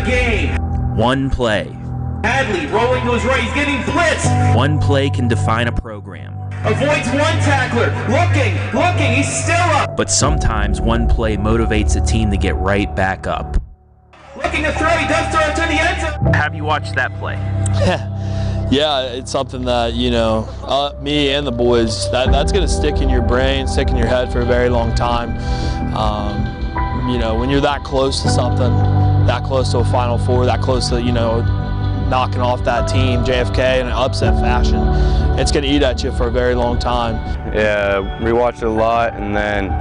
game. One play. Hadley rolling to his right. He's getting blitzed. One play can define a program. Avoids one tackler. Looking. He's still up. But sometimes one play motivates a team to get right back up. Looking to throw. He does throw it to the end zone. Have you watched that play? Yeah, it's something that, me and the boys, that's going to stick in your brain, stick in your head for a very long time. When you're that close to something, that close to a Final Four, that close to, knocking off that team, JFK, in an upset fashion, it's going to eat at you for a very long time. Yeah, we watch it a lot, and then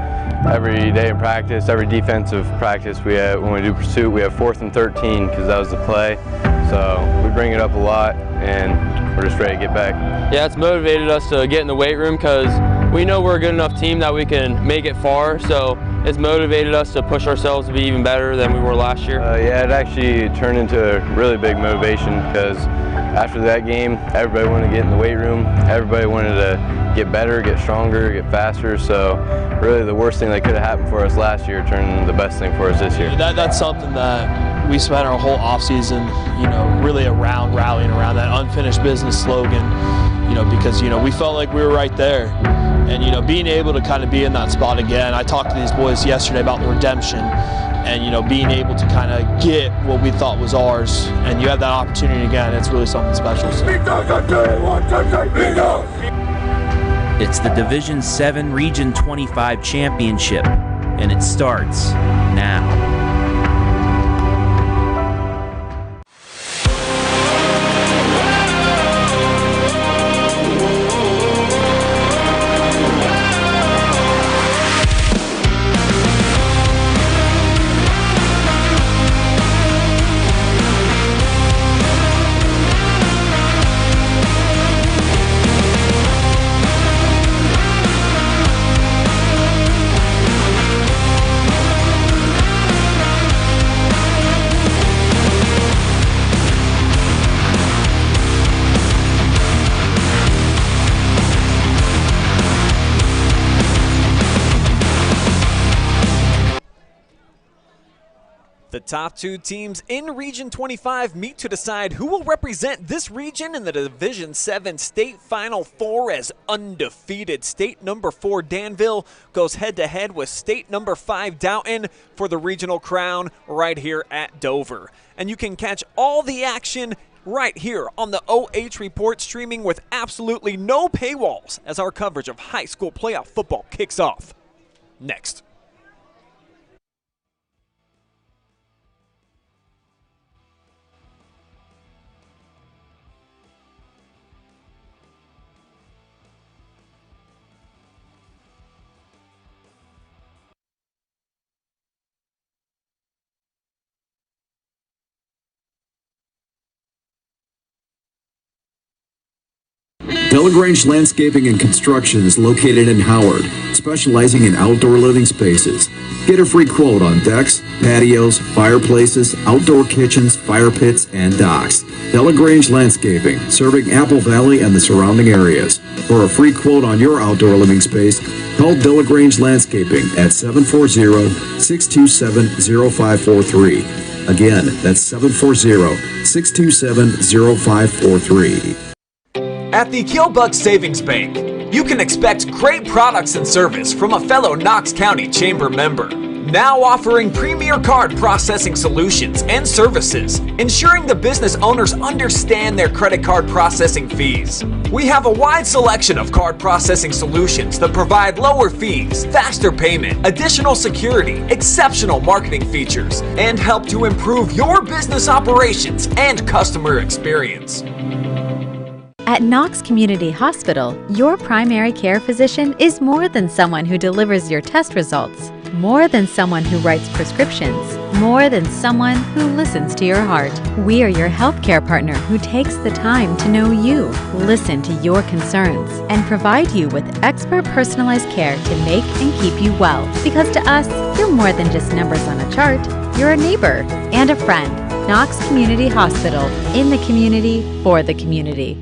every day in practice, every defensive practice when we do pursuit, we have 4th and 13 because that was the play. So we bring it up a lot, and we're just ready to get back. Yeah, it's motivated us to get in the weight room because we know we're a good enough team that we can make it far. So it's motivated us to push ourselves to be even better than we were last year. Yeah, it actually turned into a really big motivation because after that game, everybody wanted to get in the weight room. Everybody wanted to get better, get stronger, get faster. So really the worst thing that could have happened for us last year turned the best thing for us this year. That's something that we spent our whole offseason, really rallying around that unfinished business slogan, because, we felt like we were right there. And, being able to kind of be in that spot again. I talked to these boys yesterday about the redemption and, being able to kind of get what we thought was ours. And you have that opportunity again. It's really something special. So. It's the Division 7 Region 25 Championship, and it starts now. The top two teams in Region 25 meet to decide who will represent this region in the Division 7 State Final Four as undefeated State number 4 Danville goes head-to-head with State number 5 Dalton for the regional crown right here at Dover. And you can catch all the action right here on the OH Report, streaming with absolutely no paywalls as our coverage of high school playoff football kicks off next. Delagrange Landscaping and Construction is located in Howard, specializing in outdoor living spaces. Get a free quote on decks, patios, fireplaces, outdoor kitchens, fire pits, and docks. Delagrange Landscaping, serving Apple Valley and the surrounding areas. For a free quote on your outdoor living space, call Delagrange Landscaping at 740-627-0543. Again, that's 740-627-0543. At the Killbuck Savings Bank, you can expect great products and service from a fellow Knox County Chamber member. Now offering premier card processing solutions and services, ensuring the business owners understand their credit card processing fees. We have a wide selection of card processing solutions that provide lower fees, faster payment, additional security, exceptional marketing features, and help to improve your business operations and customer experience. At Knox Community Hospital, your primary care physician is more than someone who delivers your test results, more than someone who writes prescriptions, more than someone who listens to your heart. We are your healthcare partner who takes the time to know you, listen to your concerns, and provide you with expert personalized care to make and keep you well. Because to us, you're more than just numbers on a chart. You're a neighbor and a friend. Knox Community Hospital, in the community, for the community.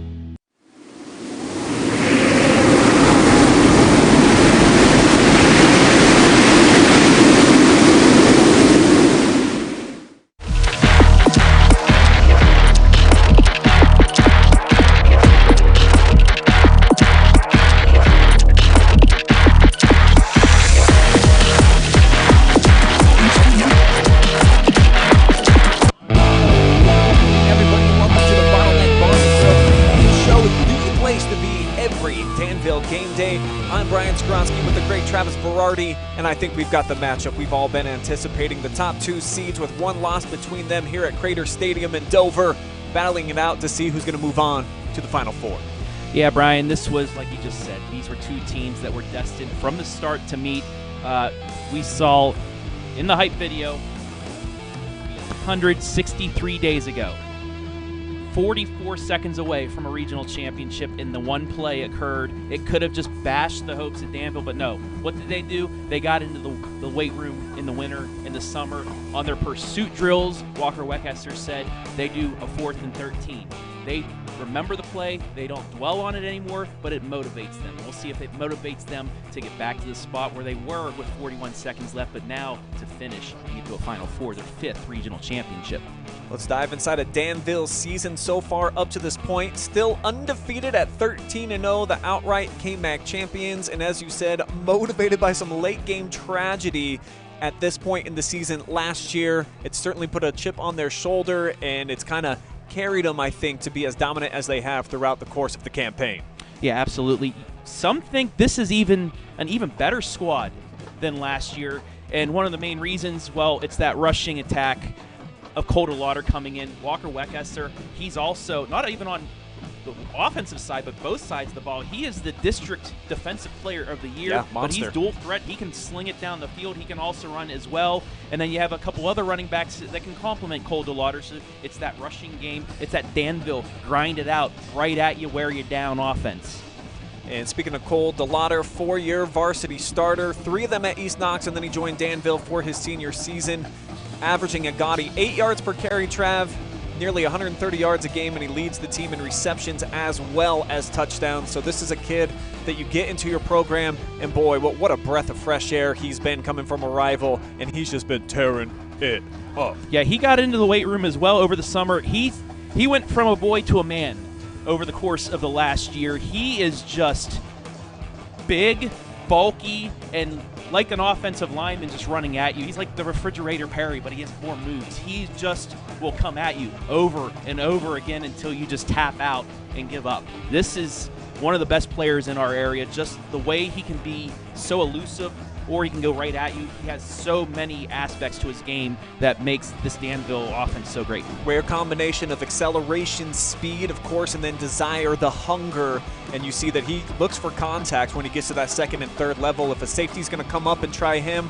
Danville game day. I'm Brian Skowronski with the great Travis Berardi, and I think we've got the matchup we've all been anticipating. The top two seeds with one loss between them here at Crater Stadium in Dover, battling it out to see who's going to move on to the Final Four. Yeah, Brian, this was, like you just said, these were two teams that were destined from the start to meet. We saw in the hype video 163 days ago, 44 seconds away from a regional championship, and the one play occurred. It could have just bashed the hopes of Danville, but no. What did they do? They got into the weight room in the winter, in the summer. On their pursuit drills, Walker Weckesser said they do a 4th and 13. They remember the play, they don't dwell on it anymore, but it motivates them. We'll see if it motivates them to get back to the spot where they were with 41 seconds left, but now to finish and get to a Final Four, their 5th regional championship. Let's dive inside of Danville's season so far up to this point. Still undefeated at 13-0, the outright KMAC champions, and as you said, motivated by some late game tragedy at this point in the season last year. It certainly put a chip on their shoulder, and it's kind of carried them, I think, to be as dominant as they have throughout the course of the campaign. Yeah, absolutely. Some think this is an even better squad than last year, and one of the main reasons, well, it's that rushing attack of Colder Lauder coming in. Walker Weckesser, he's also not even on the offensive side, but both sides of the ball. He is the district defensive player of the year, yeah, but he's dual threat. He can sling it down the field. He can also run as well. And then you have a couple other running backs that can complement Colder Lauder. So it's that rushing game. It's that Danville grind it out, right at you, wear you down offense. And speaking of Cole DeLauder, 4-year varsity starter, 3 of them at East Knox, and then he joined Danville for his senior season, averaging a gaudy 8 yards per carry, Trav, nearly 130 yards a game, and he leads the team in receptions as well as touchdowns. So this is a kid that you get into your program, and boy, what a breath of fresh air he's been coming from a rival, and he's just been tearing it up. Yeah, he got into the weight room as well over the summer. He went from a boy to a man over the course of the last year. He is just big, bulky, and like an offensive lineman just running at you. He's like the refrigerator Perry, but he has more moves. He just will come at you over and over again until you just tap out and give up. This is one of the best players in our area. Just the way he can be so elusive, or he can go right at you. He has so many aspects to his game that makes this Danville offense so great. Rare combination of acceleration, speed, of course, and then desire, the hunger. And you see that he looks for contact when he gets to that 2nd and 3rd level. If a safety's going to come up and try him,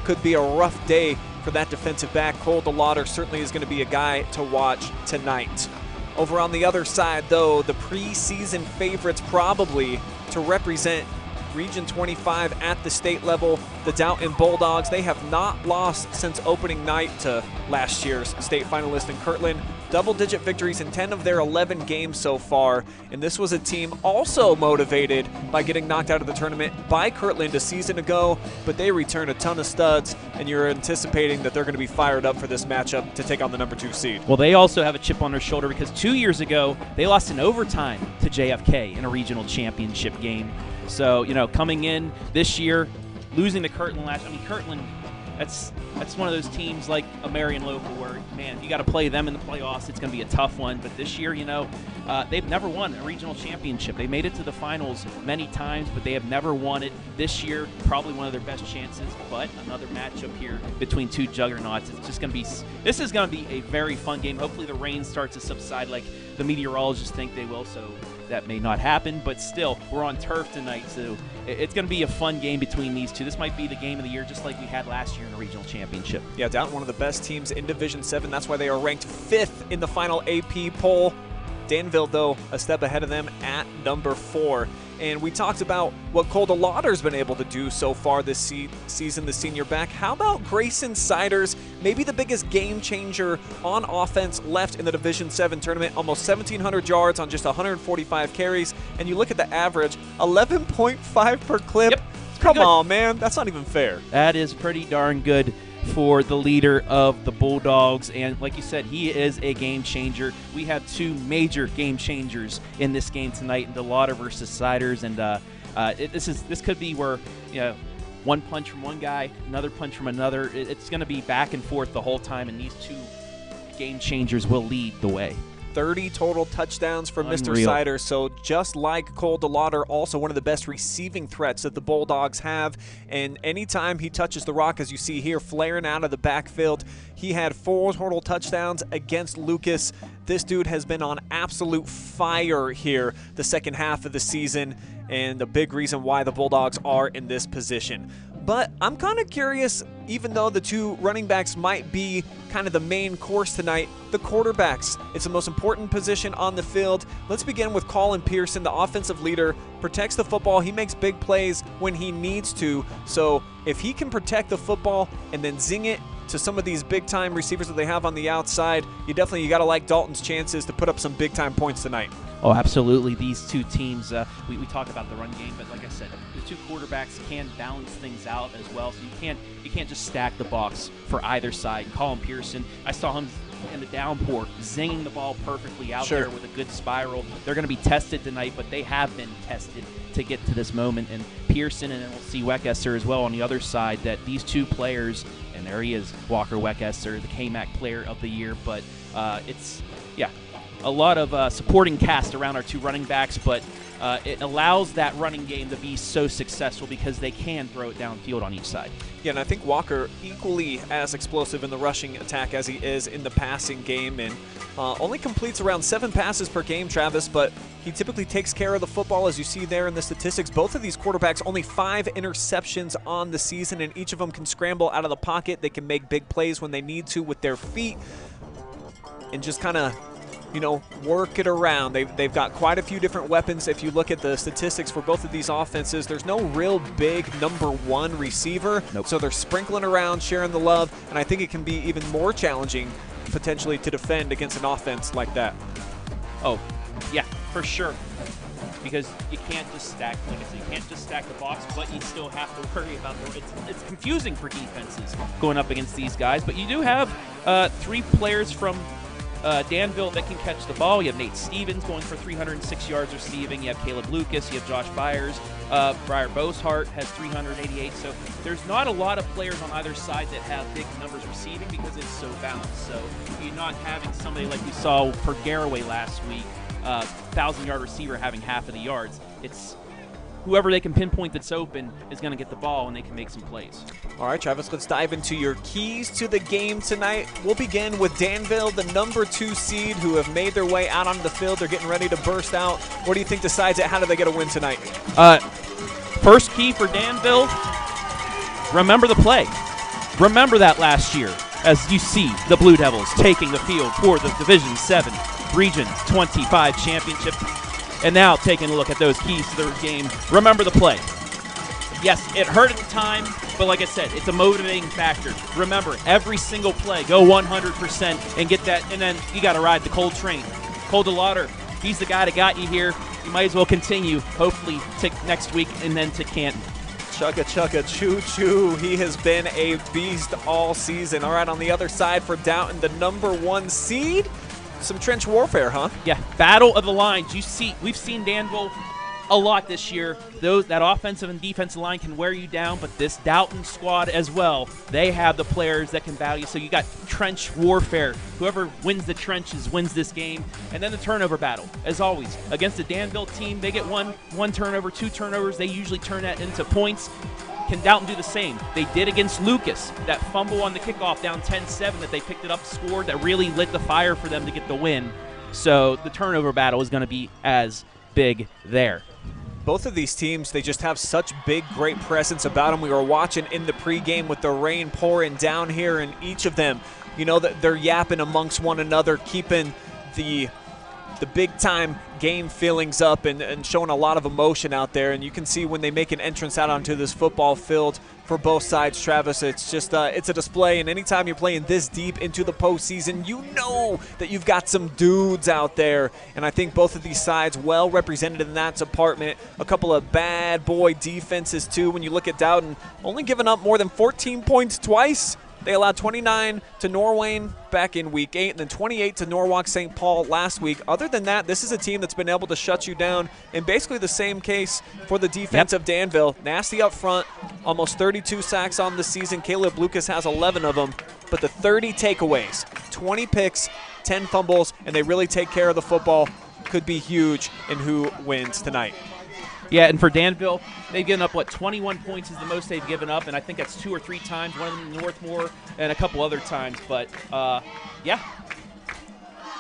could be a rough day for that defensive back. Cole DeLauder certainly is going to be a guy to watch tonight. Over on the other side, though, the preseason favorites probably to represent Region 25 at the state level, the Dalton Bulldogs. They have not lost since opening night to last year's state finalist in Kirtland. Double-digit victories in 10 of their 11 games so far, and this was a team also motivated by getting knocked out of the tournament by Kirtland a season ago, but they return a ton of studs, and you're anticipating that they're going to be fired up for this matchup to take on the number 2 seed. Well, they also have a chip on their shoulder because 2 years ago, they lost in overtime to JFK in a regional championship game. So, coming in this year, losing to Kirtland Kirtland, that's one of those teams like a Marion local where, man, you got to play them in the playoffs. It's going to be a tough one. But this year, they've never won a regional championship. They made it to the finals many times, but they have never won it. This year, probably one of their best chances. But another matchup here between two juggernauts. This is going to be a very fun game. Hopefully the rain starts to subside like the meteorologists think they will, so that may not happen, but still, we're on turf tonight, so it's going to be a fun game between these two. This might be the game of the year, just like we had last year in the regional championship. Yeah, Dalton, one of the best teams in Division 7. That's why they are ranked 5th in the final AP poll. Danville, though, a step ahead of them at number 4. And we talked about what Cole DeLauder's been able to do so far this season, the senior back. How about Grayson Siders, maybe the biggest game changer on offense left in the Division 7 tournament, almost 1,700 yards on just 145 carries. And you look at the average, 11.5 per clip. Yep, Come on, man. That's not even fair. That is pretty darn good for the leader of the Bulldogs, and like you said, he is a game changer. We have 2 major game changers in this game tonight, DeLauder versus Siders, and this could be where one punch from one guy, another punch from another. It's going to be back and forth the whole time, and these 2 game changers will lead the way. 30 total touchdowns for Mr. Unreal. Sider. So just like Cole DeLauder, also one of the best receiving threats that the Bulldogs have. And anytime he touches the rock, as you see here, flaring out of the backfield, he had 4 total touchdowns against Lucas. This dude has been on absolute fire here the second half of the season, and the big reason why the Bulldogs are in this position. But I'm kind of curious, even though the 2 running backs might be kind of the main course tonight, the quarterbacks. It's the most important position on the field. Let's begin with Colin Pearson, the offensive leader, protects the football. He makes big plays when he needs to. So if he can protect the football and then zing it to some of these big-time receivers that they have on the outside, you got to like Dalton's chances to put up some big-time points tonight. Oh, absolutely. These 2 teams, we talk about the run game, but like I said, the 2 quarterbacks can balance things out as well. So you can't just stack the box for either side. Colin Pearson, I saw him in the downpour, zinging the ball perfectly out there with a good spiral. They're going to be tested tonight, but they have been tested to get to this moment. And Pearson, and then we'll see Weckesser as well on the other side, that these 2 players, and there he is, Walker Weckesser, the KMAC Player of the Year. But it's a lot of supporting cast around our 2 running backs, but it allows that running game to be so successful because they can throw it downfield on each side. Yeah, and I think Walker equally as explosive in the rushing attack as he is in the passing game, and only completes around 7 passes per game, Travis, but he typically takes care of the football, as you see there in the statistics. Both of these quarterbacks, only 5 interceptions on the season, and each of them can scramble out of the pocket. They can make big plays when they need to with their feet and just kind of work it around. They've got quite a few different weapons. If you look at the statistics for both of these offenses, there's no real big #1 receiver. Nope. So they're sprinkling around, sharing the love, and I think it can be even more challenging potentially to defend against an offense like that. Oh, yeah, for sure. Because you can't just stack, like I said, you can't just stack the box, but you still have to worry about it's confusing for defenses going up against these guys. But you do have 3 players from Danville that can catch the ball. You have Nate Stevens going for 306 yards receiving. You have Caleb Lucas. You have Josh Byers. Briar Boshart has 388. So there's not a lot of players on either side that have big numbers receiving because it's so balanced. So you're not having somebody like we saw for Garraway last week, 1,000-yard receiver having half of the yards. It's whoever they can pinpoint that's open is going to get the ball, and they can make some plays. All right, Travis, let's dive into your keys to the game tonight. We'll begin with Danville, the #2 seed, who have made their way out onto the field. They're getting ready to burst out. What do you think decides it? How do they get a win tonight? First key for Danville, remember the play. Remember that last year as you see the Blue Devils taking the field for the Division 7 Region 25 championship. And now taking a look at those keys to their game. Remember the play. Yes, it hurt at the time, but like I said, it's a motivating factor. Remember, every single play, go 100% and get that, and then you got to ride the Cole train. Cole DeLauder, he's the guy that got you here. You might as well continue, hopefully, to next week and then to Canton. Chugga, chugga, choo-choo. He has been a beast all season. All right, on the other side for Dalton, the #1 seed. Some trench warfare, huh? Yeah, battle of the lines. We've seen Danville a lot this year. That offensive and defensive line can wear you down, but this Dalton squad as well, they have the players that can battle you. So you got trench warfare. Whoever wins the trenches wins this game. And then the turnover battle, as always. Against the Danville team, they get one turnover, 2 turnovers. They usually turn that into points. Can Dalton do the same? They did against Lucas. That fumble on the kickoff down 10-7 that they picked it up, scored, that really lit the fire for them to get the win. So the turnover battle is going to be as big there. Both of these teams, they just have such big, great presence about them. We were watching in the pregame with the rain pouring down here, and each of them, that they're yapping amongst one another, keeping the big-time game feelings up and showing a lot of emotion out there. And you can see when they make an entrance out onto this football field for both sides, Travis, it's just it's a display. And anytime you're playing this deep into the postseason, you know that you've got some dudes out there. And I think both of these sides well represented in that department. A couple of bad boy defenses, too. When you look at Dalton, only giving up more than 14 points twice. They allowed 29 to Norwayne back in Week 8 and then 28 to Norwalk St. Paul last week. Other than that, this is a team that's been able to shut you down, and basically the same case for the defense of Danville. Nasty up front, almost 32 sacks on the season. Caleb Lucas has 11 of them, but the 30 takeaways, 20 picks, 10 fumbles, and they really take care of the football, could be huge in who wins tonight. Yeah, and for Danville, they've given up, 21 points is the most they've given up, and I think that's 2 or 3 times, one of them in Northmore and a couple other times. But, yeah,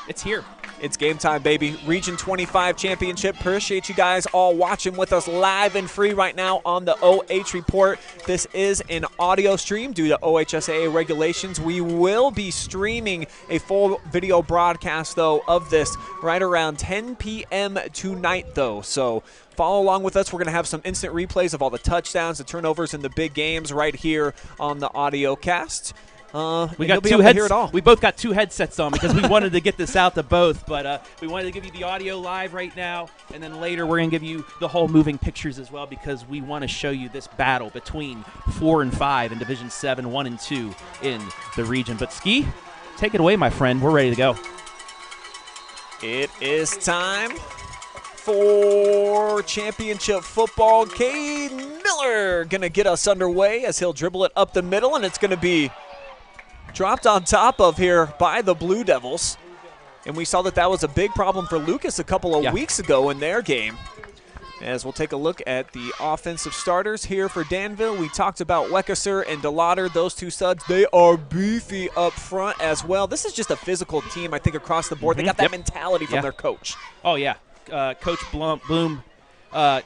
it's here. It's game time, baby. Region 25 championship. Appreciate you guys all watching with us live and free right now on the OH Report. This is an audio stream due to OHSAA regulations. We will be streaming a full video broadcast, though, of this right around 10 p.m. tonight, though. So follow along with us. We're going to have some instant replays of all the touchdowns, the turnovers, and the big games right here on the Audiocast. We got 2 headsets. We both got 2 headsets on because we wanted to get this out to both, but we wanted to give you the audio live right now, and then later we're going to give you the whole moving pictures as well because we want to show you this battle between 4 and 5 in Division 7, 1 and 2 in the region. But Ski, take it away, my friend. We're ready to go. It is time for championship football. Cade Miller going to get us underway as he'll dribble it up the middle, and it's going to be dropped on top of here by the Blue Devils. And we saw that was a big problem for Lucas a couple of weeks ago in their game. As we'll take a look at the offensive starters here for Danville. We talked about Weckesser and Delagrange, those 2 studs. They are beefy up front as well. This is just a physical team, I think, across the board. They got that mentality from their coach. Oh, yeah. Coach Bloom, 3rd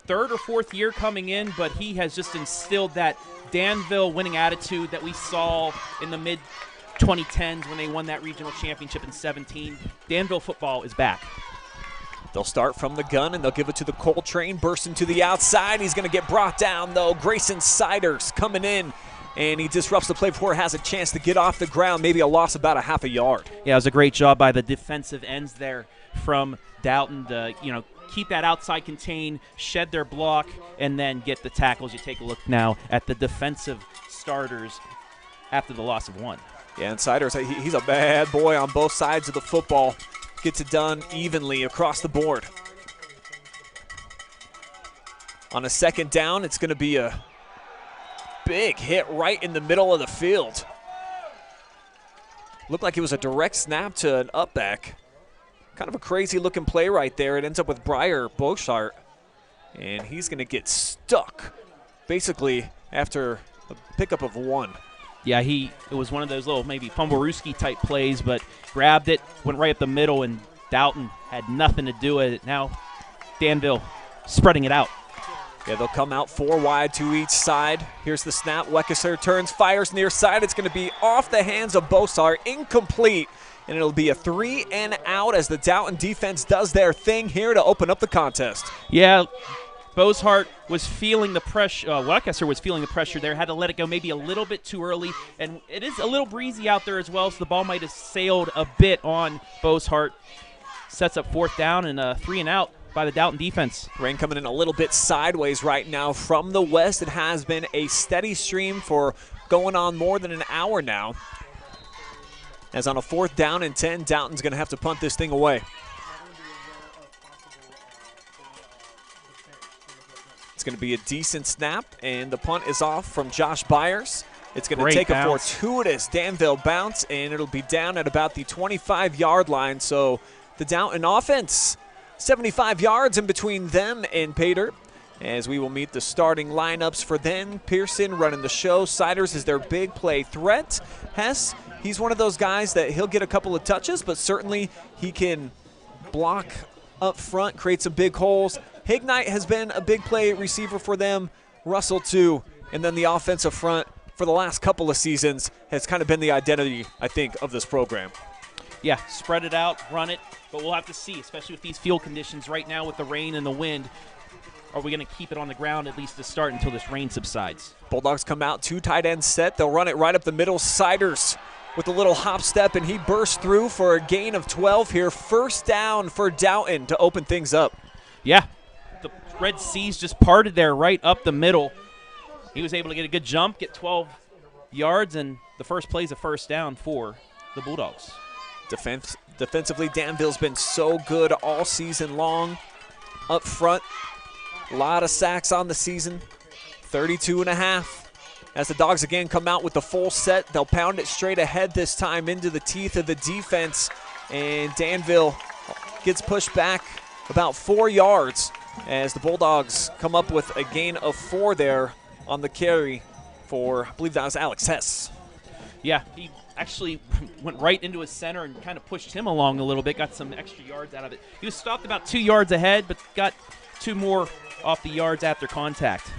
or 4th year coming in, but he has just instilled that Danville winning attitude that we saw in the mid-2010s when they won that regional championship in 17. Danville football is back. They'll start from the gun, and they'll give it to the Coltrane, bursting to the outside. He's going to get brought down, though. Grayson Siders coming in, and he disrupts the play before it has a chance to get off the ground, maybe a loss about a half a yard. Yeah, it was a great job by the defensive ends there from Dalton to, keep that outside contain, shed their block, and then get the tackles. You take a look now at the defensive starters after the loss of 1. Yeah, and Siders, he's a bad boy on both sides of the football. Gets it done evenly across the board. On a 2nd down, it's going to be a big hit right in the middle of the field. Looked like it was a direct snap to an up back. Kind of a crazy-looking play right there. It ends up with Briar Bochart, and he's going to get stuck basically after a pickup of 1. Yeah, it was one of those little maybe Fumblerooski type plays, but grabbed it, went right up the middle, and Dalton had nothing to do with it. Now Danville spreading it out. Yeah, they'll come out 4 wide to each side. Here's the snap. Weckesser turns, fires near side. It's going to be off the hands of Bochart, incomplete. And it'll be a 3 and out as the Dalton defense does their thing here to open up the contest. Yeah, Bochart was feeling the pressure. Weckesser was feeling the pressure there. Had to let it go maybe a little bit too early. And it is a little breezy out there as well, so the ball might have sailed a bit on Bochart. Sets up 4th down and a 3 and out by the Dalton defense. Rain coming in a little bit sideways right now from the west. It has been a steady stream for going on more than an hour now. As on a 4th down and 10, Dalton's going to have to punt this thing away. It's going to be a decent snap, and the punt is off from Josh Byers. It's going to take a fortuitous Danville bounce, and it'll be down at about the 25-yard line. So the Dalton offense, 75 yards in between them and Pater. As we will meet the starting lineups for them. Pearson running the show. Siders is their big play threat. Hess, he's one of those guys that he'll get a couple of touches, but certainly he can block up front, create some big holes. Hignite has been a big play receiver for them. Russell too. And then the offensive front for the last couple of seasons has kind of been the identity, I think, of this program. Yeah, spread it out, run it, but we'll have to see, especially with these field conditions right now with the rain and the wind. Are we going to keep it on the ground at least to start until this rain subsides? Bulldogs come out, 2 tight ends set. They'll run it right up the middle. Siders with a little hop step, and he bursts through for a gain of 12 here. 1st down for Dalton to open things up. Yeah, the Red Seas just parted there right up the middle. He was able to get a good jump, get 12 yards, and the first play is a 1st down for the Bulldogs. Defensively, Danville's been so good all season long. Up front, a lot of sacks on the season, 32.5. as the Dogs again come out with the full set. They'll pound it straight ahead this time into the teeth of the defense, and Danville gets pushed back about 4 yards as the Bulldogs come up with a gain of 4 there on the carry for, I believe that was Alex Hess. Yeah, he actually went right into his center and kind of pushed him along a little bit, got some extra yards out of it. He was stopped about 2 yards ahead, but got 2 more off the yards after contact.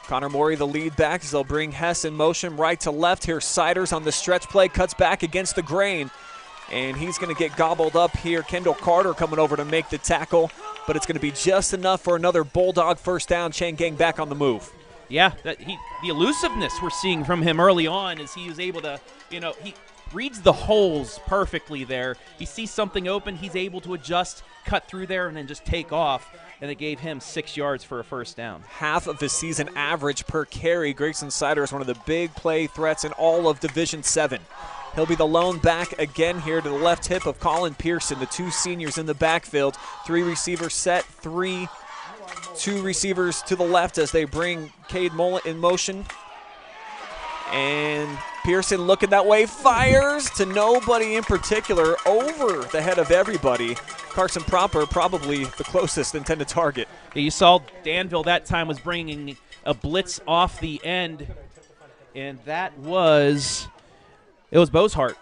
Connor Morey, the lead back, as they'll bring Hess in motion right to left. Here's Siders on the stretch play, cuts back against the grain, and he's going to get gobbled up here. Kendall Carter coming over to make the tackle, but it's going to be just enough for another Bulldog first down. Chain Gang back on the move. Yeah, the elusiveness we're seeing from him early on is he was able to, he reads the holes perfectly there. He sees something open, he's able to adjust, cut through there, and then just take off. And it gave him 6 yards for a first down. Half of his season average per carry. Grayson Sider is one of the big play threats in all of Division 7. He'll be the lone back again here to the left hip of Colin Pearson, the 2 seniors in the backfield. 3 receivers set, 2 receivers to the left as they bring Cade Mullet in motion. And Pearson looking that way, fires to nobody in particular, over the head of everybody. Carson Proper probably the closest intended target. Yeah, you saw Danville that time was bringing a blitz off the end, and it was Bozhart.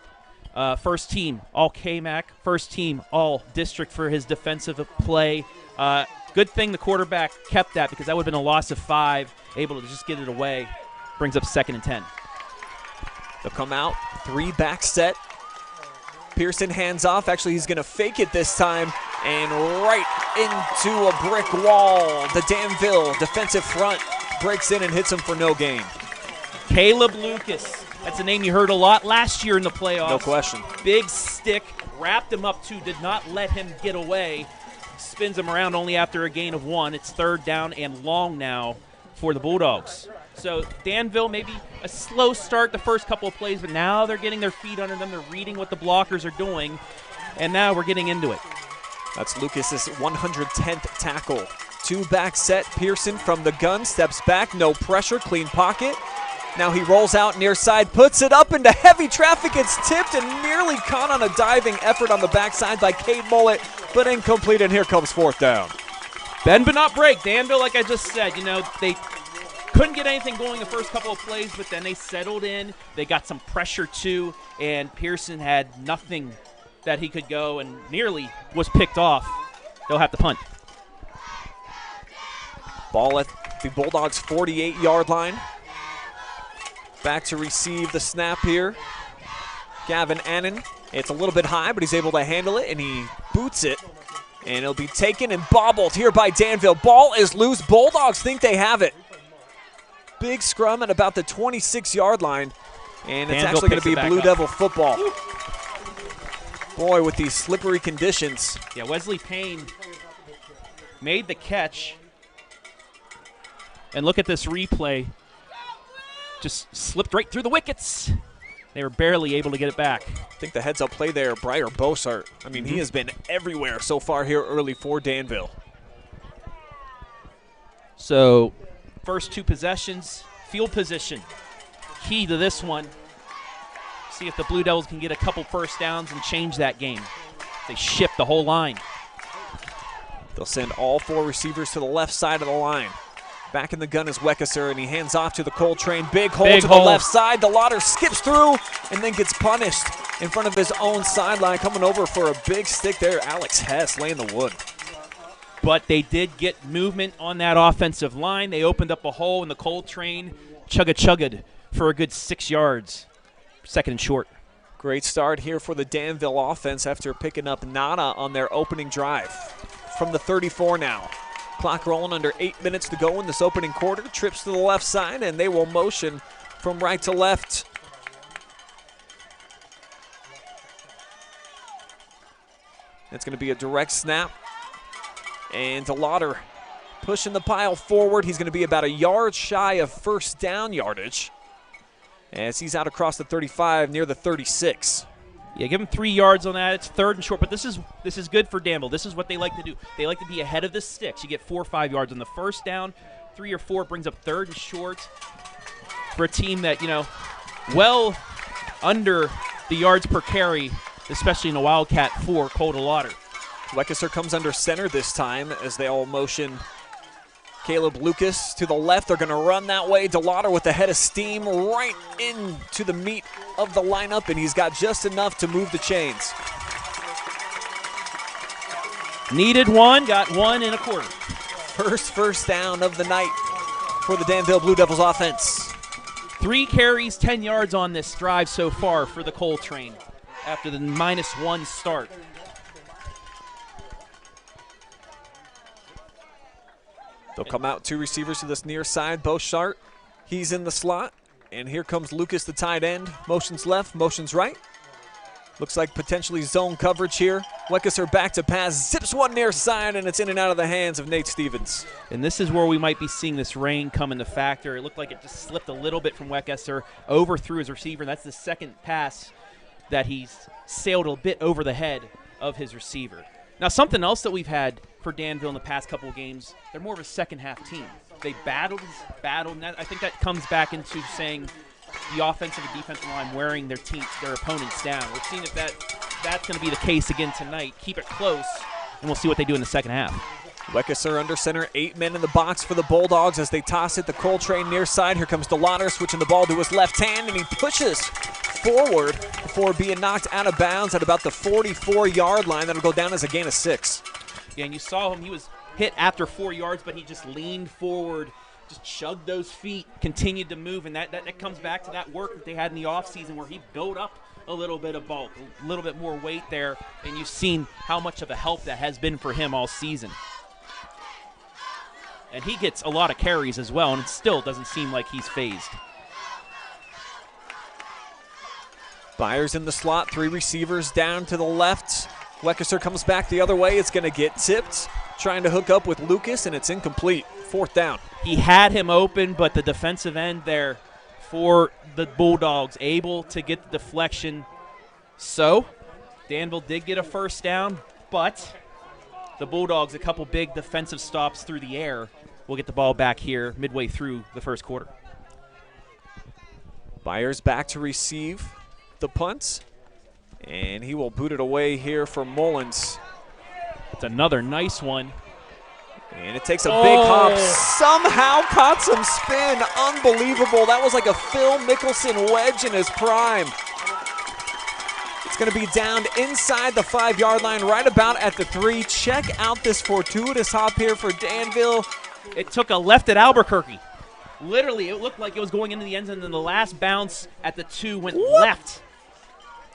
First team all KMAC, first team all district for his defensive play. Good thing the quarterback kept that, because that would have been a loss of 5, able to just get it away. Brings up 2nd and 10. They'll come out, 3 back set. Pearson hands off. Actually, he's going to fake it this time, and right into a brick wall. The Danville defensive front breaks in and hits him for no gain. Caleb Lucas. That's a name you heard a lot last year in the playoffs. No question. Big stick, wrapped him up too, did not let him get away. Spins him around only after a gain of 1. It's 3rd down and long now for the Bulldogs. So Danville, maybe a slow start the first couple of plays, but now they're getting their feet under them. They're reading what the blockers are doing, and now we're getting into it. That's Lucas's 110th tackle. 2 back set. Pearson from the gun steps back, no pressure, clean pocket. Now he rolls out near side, puts it up into heavy traffic, gets tipped and nearly caught on a diving effort on the backside by Cade Mullet, but incomplete, and here comes 4th down. Bend but not break. Danville, like I just said, they couldn't get anything going the first couple of plays, but then they settled in. They got some pressure too, and Pearson had nothing that he could go and nearly was picked off. They'll have to punt. Ball at the Bulldogs' 48-yard line. Back to receive the snap here. Gavin Annan. It's a little bit high, but he's able to handle it, and he boots it. And it'll be taken and bobbled here by Danville. Ball is loose. Bulldogs think they have it. Big scrum at about the 26-yard line, and it's actually going to be Blue Devil football. Boy, with these slippery conditions. Yeah, Wesley Payne made the catch. And look at this replay. Just slipped right through the wickets. They were barely able to get it back. I think the heads-up play there, Briar Bosart. I mean, he has been everywhere so far here early for Danville. So, first 2 possessions, field position. Key to this one. See if the Blue Devils can get a couple first downs and change that game. They ship the whole line. They'll send all 4 receivers to the left side of the line. Back in the gun is Weckesser, and he hands off to the Coltrane. Big hole to the left side. The Lauder skips through and then gets punished in front of his own sideline. Coming over for a big stick there, Alex Hess laying the wood. But they did get movement on that offensive line. They opened up a hole, and the Coltrane chugga-chugged for a good 6 yards. 2nd and short. Great start here for the Danville offense after picking up nada on their opening drive. From the 34 now. Clock rolling, under 8 minutes to go in this opening quarter. Trips to the left side, and they will motion from right to left. It's going to be a direct snap. And DeLauder pushing the pile forward. He's going to be about a yard shy of first down yardage as he's out across the 35 near the 36. Yeah, give him 3 yards on that. It's 3rd and short, but this is good for Danville. This is what they like to do. They like to be ahead of the sticks. You get 4 or 5 yards on the first down. 3 or 4 brings up 3rd and short. for a team that, well under the yards per carry, especially in a Wildcat for Coldwater. Weckesser comes under center this time as they all motion Caleb Lucas to the left. They're going to run that way. Delauder with the head of steam right into the meat of the lineup, and he's got just enough to move the chains. Needed one, got 1 1/4. First down of the night for the Danville Blue Devils offense. 3 carries, 10 yards on this drive so far for the Coltrane after the -1 start. They'll come out 2 receivers to this near side. Beauchart, he's in the slot. And here comes Lucas, the tight end. Motions left, motions right. Looks like potentially zone coverage here. Weckesser back to pass, zips one near side, and it's in and out of the hands of Nate Stevens. And this is where we might be seeing this rain come into factor. It looked like it just slipped a little bit from Weckesser, overthrew his receiver, and that's the second pass that he's sailed a bit over the head of his receiver. Now, something else that we've had for Danville in the past couple of games, they're more of a second-half team. They battled, and I think that comes back into saying the offensive and defensive line wearing their opponents down. We're seeing if that's going to be the case again tonight. Keep it close, and we'll see what they do in the second half. Weckesser under center, 8 men in the box for the Bulldogs as they toss it. The Coltrane near side. Here comes Delauder switching the ball to his left hand, and he pushes forward before being knocked out of bounds at about the 44-yard line. That'll go down as a gain of 6. Yeah, and you saw him. He was hit after 4 yards, but he just leaned forward, just chugged those feet, continued to move, and that comes back to that work that they had in the offseason where he built up a little bit of bulk, a little bit more weight there, and you've seen how much of a help that has been for him all season. And he gets a lot of carries as well, and it still doesn't seem like he's phased. Byers in the slot, 3 receivers down to the left. Weckesser comes back the other way. It's going to get tipped, trying to hook up with Lucas, and it's incomplete. 4th down. He had him open, but the defensive end there for the Bulldogs able to get the deflection. So Danville did get a 1st down, but the Bulldogs, a couple big defensive stops through the air, will get the ball back here midway through the first quarter. Byers back to receive the punt, and he will boot it away here for Mullins. It's another nice one. And it takes a big hop. Somehow caught some spin. Unbelievable. That was like a Phil Mickelson wedge in his prime. It's going to be down inside the 5-yard line, right about at the 3. Check out this fortuitous hop here for Danville. It took a left at Albuquerque. Literally, it looked like it was going into the end zone, and then the last bounce at the 2 went left.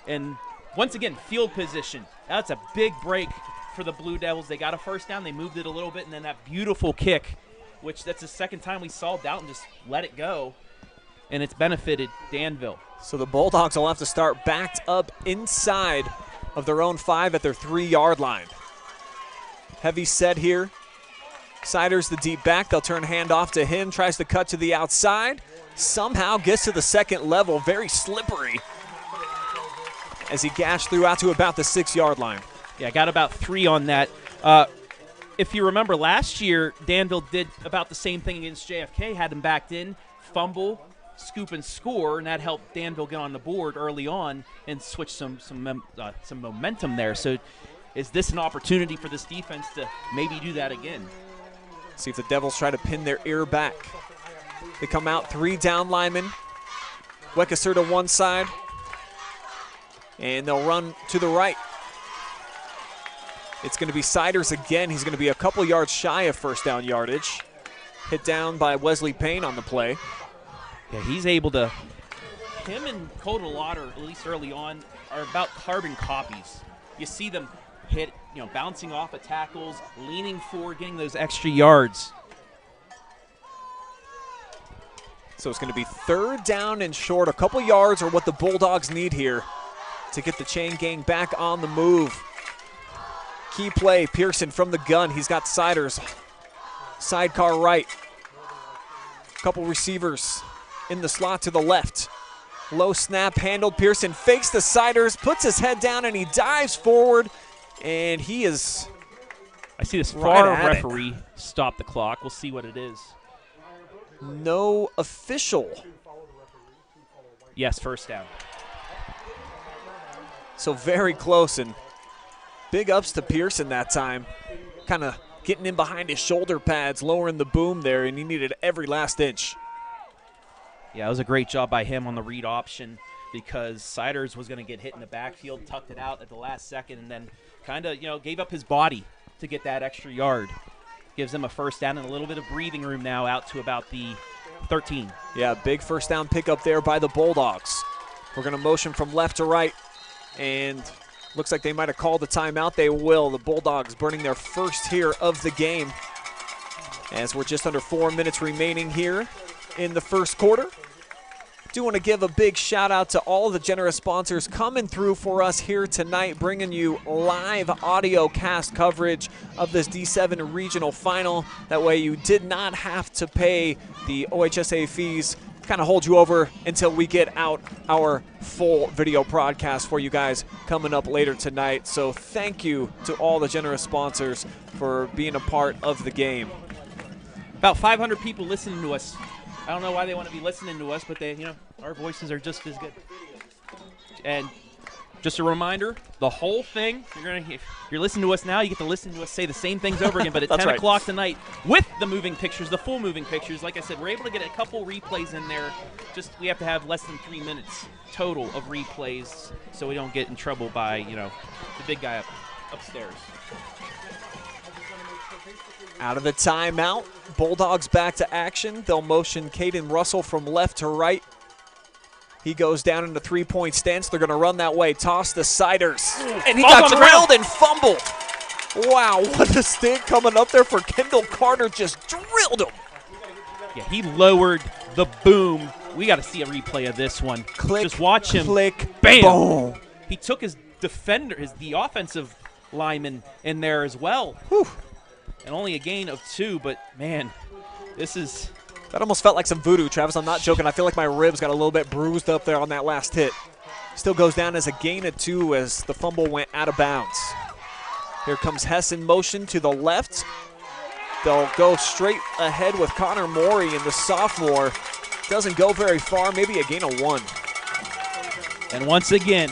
And once again, field position. That's a big break for the Blue Devils. They got a 1st down. They moved it a little bit, and then that beautiful kick, which that's the second time we saw Dalton just let it go, and it's benefited Danville. So the Bulldogs will have to start backed up inside of their own 5 at their 3-yard line. Heavy set here. Siders the deep back. They'll turn handoff to him. Tries to cut to the outside. Somehow gets to the 2nd level. Very slippery as he gashed through out to about the 6-yard line. Yeah, got about 3 on that. If you remember last year, Danville did about the same thing against JFK, had them backed in, fumble, scoop and score, and that helped Danville get on the board early on and switch some momentum there. So is this an opportunity for this defense to maybe do that again? See if the Devils try to pin their ear back. They come out 3 down linemen. Weckesser to one side. And they'll run to the right. It's going to be Siders again. He's going to be a couple yards shy of 1st down yardage. Hit down by Wesley Payne on the play. Yeah, he's able to. Him and Coldwater, at least early on, are about carbon copies. You see them hit, bouncing off of tackles, leaning forward, getting those extra yards. So it's going to be 3rd down and short. A couple yards are what the Bulldogs need here to get the chain gang back on the move. Key play, Pearson from the gun. He's got Siders. Sidecar right. Couple receivers in the slot to the left. Low snap handled. Pearson fakes the Siders, puts his head down, and he dives forward. And he is. I see this far referee stop the clock. We'll see what it is. No official Yes, first down. So very close, and big ups to Pearson that time. Kind of getting in behind his shoulder pads, lowering the boom there, and he needed every last inch. Yeah, it was a great job by him on the read option because Siders was going to get hit in the backfield, tucked it out at the last second, and then kind of, gave up his body to get that extra yard. Gives them a first down and a little bit of breathing room now out to about the 13. Yeah, big first down pickup there by the Bulldogs. We're going to motion from left to right, and looks like they might have called the timeout. They will. The Bulldogs burning their first here of the game as we're just under 4 minutes remaining here in the first quarter. Do want to give a big shout out to all the generous sponsors coming through for us here tonight, bringing you live audio cast coverage of this D7 regional final. That way you did not have to pay the OHSA fees, kind of hold you over until we get out our full video broadcast for you guys coming up later tonight. So thank you to all the generous sponsors for being a part of the game. About 500 people listening to us. I don't know why they want to be listening to us, but they, our voices are just as good. And just a reminder, the whole thing, if you're listening to us now, you get to listen to us say the same things over again, but at 10 o'clock tonight with the moving pictures, the full moving pictures, like I said, we're able to get a couple replays in there. Just we have to have less than 3 minutes total of replays so we don't get in trouble by, the big guy upstairs. Out of the timeout, Bulldogs back to action. They'll motion Caden Russell from left to right. He goes down in the three-point stance. They're going to run that way. Toss to Siders. And he got drilled and fumbled. Wow, what a stink coming up there for Kendall Carter. Just drilled him. Yeah, he lowered the boom. We got to see a replay of this one. Click, just watch him. Click, bam. Boom. He took his defender, the offensive lineman in there as well. Whew. And only a gain of 2, but, man, this is... That almost felt like some voodoo, Travis. I'm not joking. I feel like my ribs got a little bit bruised up there on that last hit. Still goes down as a gain of 2 as the fumble went out of bounds. Here comes Hess in motion to the left. They'll go straight ahead with Connor Morey, and the sophomore doesn't go very far, maybe a gain of 1. And once again,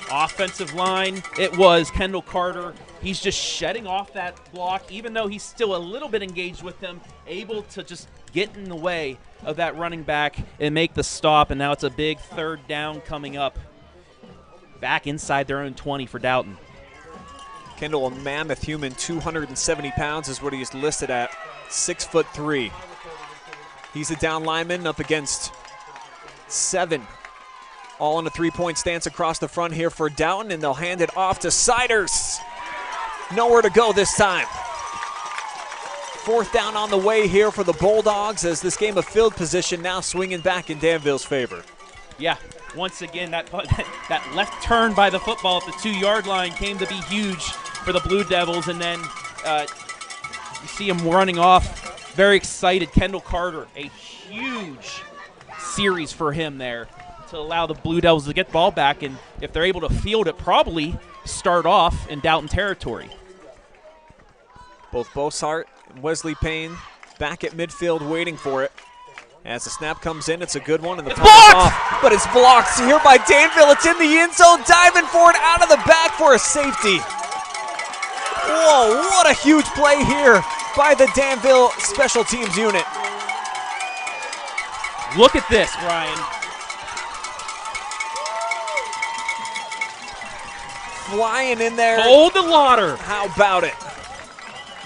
offensive line, it was Kendall Carter. He's just shedding off that block, even though he's still a little bit engaged with them, able to just get in the way of that running back and make the stop. And now it's a big third down coming up back inside their own 20 for Dalton. Kendall, a mammoth human, 270 pounds is what he's listed at, 6'3". He's a down lineman up against 7. All in a three-point stance across the front here for Dalton, and they'll hand it off to Siders. Nowhere to go this time. 4th down on the way here for the Bulldogs as this game of field position now swinging back in Danville's favor. Yeah, once again, that left turn by the football at the 2-yard line came to be huge for the Blue Devils, and then you see him running off. Very excited. Kendall Carter, a huge series for him there to allow the Blue Devils to get the ball back, and if they're able to field it, probably start off in Dalton territory. Both Bossart and Wesley Payne back at midfield waiting for it. As the snap comes in, it's a good one, and the punt is off, but it's blocked here by Danville. It's in the end zone, diving for it out of the back for a safety. Whoa, what a huge play here by the Danville special teams unit. Look at this, Ryan. Flying in there. Hold the lauder. How about it?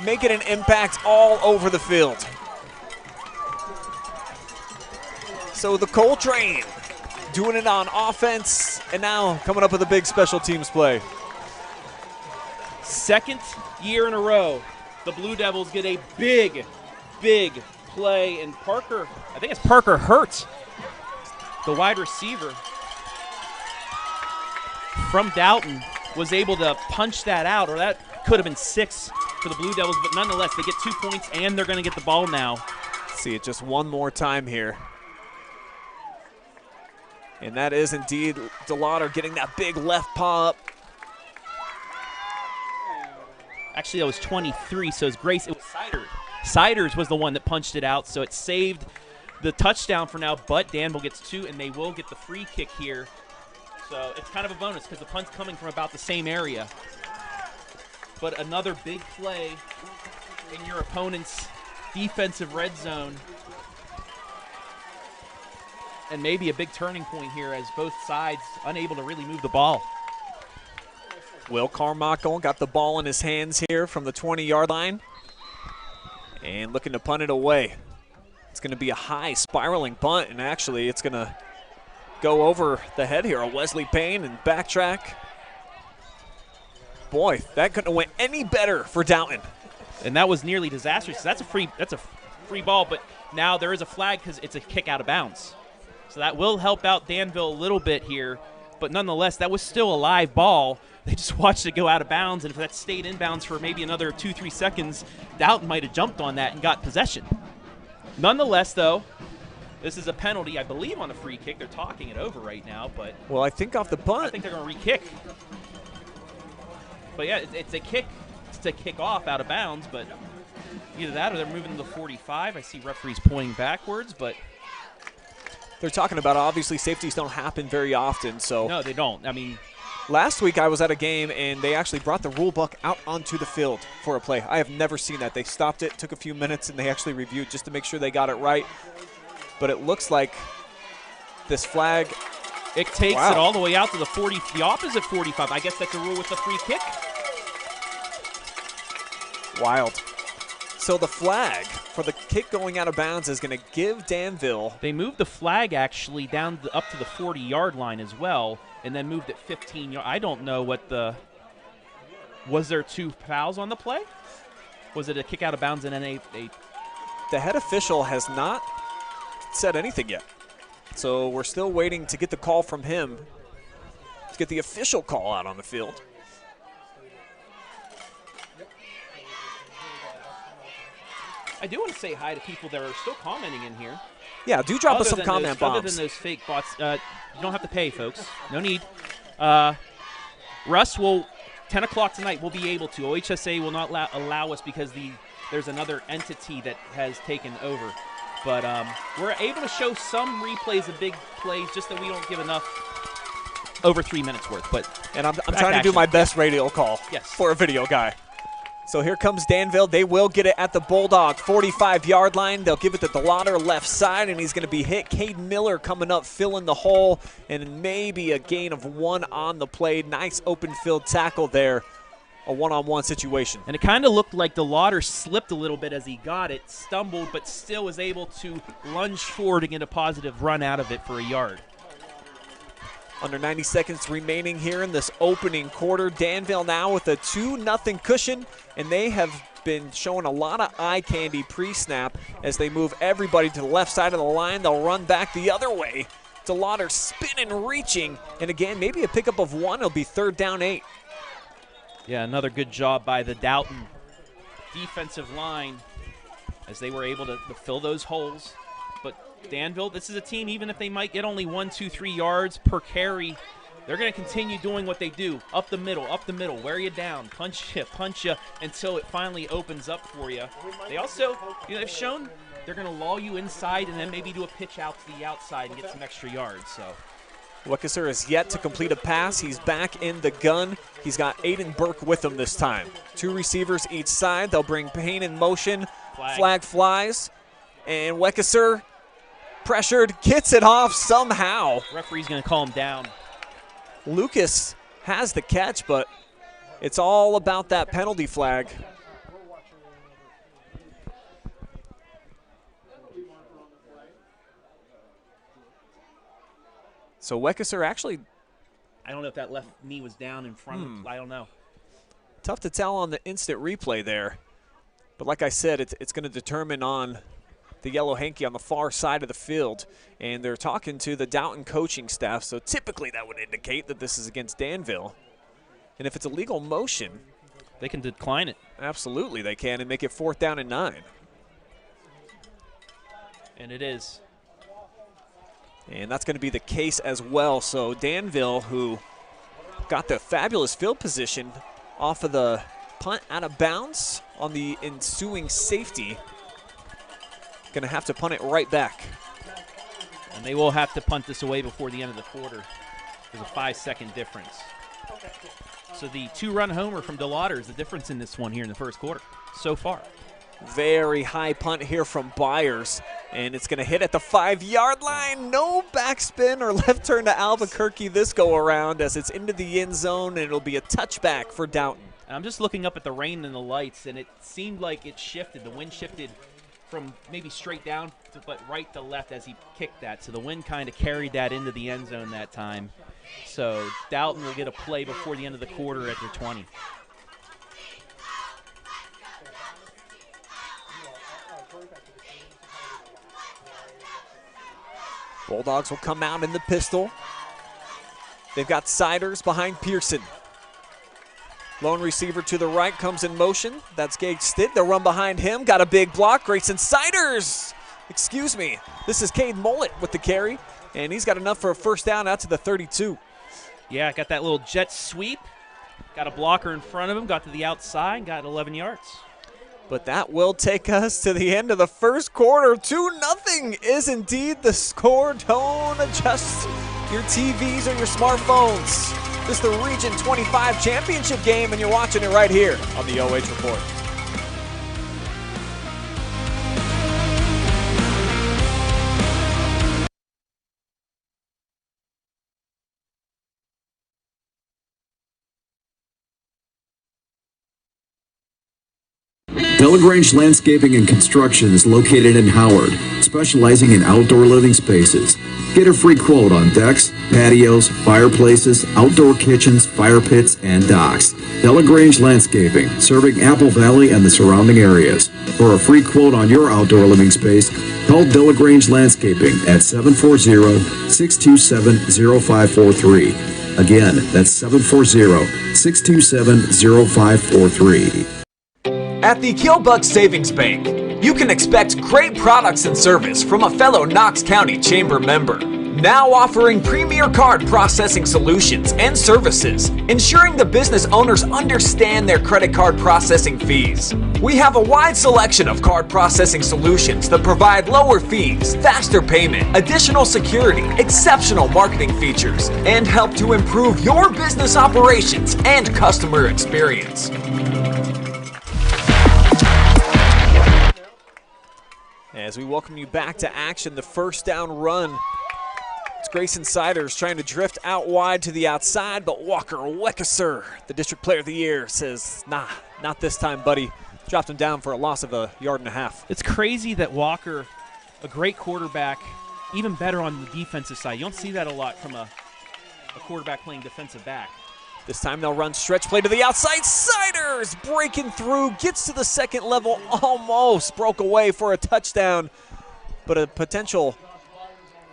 Making an impact all over the field. So the Coltrane doing it on offense, and now coming up with a big special teams play. 2nd year in a row, the Blue Devils get a big play, and Parker, I think it's Parker Hurts, the wide receiver from Dalton, was able to punch that out, or that could have been 6 for the Blue Devils, but nonetheless, they get 2 points, and they're going to get the ball now. See it just one more time here. And that is indeed DeLauder getting that big left paw up. Actually, that was 23, so it was Grace. It was Siders. Siders was the one that punched it out, so it saved the touchdown for now, but Danville gets 2, and they will get the free kick here. So it's kind of a bonus because the punt's coming from about the same area. But another big play in your opponent's defensive red zone. And maybe a big turning point here as both sides unable to really move the ball. Will Carmichael got the ball in his hands here from the 20-yard line. And looking to punt it away. It's going to be a high spiraling punt, and actually it's going to go over the head here of Wesley Payne and backtrack. Boy, that couldn't have went any better for Dalton. And that was nearly disastrous. That's a free ball, but now there is a flag because it's a kick out of bounds. So that will help out Danville a little bit here, but nonetheless, that was still a live ball. They just watched it go out of bounds, and if that stayed inbounds for maybe another 2-3 seconds, Dalton might have jumped on that and got possession. Nonetheless, though, this is a penalty, I believe, on the free kick. They're talking it over right now, but well, I think off the punt. I think they're going to re-kick. But yeah, it's a kick. It's a kick off out of bounds, but either that or they're moving to the 45. I see referees pointing backwards, but they're talking about obviously safeties don't happen very often, so no, they don't. I mean, last week I was at a game and they actually brought the rule book out onto the field for a play. I have never seen that. They stopped it, took a few minutes, and they actually reviewed just to make sure they got it right. But it looks like this flag, it takes it all the way out to the 40, the opposite 45. I guess that's a rule with the free kick. Wild. So the flag for the kick going out of bounds is going to give Danville. They moved the flag actually down up to the 40-yard line as well, and then moved it 15 yards. I don't know what the – was there 2 fouls on the play? Was it a kick out of bounds and then a the head official has not said anything yet. So we're still waiting to get the call from him to get the official call out on the field. I do want to say hi to people that are still commenting in here. Yeah, do drop us some comment bombs. Other than those fake bots, you don't have to pay, folks. No need. Russ will, 10 o'clock tonight, we'll be able to. OHSA will not allow us because there's another entity that has taken over. But we're able to show some replays of big plays, just that we don't give enough over 3 minutes worth. And I'm trying to do my best radio call for a video guy. So here comes Danville. They will get it at the Bulldog 45-yard line. They'll give it to DeLauder left side, and he's going to be hit. Cade Miller coming up, filling the hole, and maybe a gain of 1 on the play. Nice open field tackle there. A one-on-one situation. And it kind of looked like DeLauder slipped a little bit as he got it, stumbled, but still was able to lunge forward and get a positive run out of it for a yard. Under 90 seconds remaining here in this opening quarter. Danville now with a 2-0 cushion, and they have been showing a lot of eye candy pre-snap as they move everybody to the left side of the line. They'll run back the other way. DeLauder spinning, reaching, and again, maybe a pickup of 1. It'll be 3rd down 8. Yeah, another good job by the Dalton defensive line as they were able to fill those holes. But Danville, this is a team, even if they might get only 1, 2, 3 yards per carry, they're going to continue doing what they do. Up the middle, wear you down, punch you until it finally opens up for you. They also, they've shown they're going to lull you inside and then maybe do a pitch out to the outside and get some extra yards. So Weckesser has yet to complete a pass. He's back in the gun. He's got Aiden Burke with him this time. 2 receivers each side. They'll bring Payne in motion. Flag flies. And Weckesser, pressured, gets it off somehow. Referee's going to call him down. Lucas has the catch, but it's all about that penalty flag. So Weckesser actually, I don't know if that left knee was down in front of, I don't know. Tough to tell on the instant replay there. But like I said, it's going to determine on the yellow hanky on the far side of the field. And they're talking to the Dalton coaching staff, so typically that would indicate that this is against Danville. And if it's a legal motion, they can decline it. Absolutely they can, and make it 4th down and 9. And it is. And that's going to be the case as well. So Danville, who got the fabulous field position off of the punt out of bounds on the ensuing safety, going to have to punt it right back. And they will have to punt this away before the end of the quarter. There's a 5-second difference. So the 2-run homer from DeLauder is the difference in this one here in the first quarter so far. Very high punt here from Byers, and it's going to hit at the 5-yard line. No backspin or left turn to Albuquerque this go around as it's into the end zone, and it'll be a touchback for Dalton. And I'm just looking up at the rain and the lights, and it seemed like it shifted. The wind shifted from maybe straight down but right to left as he kicked that. So the wind kind of carried that into the end zone that time. So Dalton will get a play before the end of the quarter at their 20. Bulldogs will come out in the pistol. They've got Siders behind Pearson. Lone receiver to the right comes in motion. That's Gage Stitt. They'll run behind him. Got a big block. Grayson Siders. Excuse me. This is Cade Mullet with the carry. And he's got enough for a first down out to the 32. Yeah, got that little jet sweep. Got a blocker in front of him. Got to the outside. Got 11 yards. But that will take us to the end of the first quarter. 2-0 is indeed the score. Don't adjust your TVs or your smartphones. This is the Region 25 championship game, and you're watching it right here on the OH Report. Delagrange Landscaping and Construction is located in Howard, specializing in outdoor living spaces. Get a free quote on decks, patios, fireplaces, outdoor kitchens, fire pits, and docks. Delagrange Landscaping, serving Apple Valley and the surrounding areas. For a free quote on your outdoor living space, call Delagrange Landscaping at 740-627-0543. Again, that's 740-627-0543. At the Killbuck Savings Bank, you can expect great products and service from a fellow Knox County Chamber member. Now offering premier card processing solutions and services, ensuring the business owners understand their credit card processing fees. We have a wide selection of card processing solutions that provide lower fees, faster payment, additional security, exceptional marketing features, and help to improve your business operations and customer experience. As we welcome you back to action, the first down run. It's Grayson Siders trying to drift out wide to the outside, but Walker Weckesser, the District Player of the Year, says, nah, not this time, buddy. Dropped him down for a loss of 1.5 yards. It's crazy that Walker, a great quarterback, even better on the defensive side. You don't see that a lot from a quarterback playing defensive back. This time they'll run stretch play to the outside. Siders breaking through, gets to the second level, almost broke away for a touchdown. But a potential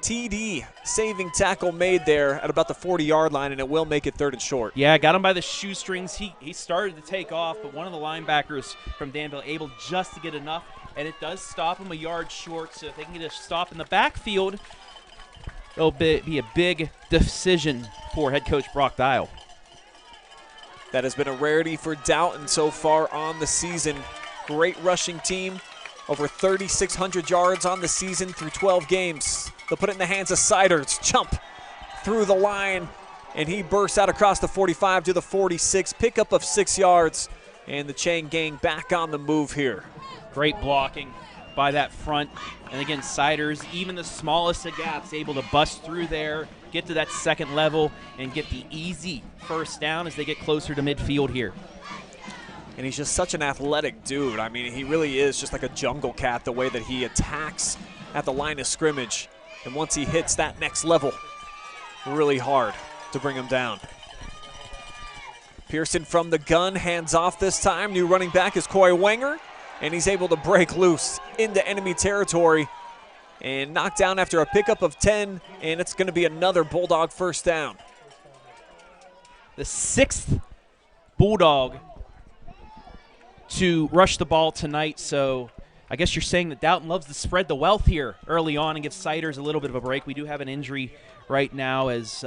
TD saving tackle made there at about the 40-yard line, and it will make it 3rd and short. Yeah, got him by the shoestrings. He started to take off, but one of the linebackers from Danville able just to get enough, and it does stop him a yard short. So if they can get a stop in the backfield, it'll be a big decision for head coach Brock Dial. That has been a rarity for Dalton so far on the season. Great rushing team, over 3,600 yards on the season through 12 games. They'll put it in the hands of Siders. Jump through the line, and he bursts out across the 45 to the 46. Pickup of 6 yards, and the chain gang back on the move here. Great blocking by that front. And again, Siders, even the smallest of gaps, able to bust through there, get to that second level, and get the easy first down as they get closer to midfield here. And he's just such an athletic dude. I mean, he really is just like a jungle cat, the way that he attacks at the line of scrimmage. And once he hits that next level, really hard to bring him down. Pearson from the gun, hands off this time. New running back is Coy Wenger, and he's able to break loose into enemy territory and knock down after a pickup of 10, and it's going to be another Bulldog first down. The 6th Bulldog to rush the ball tonight, so I guess you're saying that Dalton loves to spread the wealth here early on and give Siders a little bit of a break. We do have an injury right now as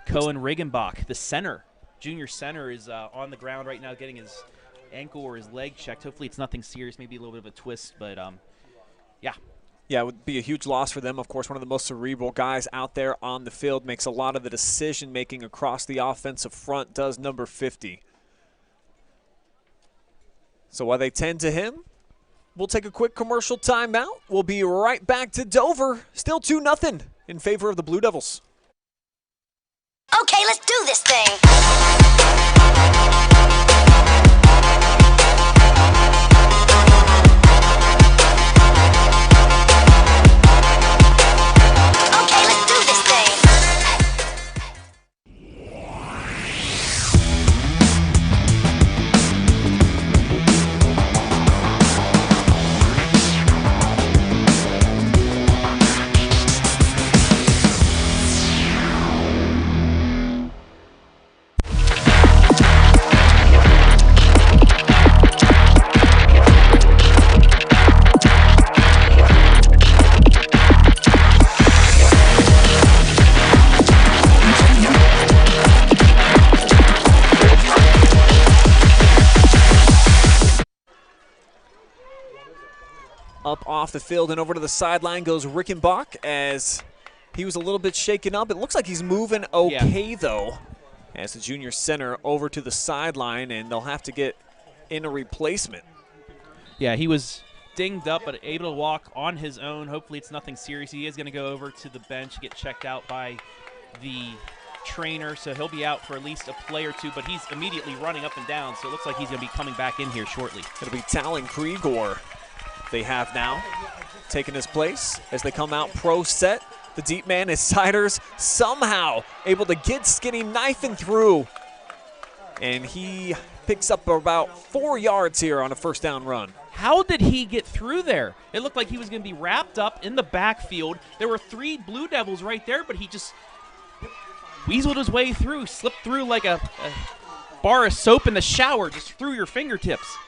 Cohen Riggenbach, the center, junior center, is on the ground right now getting his ankle or his leg checked. Hopefully it's nothing serious, maybe a little bit of a twist, but yeah. Yeah, it would be a huge loss for them. Of course, one of the most cerebral guys out there on the field, makes a lot of the decision-making across the offensive front, does number 50. So while they tend to him, we'll take a quick commercial timeout. We'll be right back to Dover. Still 2-0 in favor of the Blue Devils. Okay, let's do this thing. Up off the field and over to the sideline goes Rickenbach as he was a little bit shaken up. It looks like he's moving okay, though, as the junior center over to the sideline, and they'll have to get in a replacement. Yeah, he was dinged up but able to walk on his own. Hopefully it's nothing serious. He is going to go over to the bench, get checked out by the trainer, so he'll be out for at least a play or two, but he's immediately running up and down, so it looks like he's going to be coming back in here shortly. It'll be Talon Krigor they have now taking his place as they come out pro set. The deep man is Siders, somehow able to get Skinny knifing through, and he picks up about 4 yards here on a first down run. How did he get through there? It looked like he was going to be wrapped up in the backfield. There were 3 Blue Devils right there, but he just weaseled his way through, slipped through like a bar of soap in the shower, just through your fingertips.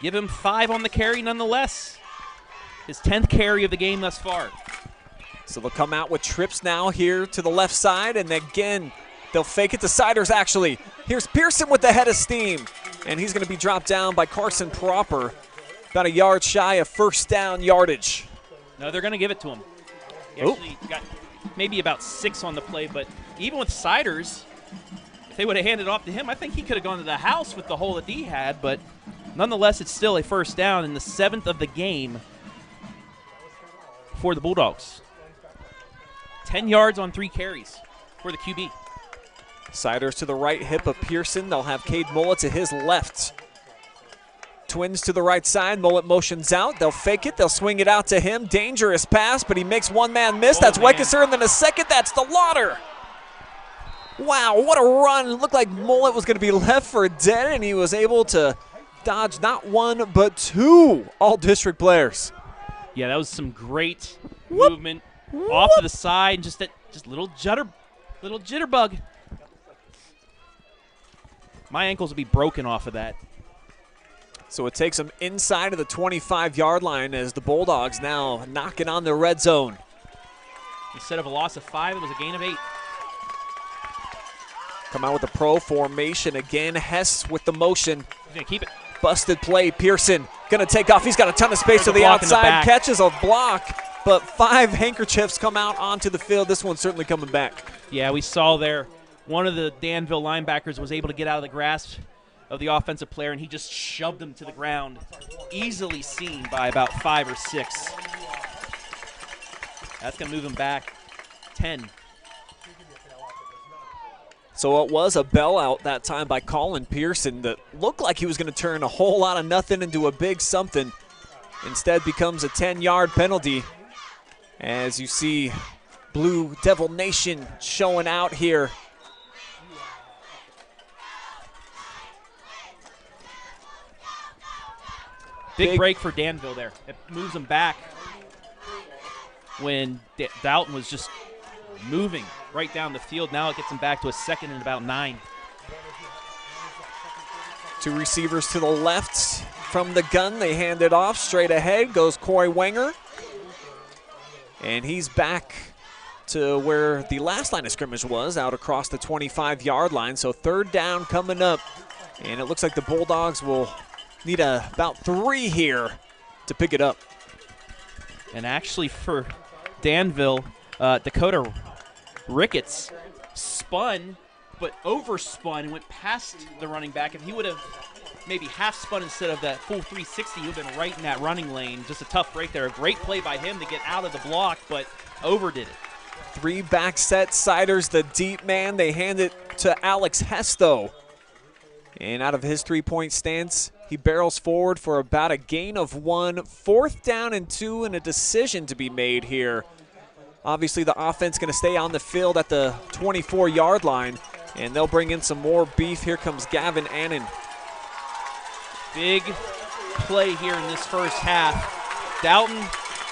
Give him 5 on the carry nonetheless. His 10th carry of the game thus far. So they'll come out with trips now here to the left side, and again, they'll fake it to Siders, actually. Here's Pearson with the head of steam, and he's going to be dropped down by Carson Proper, about a yard shy of first down yardage. No, they're going to give it to him. He actually got maybe about 6 on the play, but even with Siders, if they would have handed it off to him, I think he could have gone to the house with the hole that he had, but nonetheless, it's still a first down in the 7th of the game for the Bulldogs. 10 yards on 3 carries for the QB. Siders to the right hip of Pearson. They'll have Cade Mullet to his left. Twins to the right side. Mullet motions out. They'll fake it. They'll swing it out to him. Dangerous pass, but he makes one man miss. That's Weckesser, and then a second. That's the Lauder. Wow, what a run. It looked like Mullet was going to be left for dead, and he was able to dodge not 1 but 2 all-district players. Yeah, that was some great movement off to the side, just little jitterbug. My ankles will be broken off of that. So it takes them inside of the 25-yard line as the Bulldogs now knocking on the red zone. Instead of a loss of 5, it was a gain of 8. Come out with the pro formation again. Hess with the motion. He's going to keep it. Busted play. Pearson going to take off. He's got a ton of space to the outside. Catches a block, but 5 handkerchiefs come out onto the field. This one's certainly coming back. Yeah, we saw there one of the Danville linebackers was able to get out of the grasp of the offensive player, and he just shoved him to the ground. Easily seen by about 5 or 6. That's going to move him back 10. So it was a bailout that time by Colin Pearson that looked like he was going to turn a whole lot of nothing into a big something. Instead becomes a 10-yard penalty. As you see Blue Devil Nation showing out here. Big break for Danville there. It moves them back when Dalton was just moving right down the field. Now it gets them back to a 2nd and about 9. 2 receivers to the left from the gun. They hand it off. Straight ahead goes Corey Wenger. And he's back to where the last line of scrimmage was, out across the 25-yard line. So 3rd down coming up. And it looks like the Bulldogs will Need about 3 here to pick it up. And actually for Danville, Dakota Ricketts spun, but overspun and went past the running back. If he would have maybe half spun instead of that full 360, he would have been right in that running lane. Just a tough break there. A great play by him to get out of the block, but overdid it. 3 back set Siders, the deep man. They hand it to Alex Hesto. And out of his 3-point stance, he barrels forward for about a gain of 1. 4th down and 2, and a decision to be made here. Obviously, the offense going to stay on the field at the 24-yard line, and they'll bring in some more beef. Here comes Gavin Annan. Big play here in this first half. Dalton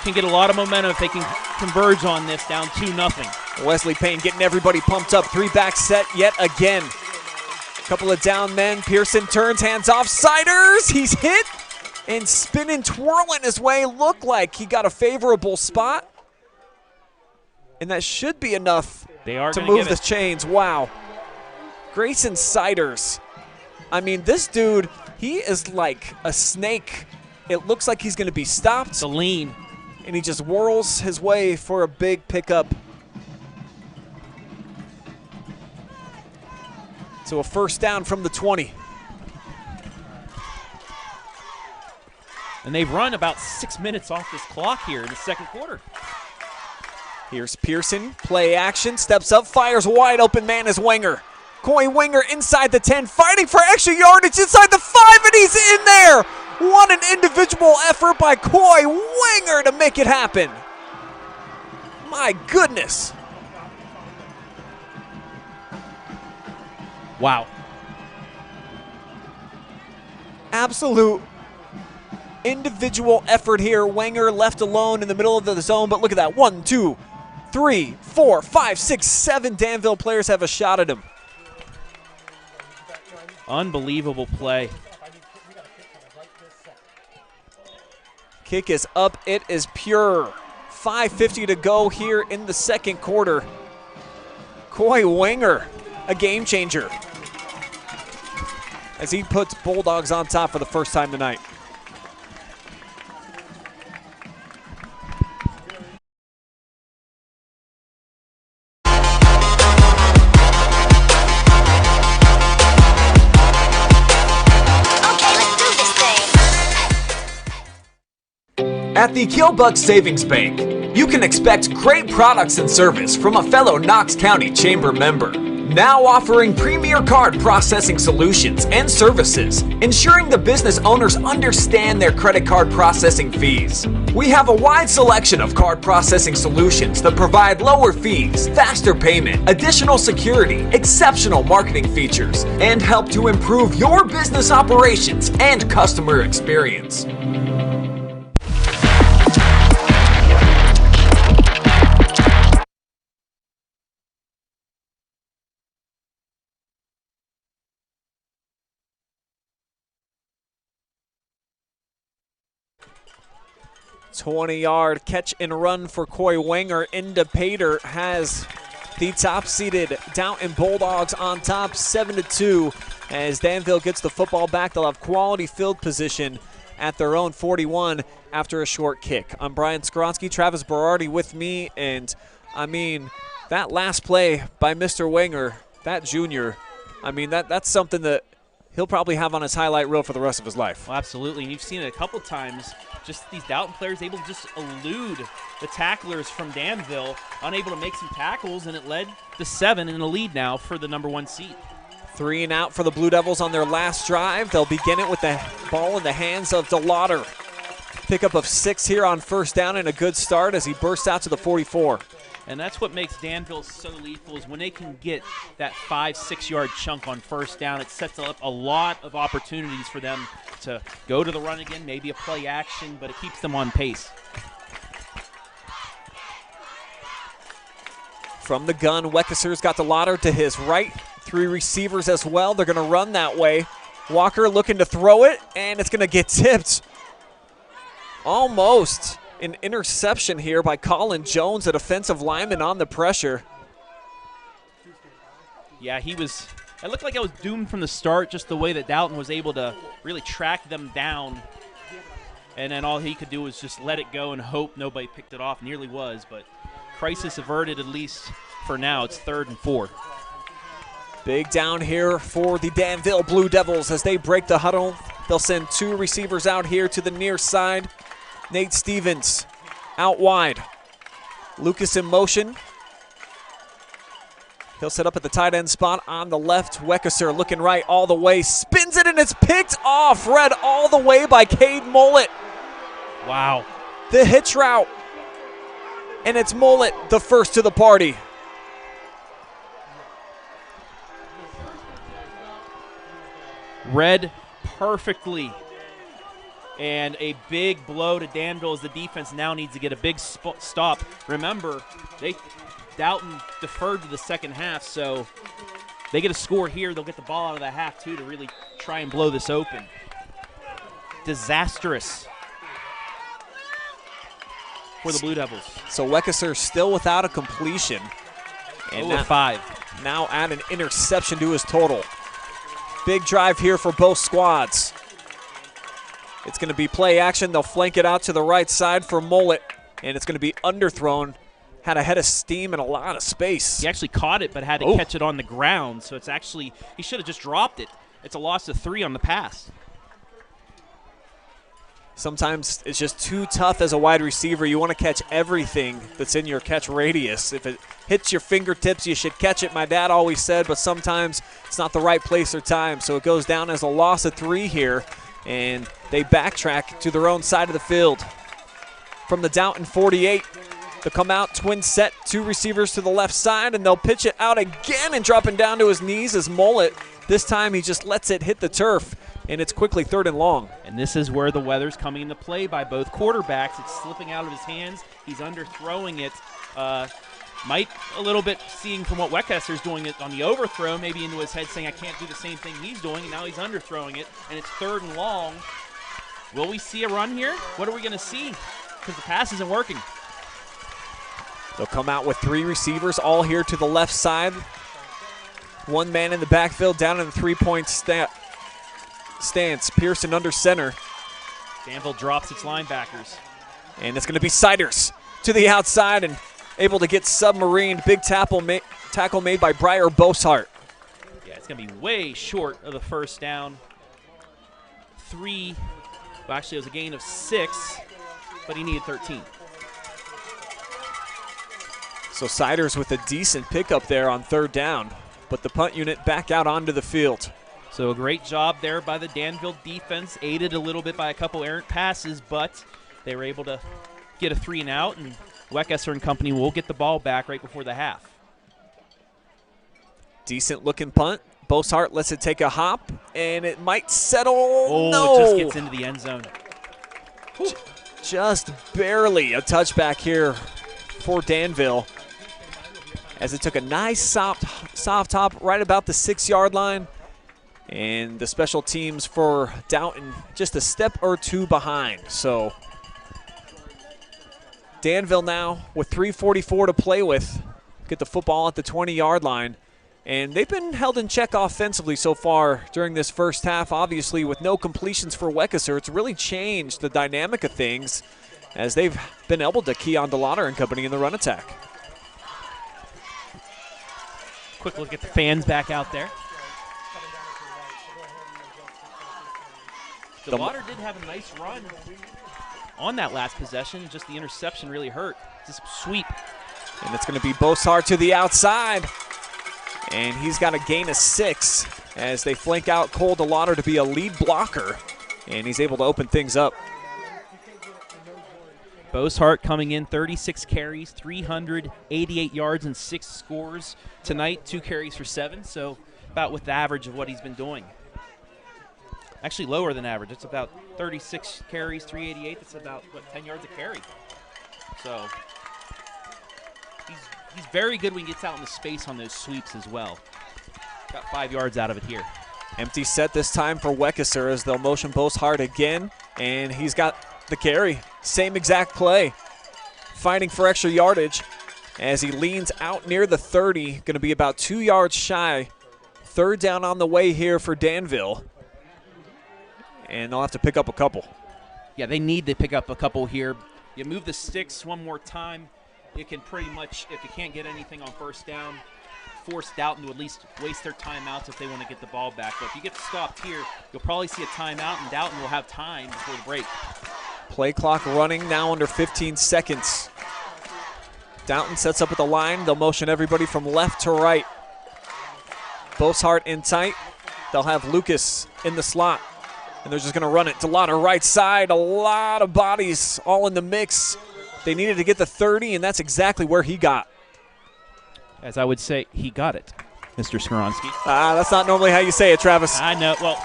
can get a lot of momentum if they can converge on this, down 2-0. Wesley Payne getting everybody pumped up. 3 back set yet again. Couple of down men. Pearson turns, hands off. Siders, he's hit and spinning, twirling his way. Looked like he got a favorable spot. And that should be enough to move the chains. Wow. Grayson Siders. I mean, this dude, he is like a snake. It looks like he's going to be stopped. The lean. And he just whirls his way for a big pickup. So a first down from the 20. And they've run about 6 minutes off this clock here in the second quarter. Here's Pearson, play action, steps up, fires wide open man is Wenger. Coy Wenger inside the 10, fighting for extra yardage inside the 5, and he's in there. What an individual effort by Coy Wenger to make it happen. My goodness. Wow. Absolute individual effort here. Wenger left alone in the middle of the zone, but look at that. 1, 2, 3, 4, 5, 6, 7 Danville players have a shot at him. Unbelievable play. Kick is up. It is pure. 5:50 to go here in the second quarter. Coy Wenger, a game changer, as he puts Bulldogs on top for the first time tonight. At the Killbuck Savings Bank, you can expect great products and service from a fellow Knox County Chamber member. Now offering premier card processing solutions and services, ensuring the business owners understand their credit card processing fees. We have a wide selection of card processing solutions that provide lower fees, faster payment, additional security, exceptional marketing features, and help to improve your business operations and customer experience. .20-yard catch and run for Coy Wenger into Pater has the top-seeded Dalton Bulldogs on top 7-2. As Danville gets the football back, they'll have quality field position at their own 41 after a short kick. I'm Brian Skowronski, Travis Berardi with me, and I mean, that last play by Mr. Wenger, that junior, I mean, that's something that he'll probably have on his highlight reel for the rest of his life. Well, absolutely, and you've seen it a couple times. Just these Dalton players able to just elude the tacklers from Danville, unable to make some tackles, and it led to 7 in the lead now for the #1 seed. 3 and out for the Blue Devils on their last drive. They'll begin it with the ball in the hands of DeLauder. Pickup of 6 here on first down, and a good start as he bursts out to the 44. And that's what makes Danville so lethal, is when they can get that 5-6 yard chunk on first down, it sets up a lot of opportunities for them to go to the run again, maybe a play action, but it keeps them on pace. From the gun, Weckesser's got DeLauder to his right. 3 receivers as well. They're going to run that way. Walker looking to throw it, and it's going to get tipped. Almost an interception here by Colin Jones, a defensive lineman on the pressure. Yeah, he was It looked like it was doomed from the start, just the way that Dalton was able to really track them down. And then all he could do was just let it go and hope nobody picked it off. Nearly was, but crisis averted, at least for now. It's 3rd and 4. Big down here for the Danville Blue Devils as they break the huddle. They'll send 2 receivers out here to the near side. Nate Stevens out wide. Lucas in motion. He'll set up at the tight end spot on the left. Weckesser looking right all the way. Spins it and it's picked off. Read all the way by Cade Mullet. Wow. The hitch route. And it's Mullet, the first to the party. Read perfectly. And a big blow to Danville as the defense now needs to get a big stop. Remember, Dalton deferred to the second half, so they get a score here. They'll get the ball out of the half, too, to really try and blow this open. Disastrous for the Blue Devils. So Weckesser still without a completion. And 0-5. Now add an interception to his total. Big drive here for both squads. It's going to be play action. They'll flank it out to the right side for Mullet, and it's going to be underthrown. Had a head of steam and a lot of space. He actually caught it but had to catch it on the ground, so it's actually, he should have just dropped it. It's a loss of 3 on the pass. Sometimes it's just too tough as a wide receiver. You want to catch everything that's in your catch radius. If it hits your fingertips, you should catch it, my dad always said, but sometimes it's not the right place or time. So it goes down as a loss of 3 here, and they backtrack to their own side of the field. From the Dalton 48, they'll come out, twin set, 2 receivers to the left side, and they'll pitch it out again and dropping down to his knees as Mullet. This time he just lets it hit the turf, and it's quickly 3rd and long. And this is where the weather's coming into play by both quarterbacks. It's slipping out of his hands. He's underthrowing it. Might a little bit seeing from what Weckesser's doing it on the overthrow, maybe into his head saying, I can't do the same thing he's doing, and now he's underthrowing it, and it's 3rd and long. Will we see a run here? What are we going to see? Because the pass isn't working. They'll come out with 3 receivers all here to the left side. 1 man in the backfield down in the 3-point stance. Pearson under center. Danville drops its linebackers. And it's going to be Siders to the outside and able to get submarined. Big tackle made by Briar Boshart. Yeah, it's going to be way short of the first down. 3, well, actually it was a gain of 6, but he needed 13. So Siders with a decent pickup there on 3rd down, but the punt unit back out onto the field. So a great job there by the Danville defense, aided a little bit by a couple errant passes, but they were able to get a 3 and out, and Weckesser and company will get the ball back right before the half. Decent looking punt. Boshart lets it take a hop, and it might settle. Oh, no. It just gets into the end zone. Just barely a touchback here for Danville, as it took a nice soft hop right about the 6-yard line. And the special teams for Dalton just a step or 2 behind. So Danville now with 3:44 to play with. Get the football at the 20-yard line. And they've been held in check offensively so far during this first half. Obviously, with no completions for Weckesser, it's really changed the dynamic of things as they've been able to key on DeLauder and company in the run attack. Quick look at the fans back out there. DeLauder did have a nice run on that last possession. Just the interception really hurt. Just sweep. And it's going to be Boshart to the outside. And he's got a gain of 6 as they flank out Cole DeLauder to be a lead blocker. And he's able to open things up. Boshart coming in 36 carries, 388 yards, and 6 scores tonight. 2 carries for 7, so about with the average of what he's been doing. Actually lower than average. It's about 36 carries, 388. That's about, 10 yards a carry. So he's very good when he gets out in the space on those sweeps as well. Got 5 yards out of it here. Empty set this time for Weckesser as they'll motion Boshart again, and he's got the carry. Same exact play. Fighting for extra yardage as he leans out near the 30. Going to be about 2 yards shy. Third down on the way here for Danville. And they'll have to pick up a couple. Yeah, they need to pick up a couple here. You move the sticks one more time, it can pretty much, if you can't get anything on first down, force Dalton to at least waste their timeouts if they want to get the ball back. But if you get stopped here, you'll probably see a timeout, and Dalton will have time before the break. Play clock running now under 15 seconds. Dalton sets up at the line. They'll motion everybody from left to right. Boshart in tight. They'll have Lucas in the slot. And they're just going to run it. Delagrange right side. A lot of bodies all in the mix. They needed to get the 30, and that's exactly where he got. As I would say, he got it, Mr. Skowronski. That's not normally how you say it, Travis. I know. Well,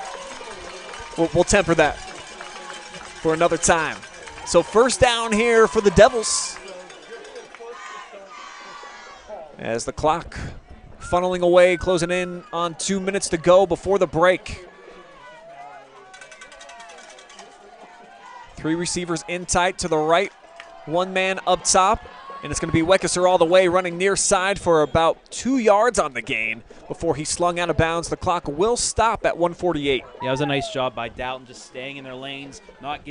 we'll temper that for another time. So first down here for the Devils. As the clock funneling away, closing in on 2 minutes to go before the break. 3 receivers in tight to the right, 1 man up top, and it's going to be Weckesser all the way, running near side for about 2 yards on the gain before he slung out of bounds. The clock will stop at 1:48. Yeah, it was a nice job by Dalton, just staying in their lanes, not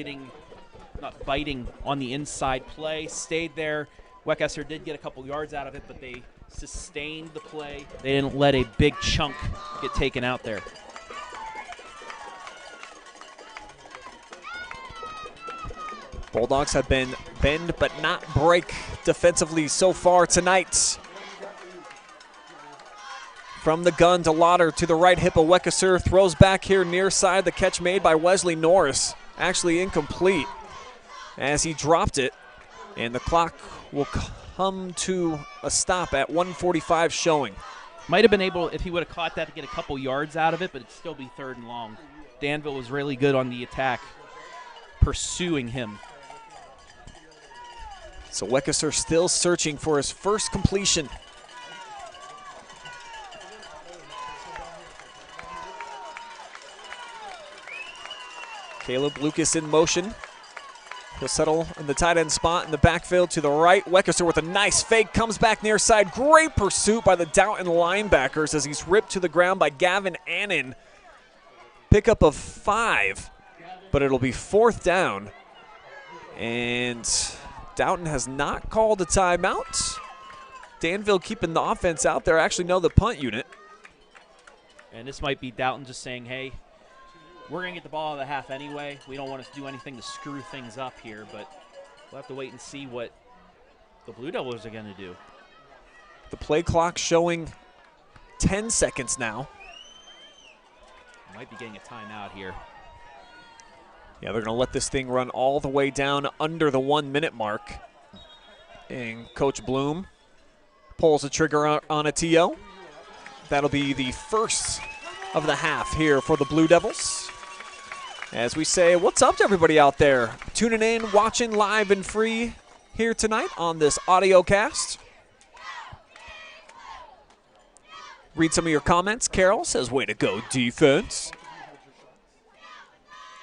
biting on the inside play, stayed there. Weckesser did get a couple yards out of it, but they sustained the play. They didn't let a big chunk get taken out there. Bulldogs have been bend but not break defensively so far tonight. From the gun to Lauder to the right hip of Weckesser. Throws back here near side. The catch made by Wesley Norris. Actually incomplete as he dropped it. And the clock will come to a stop at 1:45 showing. Might have been able, if he would have caught that, to get a couple yards out of it, but it'd still be 3rd and long. Danville was really good on the attack, pursuing him. So Weckesser still searching for his first completion. Caleb Lucas in motion. He'll settle in the tight end spot in the backfield to the right. Weckesser with a nice fake, comes back near side. Great pursuit by the Dalton linebackers as he's ripped to the ground by Gavin Annan. Pickup of 5, but it'll be 4th down. And Dalton has not called a timeout. Danville keeping the offense out there. Actually, no, the punt unit. And this might be Dalton just saying, hey, we're going to get the ball out of the half anyway. We don't want to do anything to screw things up here, but we'll have to wait and see what the Blue Devils are going to do. The play clock showing 10 seconds now. Might be getting a timeout here. Yeah, they're going to let this thing run all the way down under the 1 minute mark. And Coach Bloom pulls the trigger on a TO. That'll be the first of the half here for the Blue Devils. As we say, what's up to everybody out there tuning in, watching live and free here tonight on this Audiocast. Read some of your comments. Carol says, way to go, defense.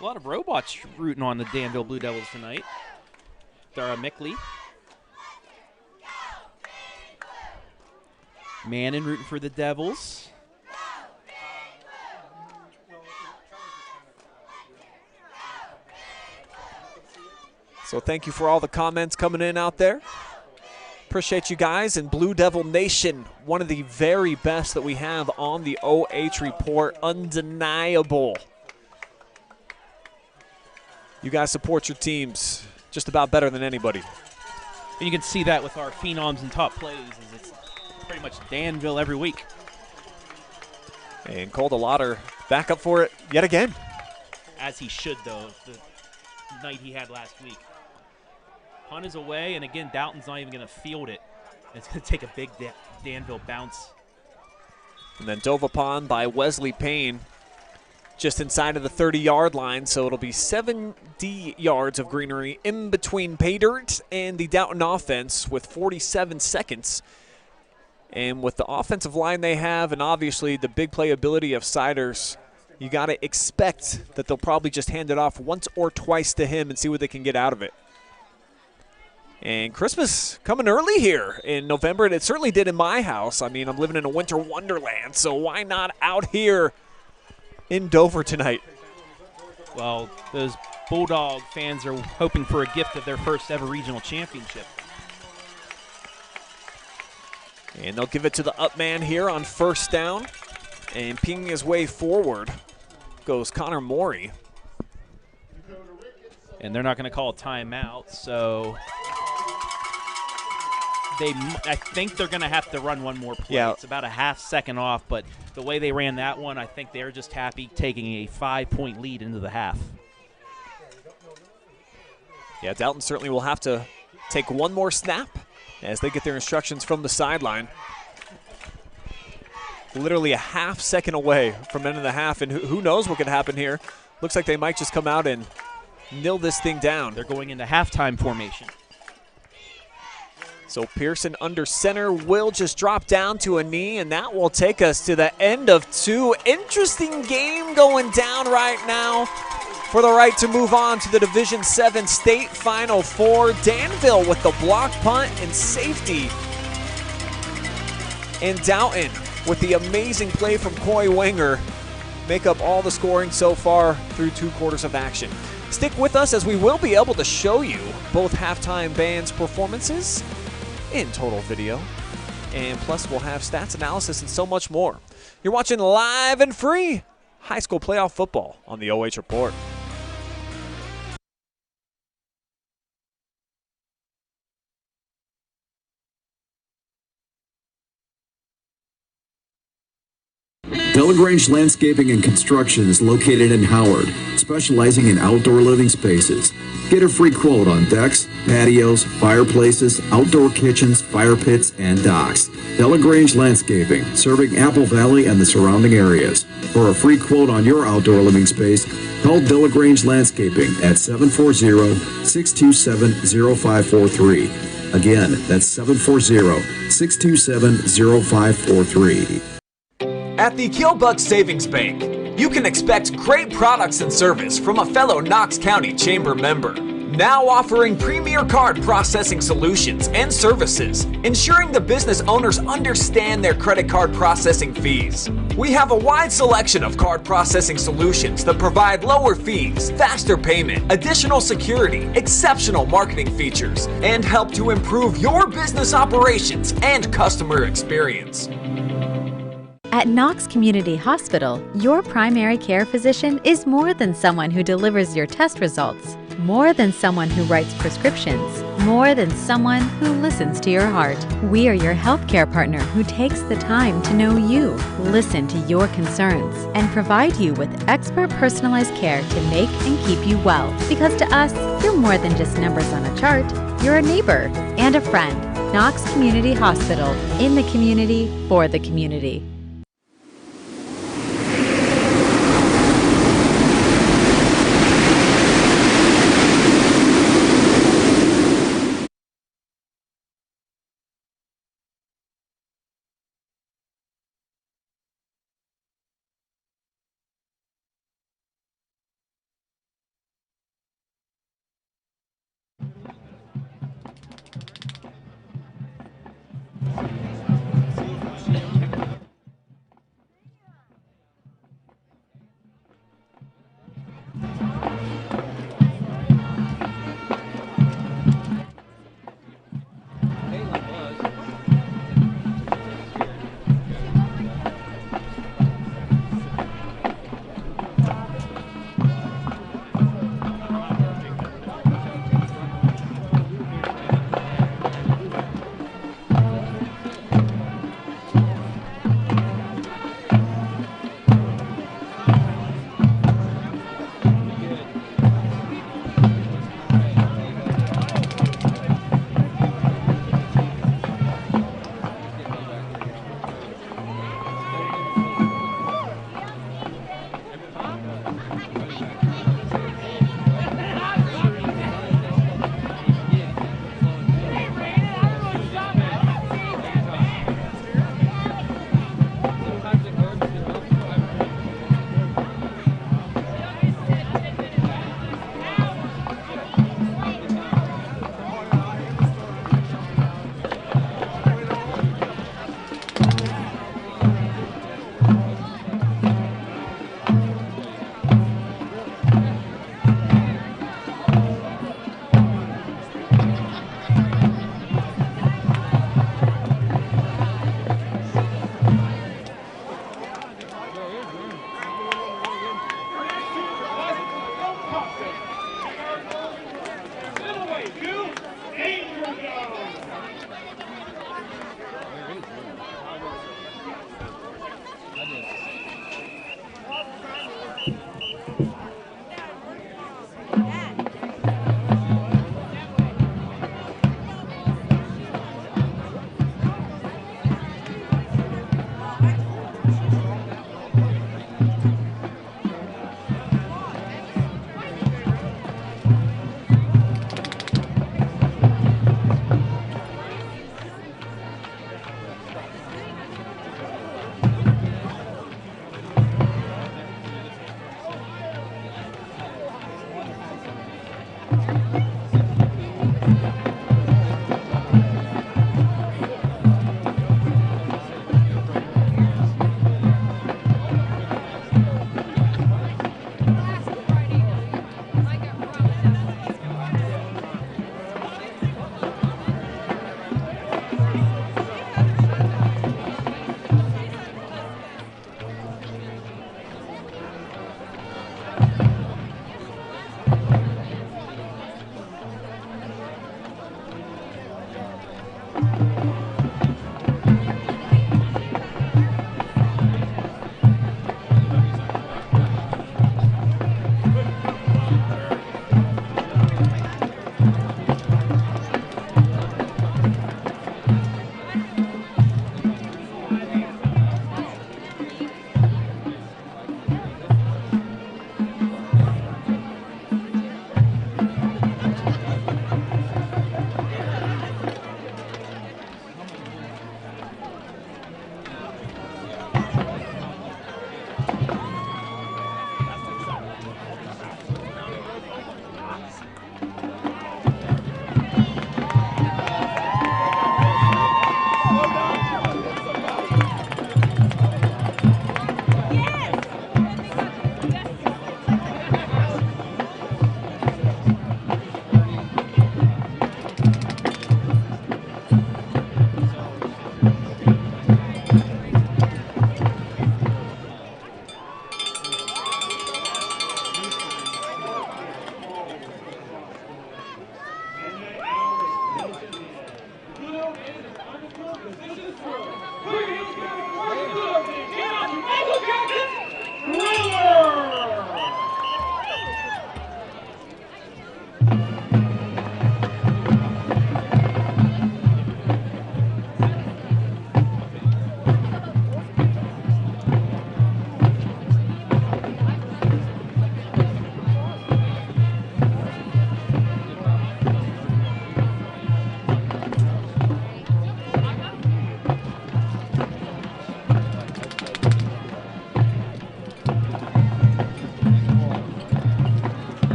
A lot of robots rooting on the Danville Blue Devils tonight. Dara Mickley. Mannon rooting for the Devils. So thank you for all the comments coming in out there. Appreciate you guys. And Blue Devil Nation, one of the very best that we have on the OH Report. Undeniable. You guys support your teams just about better than anybody. And you can see that with our phenoms and top plays. It's pretty much Danville every week. And Cole Delagrange back up for it yet again. As he should, though, the night he had last week. Punt is away, and again, Dalton's not even going to field it. It's going to take a big Danville bounce. And then dove upon by Wesley Payne just inside of the 30-yard line, so it'll be 70 yards of greenery in between pay dirt and the Dalton offense with 47 seconds. And with the offensive line they have and obviously the big playability of Siders, you got to expect that they'll probably just hand it off once or twice to him and see what they can get out of it. And Christmas coming early here in November, and it certainly did in my house. I mean, I'm living in a winter wonderland, so why not out here in Dover tonight? Well, those Bulldog fans are hoping for a gift of their first ever regional championship. And they'll give it to the up man here on first down. And pinging his way forward goes Connor Morey. And they're not going to call a timeout, so I think they're going to have to run one more play. Yeah. It's about a half second off, but the way they ran that one, I think they're just happy taking a 5-point lead into the half. Yeah, Dalton certainly will have to take one more snap as they get their instructions from the sideline. Literally a half second away from end of the half, and who knows what could happen here. Looks like they might just come out and nil this thing down. They're going into halftime formation. So Pearson under center will just drop down to a knee, and that will take us to the end of two. Interesting game going down right now for the right to move on to the Division 7 state Final Four. Danville with the block punt and safety. And Dalton with the amazing play from Coy Wenger make up all the scoring so far through 2 quarters of action. Stick with us as we will be able to show you both halftime bands' performances in total video. And plus we'll have stats analysis and so much more. You're watching live and free high school playoff football on the OH Report. Delagrange Landscaping and Construction is located in Howard, specializing in outdoor living spaces. Get a free quote on decks, patios, fireplaces, outdoor kitchens, fire pits, and docks. Delagrange Landscaping, serving Apple Valley and the surrounding areas. For a free quote on your outdoor living space, call Delagrange Landscaping at 740-627-0543. Again, that's 740-627-0543. At the Killbuck Savings Bank, you can expect great products and service from a fellow Knox County Chamber member. Now offering premier card processing solutions and services, ensuring the business owners understand their credit card processing fees. We have a wide selection of card processing solutions that provide lower fees, faster payment, additional security, exceptional marketing features, and help to improve your business operations and customer experience. At Knox Community Hospital, your primary care physician is more than someone who delivers your test results, more than someone who writes prescriptions, more than someone who listens to your heart. We are your healthcare partner who takes the time to know you, listen to your concerns, and provide you with expert personalized care to make and keep you well. Because to us, you're more than just numbers on a chart. You're a neighbor and a friend. Knox Community Hospital, in the community, for the community.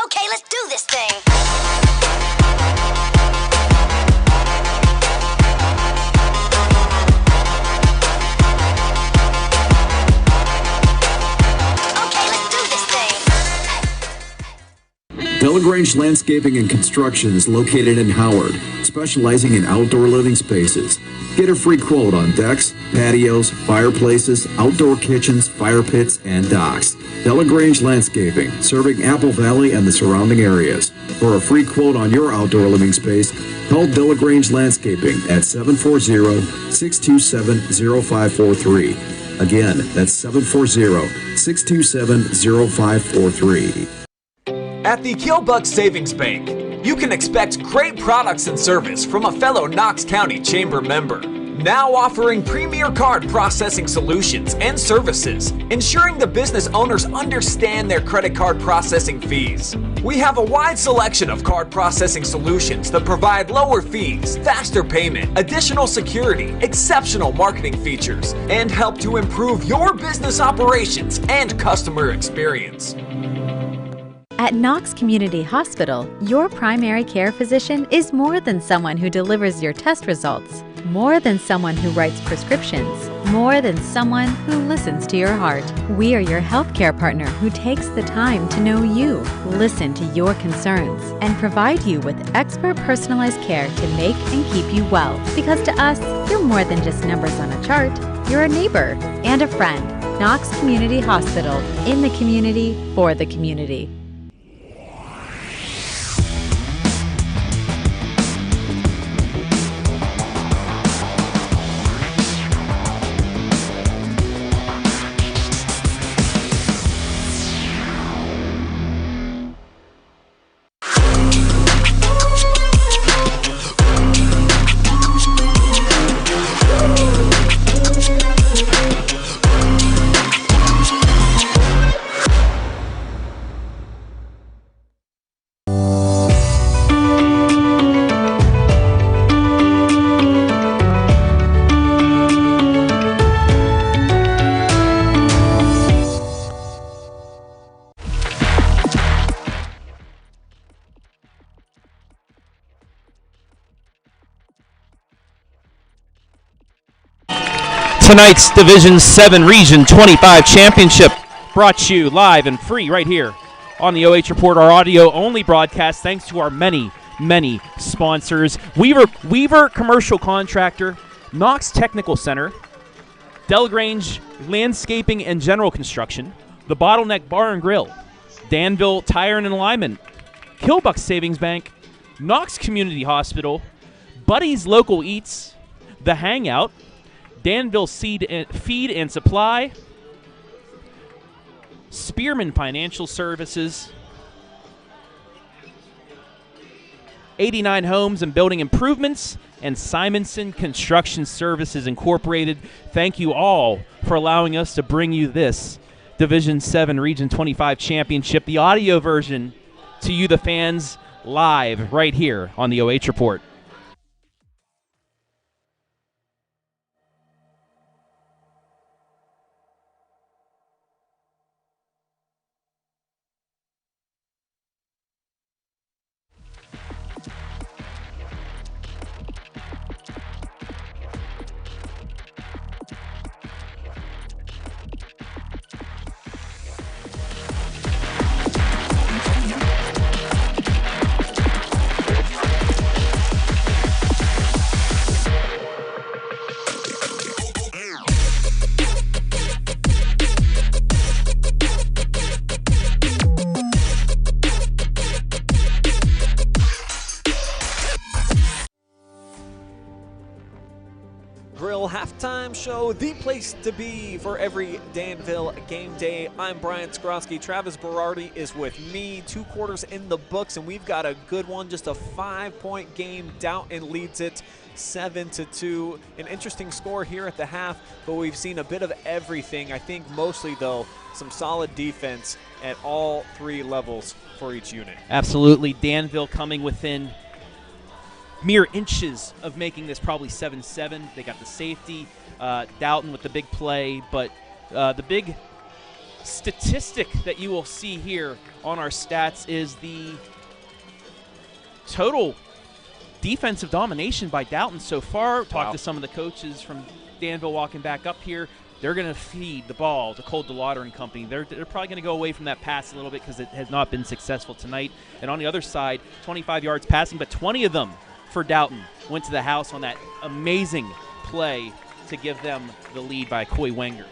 Okay, let's do this thing. Delagrange Landscaping and Construction is located in Howard, specializing in outdoor living spaces. Get a free quote on decks, patios, fireplaces, outdoor kitchens, fire pits, and docks. Delagrange Landscaping, serving Apple Valley and the surrounding areas. For a free quote on your outdoor living space, call Delagrange Landscaping at 740-627-0543. Again, that's 740-627-0543. At the Killbuck Savings Bank, you can expect great products and service from a fellow Knox County Chamber member. Now offering premier card processing solutions and services, ensuring the business owners understand their credit card processing fees. We have a wide selection of card processing solutions that provide lower fees, faster payment, additional security, exceptional marketing features, and help to improve your business operations and customer experience. At Knox Community Hospital, your primary care physician is more than someone who delivers your test results, more than someone who writes prescriptions, more than someone who listens to your heart. We are your healthcare partner who takes the time to know you, listen to your concerns, and provide you with expert personalized care to make and keep you well. Because to us, you're more than just numbers on a chart. You're a neighbor and a friend. Knox Community Hospital, in the community, for the community. Tonight's Division 7 Region 25 Championship brought to you live and free right here on the OH Report, our audio-only broadcast, thanks to our many, many sponsors. Weaver Commercial Contractor, Knox Technical Center, Delagrange Landscaping and General Construction, The Bottleneck Bar and Grill, Danville Tire and Alignment, Killbuck Savings Bank, Knox Community Hospital, Buddy's Local Eats, The Hangout, Danville Feed and Supply, Spearman Financial Services, 89 Homes and Building Improvements, and Simonson Construction Services Incorporated. Thank you all for allowing us to bring you this Division 7 Region 25 Championship, the audio version, to you, the fans, live right here on the OH Report. Halftime show, the place to be for every Danville game day. I'm Brian Skowronski. Travis Berardi is with me. 2 quarters in the books, and we've got a good one. Just a 5-point game. Dalton leads it 7-2. An interesting score here at the half, but we've seen a bit of everything. I think mostly, though, some solid defense at all 3 levels for each unit. Absolutely. Danville coming within mere inches of making this probably 7-7. They got the safety. Dalton with the big play, but the big statistic that you will see here on our stats is the total defensive domination by Dalton so far. Talked to some of the coaches from Danville walking back up here. They're going to feed the ball to Cole DeLauder and company. They're probably going to go away from that pass a little bit because it has not been successful tonight. And on the other side, 25 yards passing, but 20 of them for Dalton went to the house on that amazing play to give them the lead by Coy Wenger.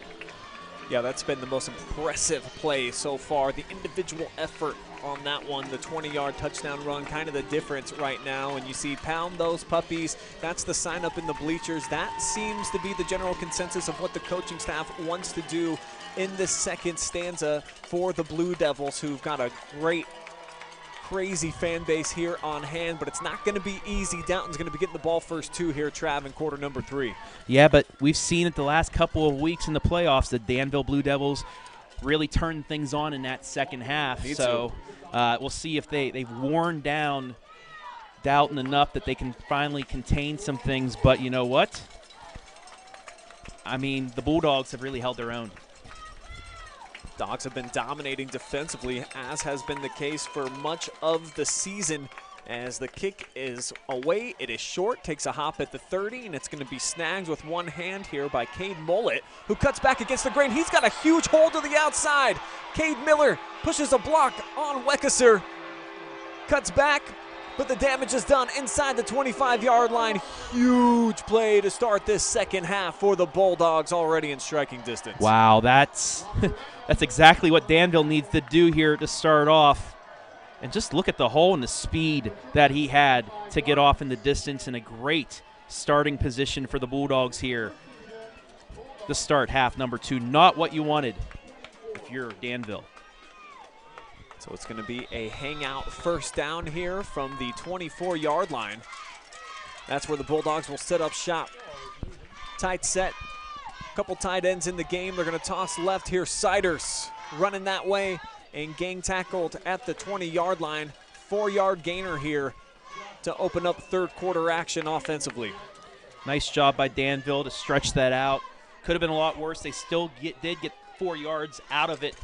Yeah, that's been the most impressive play so far. The individual effort on that one, the 20-yard touchdown run, kind of the difference right now. And you see pound those puppies. That's the sign up in the bleachers. That seems to be the general consensus of what the coaching staff wants to do in this second stanza for the Blue Devils, who've got a great, crazy fan base here on hand, but it's not going to be easy. Dalton's going to be getting the ball first two here, Trav, in quarter number 3. Yeah, but we've seen it the last couple of weeks in the playoffs, the Danville Blue Devils really turned things on in that second half. We'll see if they've worn down Dalton enough that they can finally contain some things. But you know what? I mean, the Bulldogs have really held their own. Dogs have been dominating defensively, as has been the case for much of the season. As the kick is away, it is short, takes a hop at the 30, and it's going to be snagged with one hand here by Cade Mullet, who cuts back against the grain. He's got a huge hole to the outside. Cade Miller pushes a block on Weckesser, cuts back, but the damage is done inside the 25-yard line. Huge play to start this second half for the Bulldogs, already in striking distance. Wow, that's exactly what Danville needs to do here to start off. And just look at the hole and the speed that he had to get off in the distance, and a great starting position for the Bulldogs here. The start half number 2, not what you wanted if you're Danville. So it's going to be a hangout first down here from the 24-yard line. That's where the Bulldogs will set up shop. Tight set. Couple tight ends in the game. They're going to toss left here. Siders running that way and gang tackled at the 20-yard line. 4-yard gainer here to open up third quarter action offensively. Nice job by Danville to stretch that out. Could have been a lot worse. They still did get 4 yards out of it.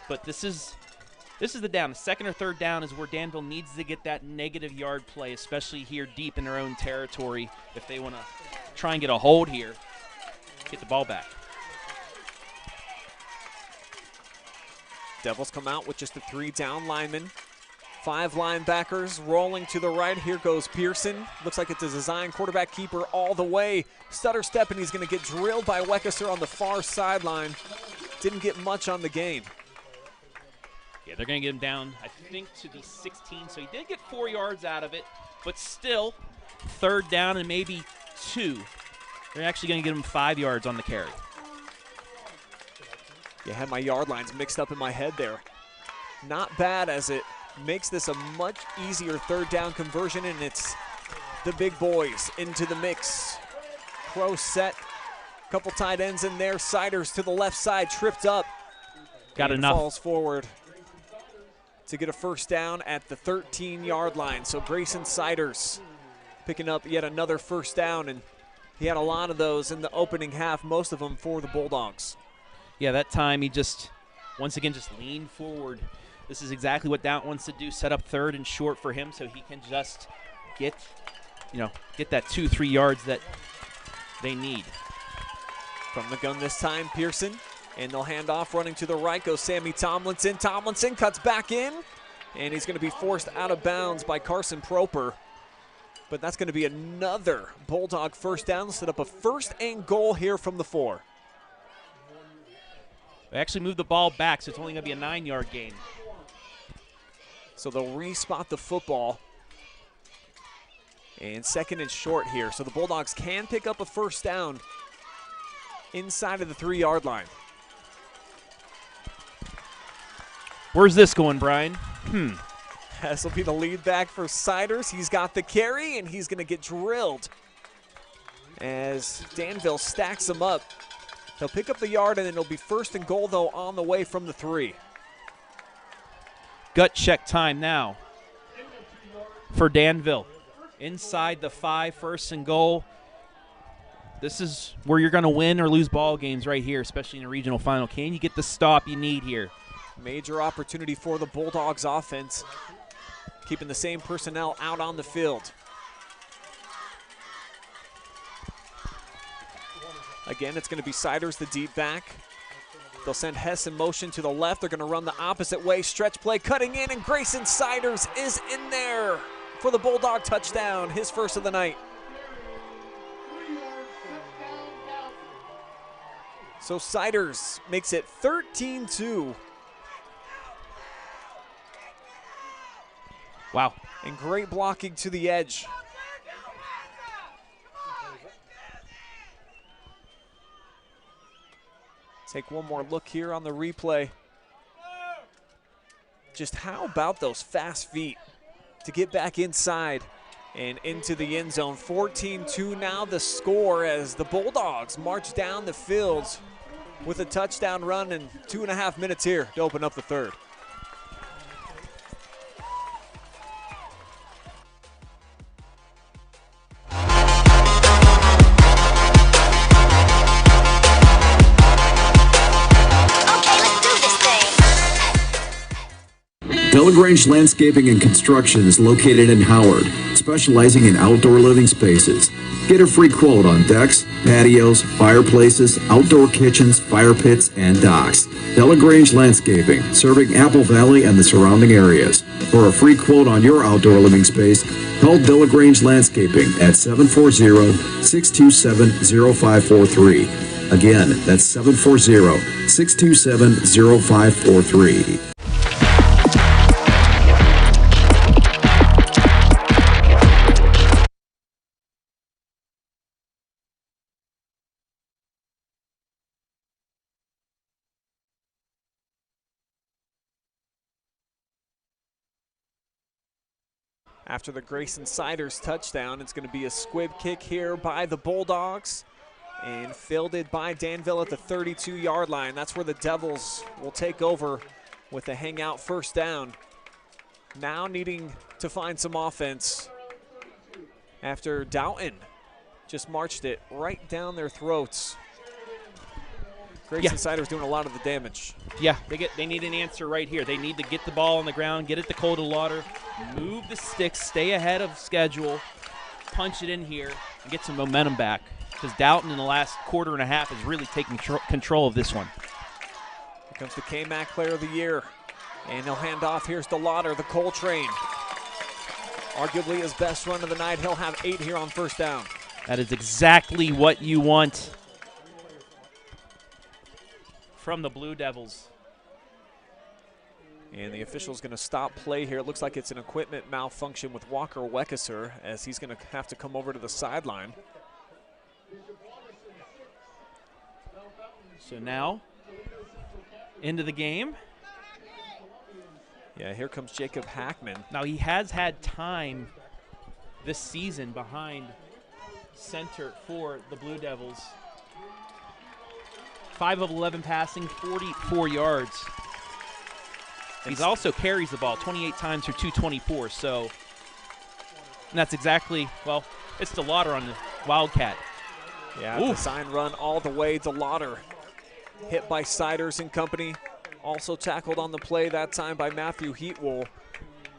But this is the down. The second or third down is where Danville needs to get that negative yard play, especially here deep in their own territory if they want to try and get a hold here, get the ball back. Devils come out with just the 3 down linemen. 5 linebackers rolling to the right. Here goes Pearson. Looks like it's a design quarterback keeper all the way. Stutter step, and he's going to get drilled by Weckesser on the far sideline. Didn't get much on the gain. Yeah, they're going to get him down, I think, to the 16. So he did get 4 yards out of it, but still, third down and maybe 2. They're actually going to get him 5 yards on the carry. Yeah, I had my yard lines mixed up in my head there. Not bad, as it makes this a much easier third down conversion, and it's the big boys into the mix. Crow set, couple tight ends in there. Siders to the left side, tripped up. Got enough. Falls forward to get a first down at the 13-yard line. So Grayson Siders picking up yet another first down, and he had a lot of those in the opening half, most of them for the Bulldogs. Yeah, that time he once again leaned forward. This is exactly what Dalton wants to do, set up third and short for him so he can just get that 2-3 yards that they need. From the gun this time, Pearson, and they'll hand off. Running to the right goes Sammy Tomlinson. Tomlinson cuts back in, and he's going to be forced out of bounds by Carson Proper. But that's going to be another Bulldog first down. Set up a first and goal here from the 4. They actually moved the ball back, so it's only going to be a 9-yard gain. So they'll re-spot the football. And second and short here. So the Bulldogs can pick up a first down inside of the 3-yard line. Where's this going, Brian? This will be the lead back for Siders. He's got the carry, and he's going to get drilled as Danville stacks him up. They'll pick up the yard, and then it'll be first and goal, though, on the way from the 3. Gut check time now for Danville. Inside the 5, first and goal. This is where you're going to win or lose ball games right here, especially in a regional final. Can you get the stop you need here? Major opportunity for the Bulldogs offense, keeping the same personnel out on the field. Again, it's going to be Siders, the deep back. They'll send Hess in motion to the left. They're going to run the opposite way. Stretch play cutting in, and Grayson Siders is in there for the Bulldog touchdown, his first of the night. So Siders makes it 13-2. Wow. And great blocking to the edge. Take one more look here on the replay. Just how about those fast feet to get back inside and into the end zone. 14-2 now the score as the Bulldogs march down the field with a touchdown run in 2.5 minutes here to open up the third. Delagrange Landscaping and Construction is located in Howard, specializing in outdoor living spaces. Get a free quote on decks, patios, fireplaces, outdoor kitchens, fire pits, and docks. Delagrange Landscaping, serving Apple Valley and the surrounding areas. For a free quote on your outdoor living space, call Delagrange Landscaping at 740-627-0543. Again, that's 740-627-0543. After the Grayson Siders touchdown, it's going to be a squib kick here by the Bulldogs and fielded by Danville at the 32-yard line. That's where the Devils will take over with the Hangout first down. Now needing to find some offense after Dalton just marched it right down their throats. Grayson Siders doing a lot of the damage. Yeah, they need an answer right here. They need to get the ball on the ground, get it to Colin, move the sticks, stay ahead of schedule, punch it in here, and get some momentum back. Because Dalton in the last quarter and a half is really taking control of this one. Here comes the K-Mac Player of the Year. And he'll hand off. Here's DeLauder, the Coltrane. Arguably his best run of the night. He'll have 8 here on first down. That is exactly what you want from the Blue Devils. And the official's going to stop play here. It looks like it's an equipment malfunction with Walker Weckesser as he's going to have to come over to the sideline. So now, into the game. Yeah, here comes Jacob Hackman. Now he has had time this season behind center for the Blue Devils. 5 of 11 passing, 44 yards. He's also carries the ball 28 times for 224. So, and that's exactly, well, it's DeLauder on the Wildcat. Yeah, the sign run all the way. DeLauder hit by Siders and company. Also tackled on the play that time by Matthew Heatwool.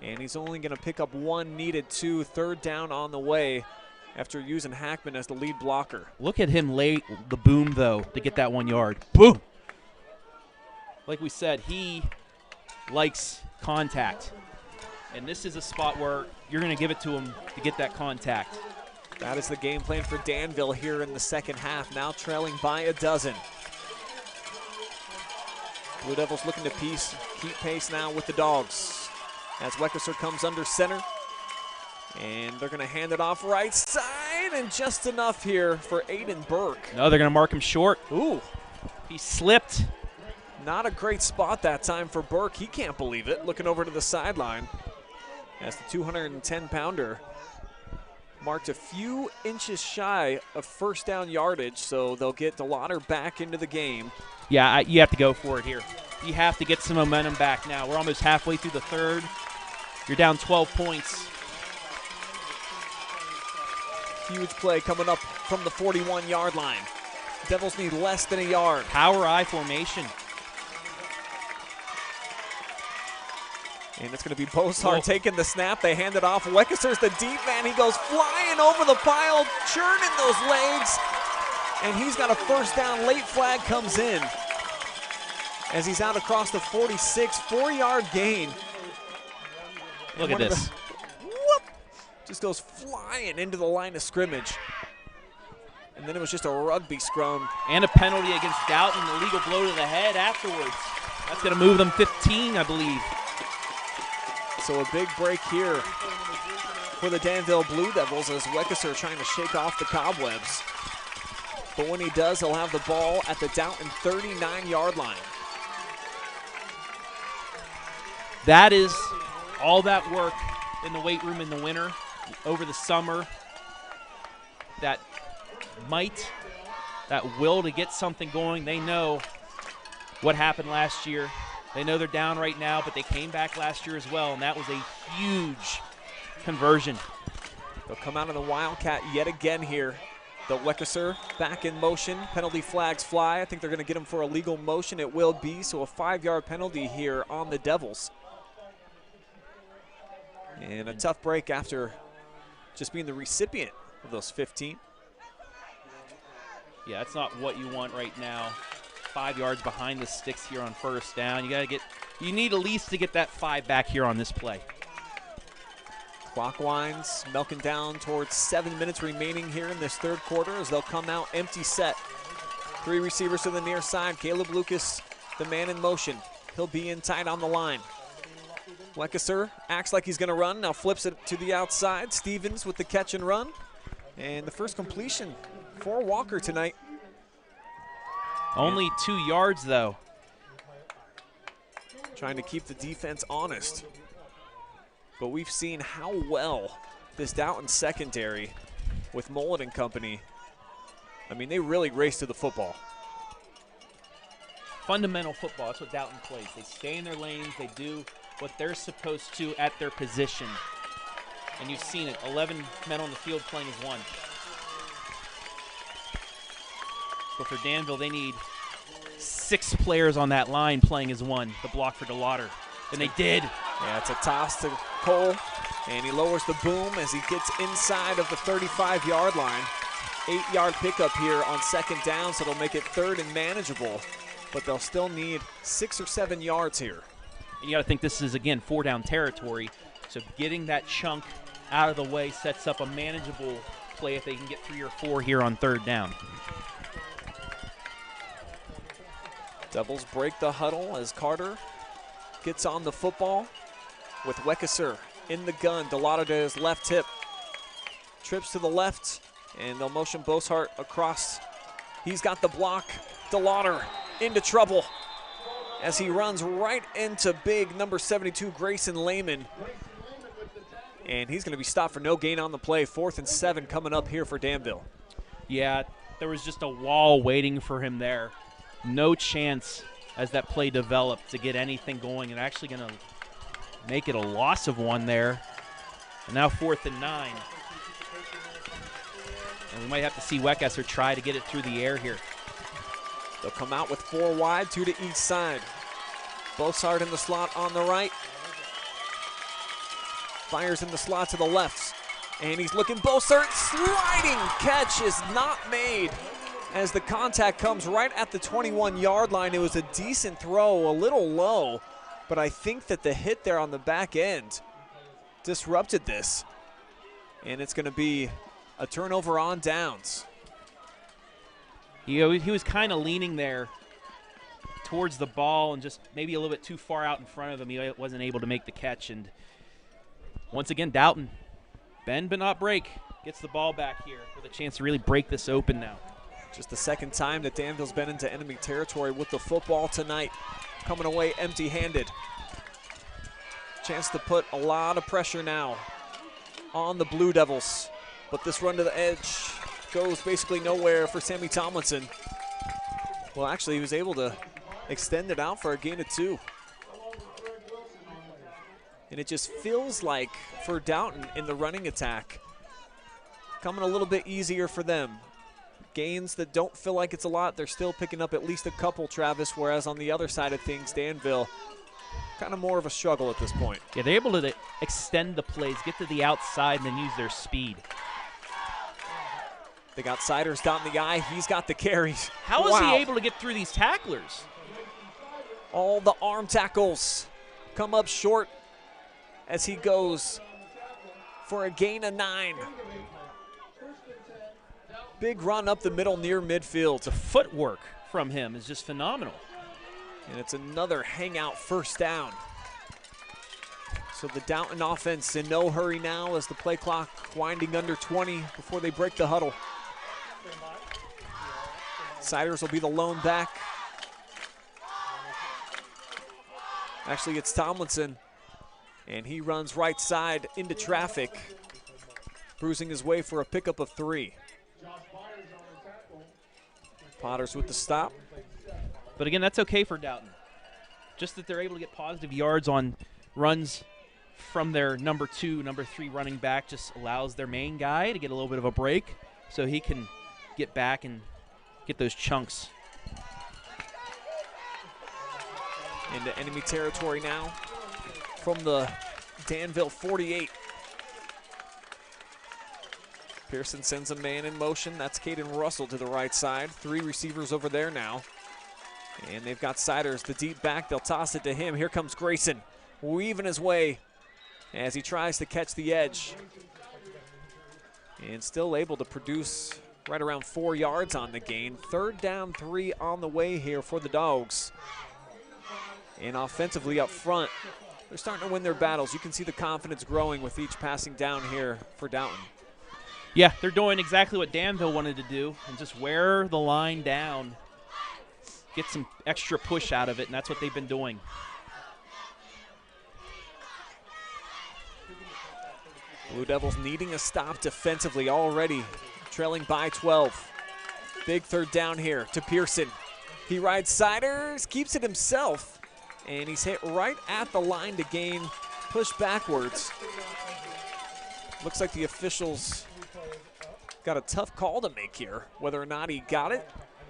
And he's only going to pick up 1 needed 2. Third down on the way after using Hackman as the lead blocker. Look at him lay the boom, though, to get that 1 yard. Boom! Like we said, he likes contact. And this is a spot where you're going to give it to him to get that contact. That is the game plan for Danville here in the second half, now trailing by a dozen. Blue Devils looking to keep pace now with the Dogs. As Weckesser comes under center. And they're going to hand it off right side, and just enough here for Aiden Burke. No, they're going to mark him short. Ooh. He slipped. Not a great spot that time for Burke. He can't believe it, looking over to the sideline. As the 210-pounder marked a few inches shy of first down yardage, so they'll get DeLauder back into the game. Yeah, you have to go for it here. You have to get some momentum back now. We're almost halfway through the third. You're down 12 points. Huge play coming up from the 41-yard line. Devils need less than a yard. Power I formation. And it's going to be Bosart taking the snap. They hand it off. Weckesser's the deep man. He goes flying over the pile, churning those legs. And he's got a first down. Late flag comes in as he's out across the 46, 4-yard gain. Look at this. Whoop, just goes flying into the line of scrimmage. And then it was just a rugby scrum. And a penalty against Dalton, an illegal blow to the head afterwards. That's going to move them 15, I believe. So a big break here for the Danville Blue Devils as Weckesser trying to shake off the cobwebs. But when he does, he'll have the ball at the Dalton 39-yard line. That is all that work in the weight room in the winter, over the summer. That might, that will to get something going. They know what happened last year. They know they're down right now, but they came back last year as well, and that was a huge conversion. They'll come out of the Wildcat yet again here. The Weckesser back in motion. Penalty flags fly. I think they're going to get him for a legal motion. It will be, so a 5-yard penalty here on the Devils. And a tough break after just being the recipient of those 15. Yeah, that's not what you want right now. 5 yards behind the sticks here on first down. You need at least to get that 5 back here on this play. Clock winds, milking down towards 7 minutes remaining here in this third quarter as they'll come out empty set. 3 receivers to the near side. Caleb Lucas, the man in motion. He'll be in tight on the line. Weckesser acts like he's going to run, now flips it to the outside. Stevens with the catch and run. And the first completion for Walker tonight. Only 2 yards, though. Trying to keep the defense honest. But we've seen how well this Dalton secondary with Mullet and company, I mean, they really race to the football. Fundamental football, that's what Dalton plays. They stay in their lanes, they do what they're supposed to at their position. And you've seen it, 11 men on the field playing as one. But for Danville, they need 6 players on that line playing as one, the block for DeLauder. And they did. Yeah, it's a toss to Cole, and he lowers the boom as he gets inside of the 35-yard line. 8-yard pickup here on second down, so it'll make it third and manageable. But they'll still need 6 or 7 yards here. And you got to think this is, again, 4-down territory. So getting that chunk out of the way sets up a manageable play if they can get 3 or 4 here on third down. Devils break the huddle as Carter gets on the football with Weckesser in the gun. DeLauder to his left hip. Trips to the left, and they'll motion Bosart across. He's got the block. DeLauder into trouble as he runs right into big number 72, Grayson Lehman. And he's going to be stopped for no gain on the play. 4th and 7 coming up here for Danville. Yeah, there was just a wall waiting for him there. No chance as that play developed to get anything going, and actually going to make it a loss of 1 there. And now 4th and 9. And we might have to see Weckesser try to get it through the air here. They'll come out with 4 wide, 2 to each side. Bosart in the slot on the right. Fires in the slot to the left. And he's looking, Bosart, sliding catch is not made as the contact comes right at the 21-yard line. It was a decent throw, a little low, but I think that the hit there on the back end disrupted this. And it's going to be a turnover on downs. He was kind of leaning there towards the ball and just maybe a little bit too far out in front of him. He wasn't able to make the catch. And once again, Dalton, bend but not break, gets the ball back here with a chance to really break this open now. Just the second time that Danville's been into enemy territory with the football tonight. Coming away empty-handed. Chance to put a lot of pressure now on the Blue Devils. But this run to the edge goes basically nowhere for Sammy Tomlinson. Well, actually, he was able to extend it out for a gain of 2. And it just feels like for Dalton in the running attack, coming a little bit easier for them. Gains that don't feel like it's a lot, they're still picking up at least a couple, Travis, whereas on the other side of things, Danville, kind of more of a struggle at this point. Yeah, they're able to extend the plays, get to the outside, and then use their speed. They got Siders down the eye. He's got the carries. How is he able to get through these tacklers? All the arm tackles come up short as he goes for a gain of 9. Big run up the middle near midfield. The footwork from him is just phenomenal. And it's another hangout first down. So the Dalton offense in no hurry now as the play clock winding under 20 before they break the huddle. Siders will be the lone back. Actually, it's Tomlinson, and he runs right side into traffic, bruising his way for a pickup of 3. Potters with the stop. But again, that's okay for Dalton. Just that they're able to get positive yards on runs from their number 2, number 3 running back just allows their main guy to get a little bit of a break so he can get back and get those chunks. Into enemy territory now from the Danville 48. Pearson sends a man in motion. That's Caden Russell to the right side. 3 receivers over there now. And they've got Siders, the deep back. They'll toss it to him. Here comes Grayson, weaving his way as he tries to catch the edge. And still able to produce right around 4 yards on the gain. 3rd down, 3 on the way here for the Dogs. And offensively up front, they're starting to win their battles. You can see the confidence growing with each passing down here for Dalton. Yeah, they're doing exactly what Danville wanted to do and just wear the line down, get some extra push out of it, and that's what they've been doing. Blue Devils needing a stop defensively already, trailing by 12. Big 3rd down here to Pearson. He rides Siders, keeps it himself, and he's hit right at the line to gain, push backwards. Looks like the officials got a tough call to make here, whether or not he got it.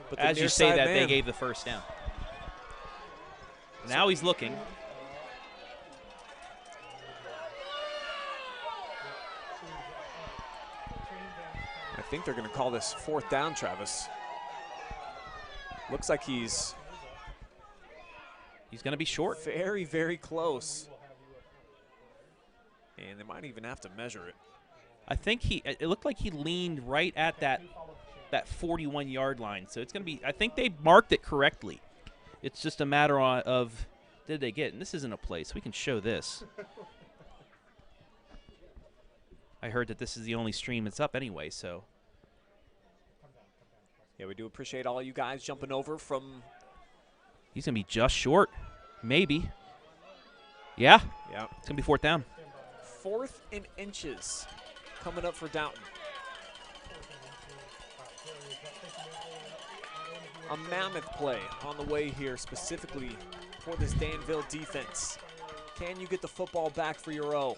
But as you say that, they gave the first down. Now he's looking. I think they're going to call this 4th down, Travis. Looks like he's going to be short. Very, very close. And they might even have to measure it. I think it looked like he leaned right at that 41-yard line. So it's going to be, I think they marked it correctly. It's just a matter of did they get, and this isn't a play, so we can show this. I heard that this is the only stream that's up anyway, so. Yeah, we do appreciate all you guys jumping over from. He's going to be just short, maybe. Yeah. Yeah. It's going to be 4th down. 4th and inches coming up for Dalton. A mammoth play on the way here specifically for this Danville defense. Can you get the football back for your O?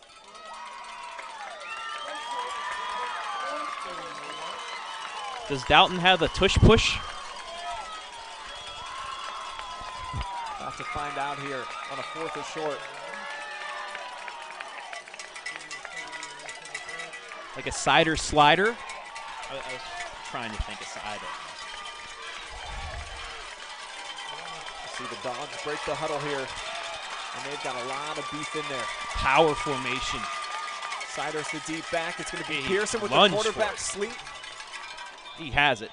Does Dalton have a tush push? Have to find out here on a 4th or short. Like a cider slider? I was trying to think of cider. See the Dogs break the huddle here, and they've got a lot of beef in there. Power formation. Siders the deep back. It's going to be Pearson with the Lunge quarterback sleep. He has it.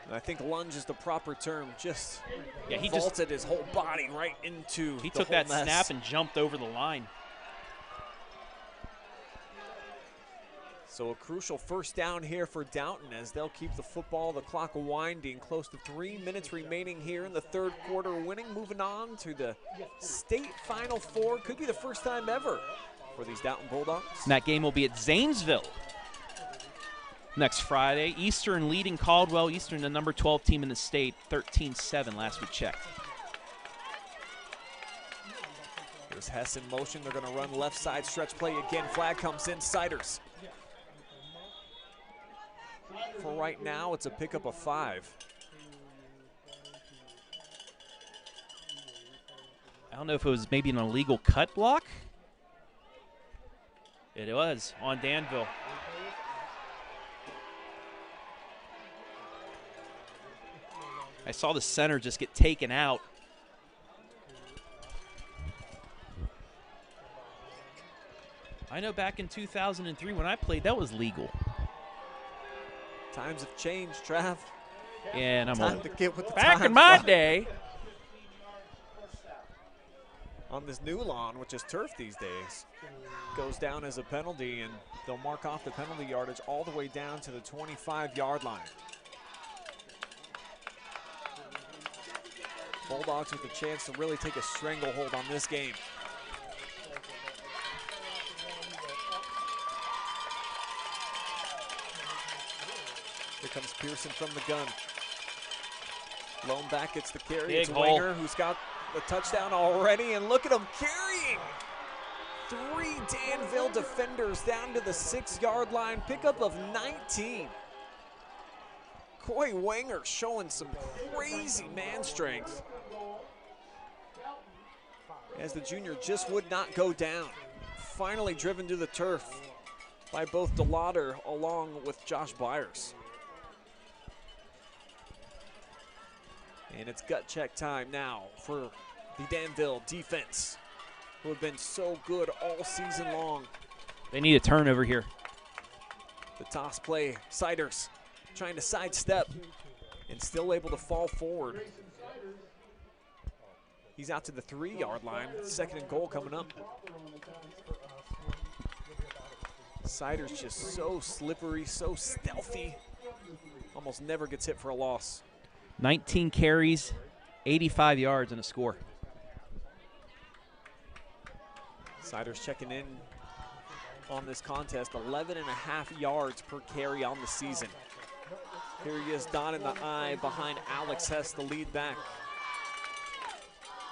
And I think lunge is the proper term. Just he vaulted his whole body right into He the took whole that mess. snap and jumped over the line. So a crucial 1st down here for Dalton as they'll keep the football, the clock winding. Close to 3 minutes remaining here in the 3rd quarter. Winning, moving on to the state Final Four. Could be the first time ever for these Dalton Bulldogs. And that game will be at Zanesville next Friday. Eastern leading Caldwell. Eastern, the number 12 team in the state, 13-7 last we checked. There's Hess in motion. They're going to run left side stretch play again. Flag comes in. Siders. For right now, it's a pickup of 5. I don't know if it was maybe an illegal cut block. It was on Danville. I saw the center just get taken out. I know back in 2003 when I played, that was legal. Times have changed, Trav. Yeah, and I'm Time old. to get with the Back times. in my day. On this new lawn, which is turf these days, goes down as a penalty, and they'll mark off the penalty yardage all the way down to the 25-yard line. Bulldogs with a chance to really take a stranglehold on this game. Here comes Pearson from the gun. Lone back gets the carry. Big It's hole. Wenger who's got the touchdown already, and look at him carrying 3 Danville defenders down to the 6-yard line. Pickup of 19. Coy Wenger showing some crazy man strength, as the junior just would not go down. Finally driven to the turf by both DeLauder along with Josh Byers. And it's gut check time now for the Danville defense, who have been so good all season long. They need a turnover here. The toss play, Siders trying to sidestep and still able to fall forward. He's out to the 3-yard line. 2nd and goal coming up. Siders just so slippery, so stealthy. Almost never gets hit for a loss. 19 carries, 85 yards, and a score. Siders checking in on this contest, 11.5 yards per carry on the season. Here he is, dot in the eye behind Alex Hess, the lead back.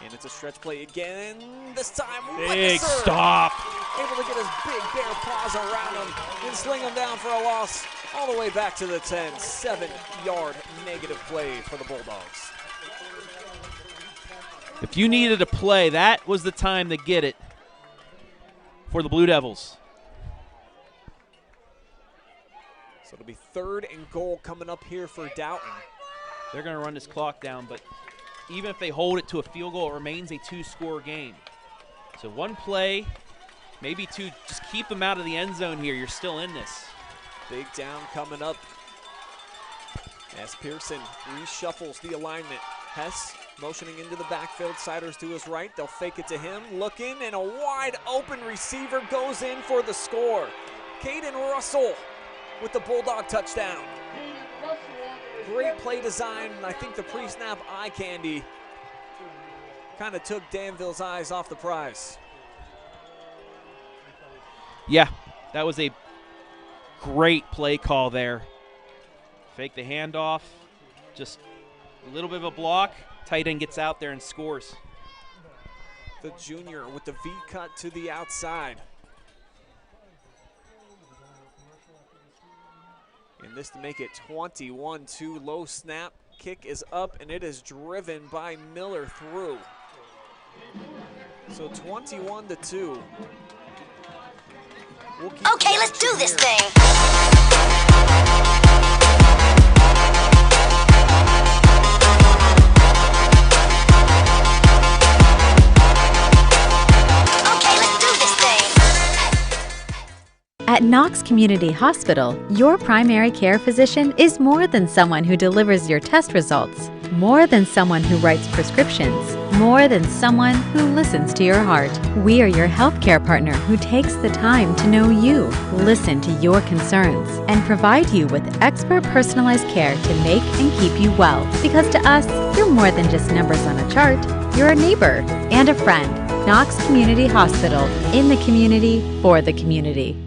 And it's a stretch play again. This time, Big Weckesser stop. able to get his big bare paws around him and sling him down for a loss all the way back to the 10. 7-yard negative play for the Bulldogs. If you needed a play, that was the time to get it for the Blue Devils. So it'll be 3rd and goal coming up here for Dalton. They're going to run this clock down, but even if they hold it to a field goal, it remains a 2-score game. So 1 play, maybe 2, just keep them out of the end zone here. You're still in this. Big down coming up as Pearson reshuffles the alignment. Hess motioning into the backfield. Siders to his right. They'll fake it to him. Looking, and a wide open receiver goes in for the score. Caden Russell with the Bulldog touchdown. Great play design. I think the pre-snap eye candy kind of took Danville's eyes off the prize. Yeah, that was a great play call there. Fake the handoff, just a little bit of a block. Tight end gets out there and scores. The junior with the V cut to the outside. And this to make it 21-2. Low snap, kick is up, and it is driven by Miller through. So 21-2. Okay, let's do this thing. At Knox Community Hospital, your primary care physician is more than someone who delivers your test results, more than someone who writes prescriptions, more than someone who listens to your heart. We are your healthcare partner who takes the time to know you, listen to your concerns, and provide you with expert personalized care to make and keep you well. Because to us, you're more than just numbers on a chart. You're a neighbor and a friend. Knox Community Hospital, in the community, for the community.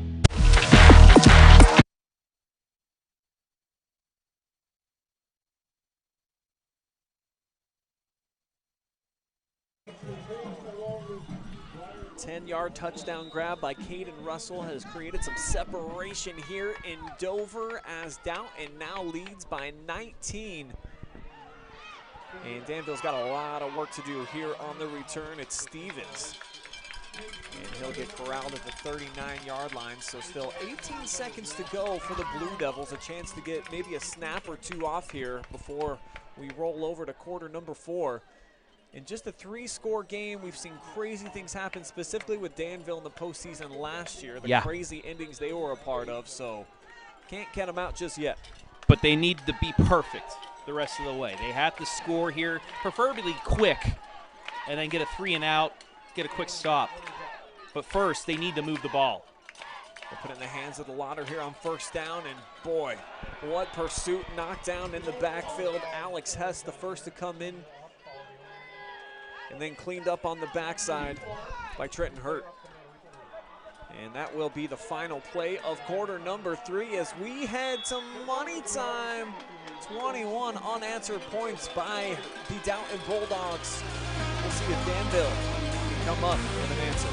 10-yard touchdown grab by Caden Russell has created some separation here in Dover as Dalton now leads by 19. And Danville's got a lot of work to do here on the return. It's Stevens. And he'll get corralled at the 39-yard line, so still 18 seconds to go for the Blue Devils. A chance to get maybe a snap or two off here before we roll over to quarter number 4. In just a 3-score game, we've seen crazy things happen, specifically with Danville in the postseason last year. The crazy endings they were a part of, so can't count them out just yet. But they need to be perfect the rest of the way. They have to score here, preferably quick, and then get a 3-and-out, get a quick stop. But first, they need to move the ball. They'll put it in the hands of the Lauder here on first down, and boy, what pursuit, knockdown in the backfield. Alex Hess, the first to come in, and then cleaned up on the backside by Trenton Hurt. And that will be the final play of quarter number 3 as we had some money time. 21 unanswered points by the Dalton Bulldogs. We'll see if Danville can come up with an answer.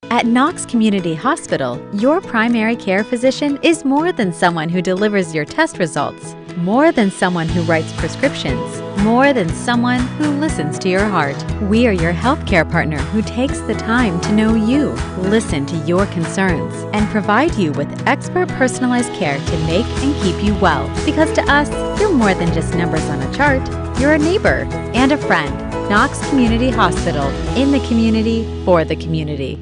At Knox Community Hospital, your primary care physician is more than someone who delivers your test results, more than someone who writes prescriptions, more than someone who listens to your heart. We are your healthcare partner who takes the time to know you, listen to your concerns, and provide you with expert personalized care to make and keep you well. Because to us, you're more than just numbers on a chart. You're a neighbor and a friend. Knox Community Hospital, in the community, for the community.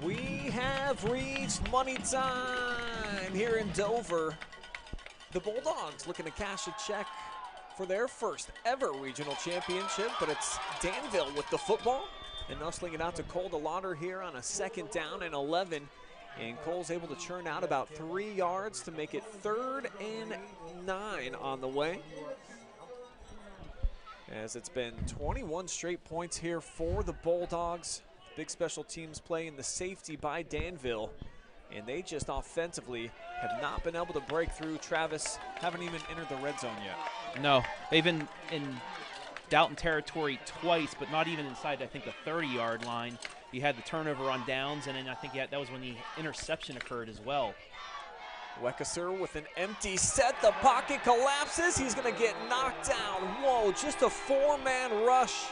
We have reached money time here in Dover. The Bulldogs looking to cash a check for their first ever regional championship, but it's Danville with the football, and they'll sling it out to Cole DeLauder here on a 2nd down and 11. And Cole's able to churn out about 3 yards to make it 3rd and 9 on the way. As it's been 21 straight points here for the Bulldogs. Big special teams play in the safety by Danville, and they just offensively have not been able to break through. Travis, haven't even entered the red zone yet. No, they've been in Dalton territory twice, but not even inside, I think, the 30-yard line. You had the turnover on downs, and then I think that was when the interception occurred as well. Weckesser with an empty set. The pocket collapses. He's going to get knocked down. Whoa, just a 4-man rush,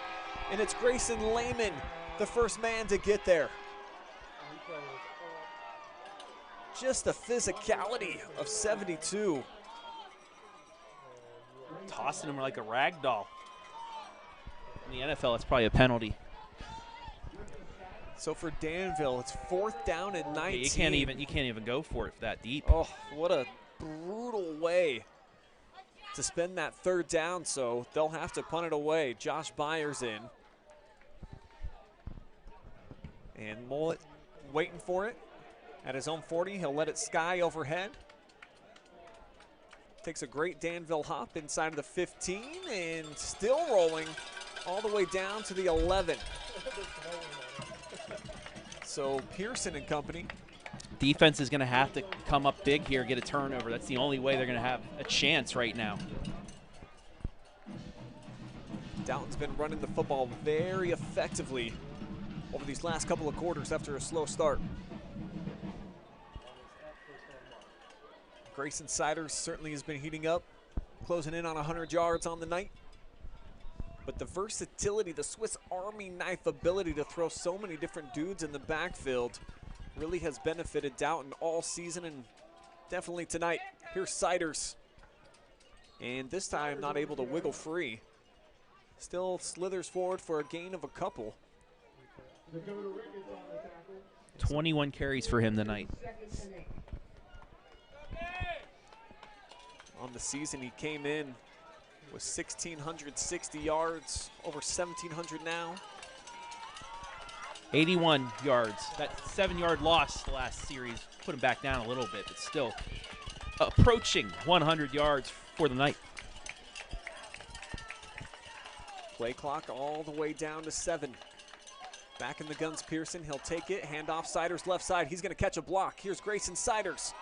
and it's Grayson Lehman, the first man to get there. Just the physicality of 72. Tossing him like a rag doll. In the NFL, it's probably a penalty. So for Danville, it's 4th down and 19. Yeah, you can't even go for it that deep. Oh, what a brutal way to spend that 3rd down. So they'll have to punt it away. Josh Byers in. And Mullet waiting for it at his own 40. He'll let it sky overhead. Takes a great Danville hop inside of the 15 and still rolling all the way down to the 11. So Pearson and company. Defense is going to have to come up big here, get a turnover. That's the only way they're going to have a chance right now. Dalton's been running the football very effectively over these last couple of quarters after a slow start. Grayson Siders certainly has been heating up, closing in on 100 yards on the night. But the versatility, the Swiss Army knife ability to throw so many different dudes in the backfield really has benefited Dalton all season, and definitely tonight. Here's Siders. And this time not able to wiggle free. Still slithers forward for a gain of a couple. 21 carries for him tonight. On the season, he came in with 1,660 yards, over 1,700 now. 81 yards. That 7-yard loss the last series put him back down a little bit, but still approaching 100 yards for the night. Play clock all the way down to 7. Back in the guns, Pearson. He'll take it. Hand off Siders left side. He's going to catch a block. Here's Grayson Siders.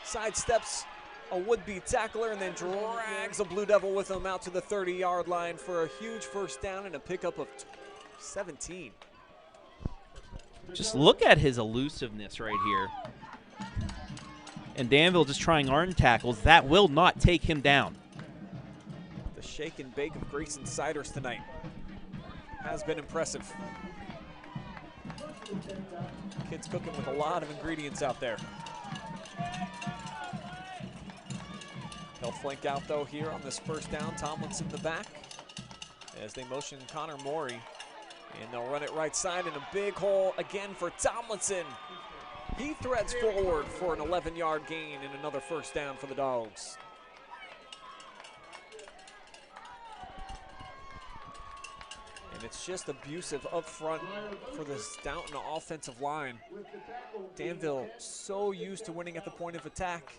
Sidesteps a would-be tackler and then drags a Blue Devil with him out to the 30-yard line for a huge first down and a pickup of 17. Just look at his elusiveness right here. And Danville just trying arm tackles. That will not take him down. The shake and bake of Grayson Siders tonight has been impressive. Kid's cooking with a lot of ingredients out there. They'll flank out, though, here on this first down. Tomlinson the back as they motion Connor Morey. And they'll run it right side in a big hole again for Tomlinson. He threads forward for an 11-yard gain and another first down for the Dogs. And it's just abusive up front for this Dalton offensive line. Danville so used to winning at the point of attack,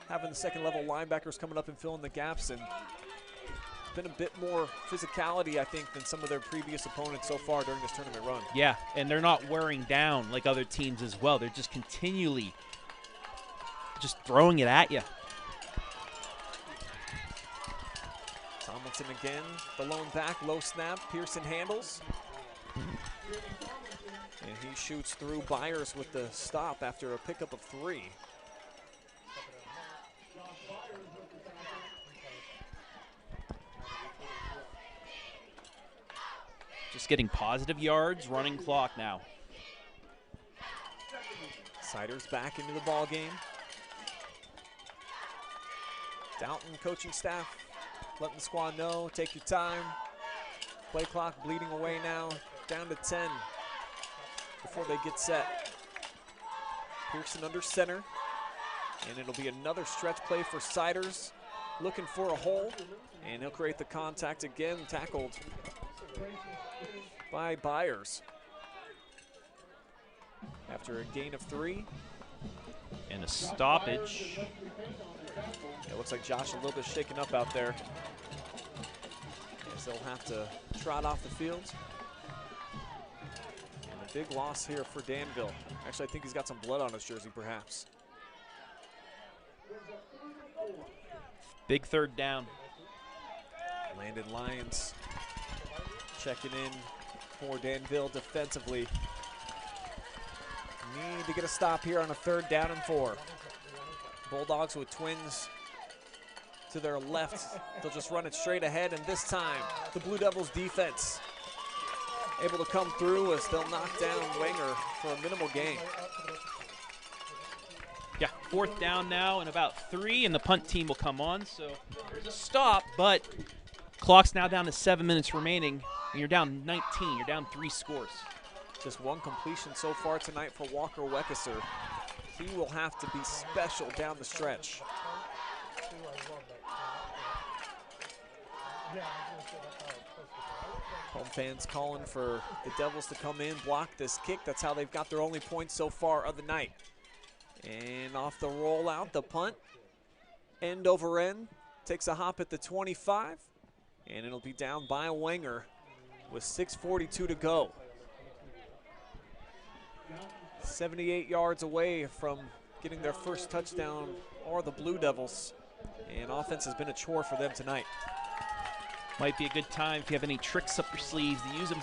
having the second-level linebackers coming up and filling the gaps, and it's been a bit more physicality, I think, than some of their previous opponents so far during this tournament run. Yeah, and they're not wearing down like other teams as well. They're just continually just throwing it at you. Tomlinson again, the lone back, low snap. Pearson handles. And he shoots through Byers with the stop after a pickup of 3. Just getting positive yards, running clock now. Siders back into the ball game. Dalton coaching staff letting the squad know, take your time. Play clock bleeding away now, down to 10 before they get set. Pearson under center, and it'll be another stretch play for Siders, looking for a hole, and he'll create the contact again, tackled by Byers. After a gain of 3. And a stoppage. It looks like Josh a little bit shaken up out there, as they'll have to trot off the field. And a big loss here for Danville. Actually, I think he's got some blood on his jersey, perhaps. Big third down. Landon Lyons checking in for Danville defensively. Need to get a stop here on a 3rd down and 4. Bulldogs with twins to their left. They'll just run it straight ahead, and this time the Blue Devils defense able to come through as they'll knock down Wenger for a minimal gain. Yeah, 4th down now and about 3, and the punt team will come on. So there's a stop, but clock's now down to 7 minutes remaining, and you're down 19. You're down 3 scores. Just 1 completion so far tonight for Walker Weckesser. He will have to be special down the stretch. Home fans calling for the Devils to come in, block this kick. That's how they've got their only points so far of the night. And off the rollout, the punt, end over end, takes a hop at the 25, and it'll be down by Wenger with 6:42 to go. 78 yards away from getting their first touchdown are the Blue Devils, and offense has been a chore for them tonight. Might be a good time if you have any tricks up your sleeves to use them.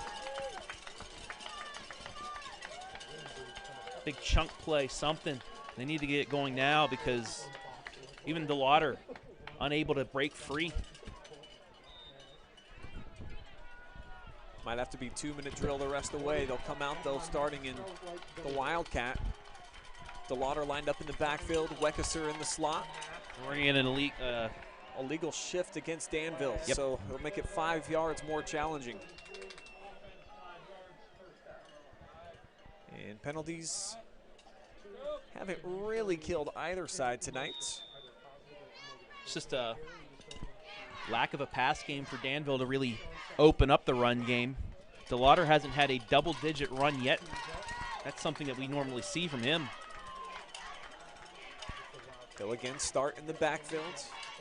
Big chunk play, something. They need to get it going now because even DeLauder unable to break free. Might have to be 2-minute drill the rest of the way. They'll come out, though, starting in the Wildcat. DeLauder lined up in the backfield, Weckesser in the slot. We're in an illegal shift against Danville, Yep. so it'll make it 5 yards more challenging. And penalties haven't really killed either side tonight. It's just a lack of a pass game for Danville to really open up the run game. DeLauder hasn't had a double-digit run yet. That's something that we normally see from him. They'll again start in the backfield.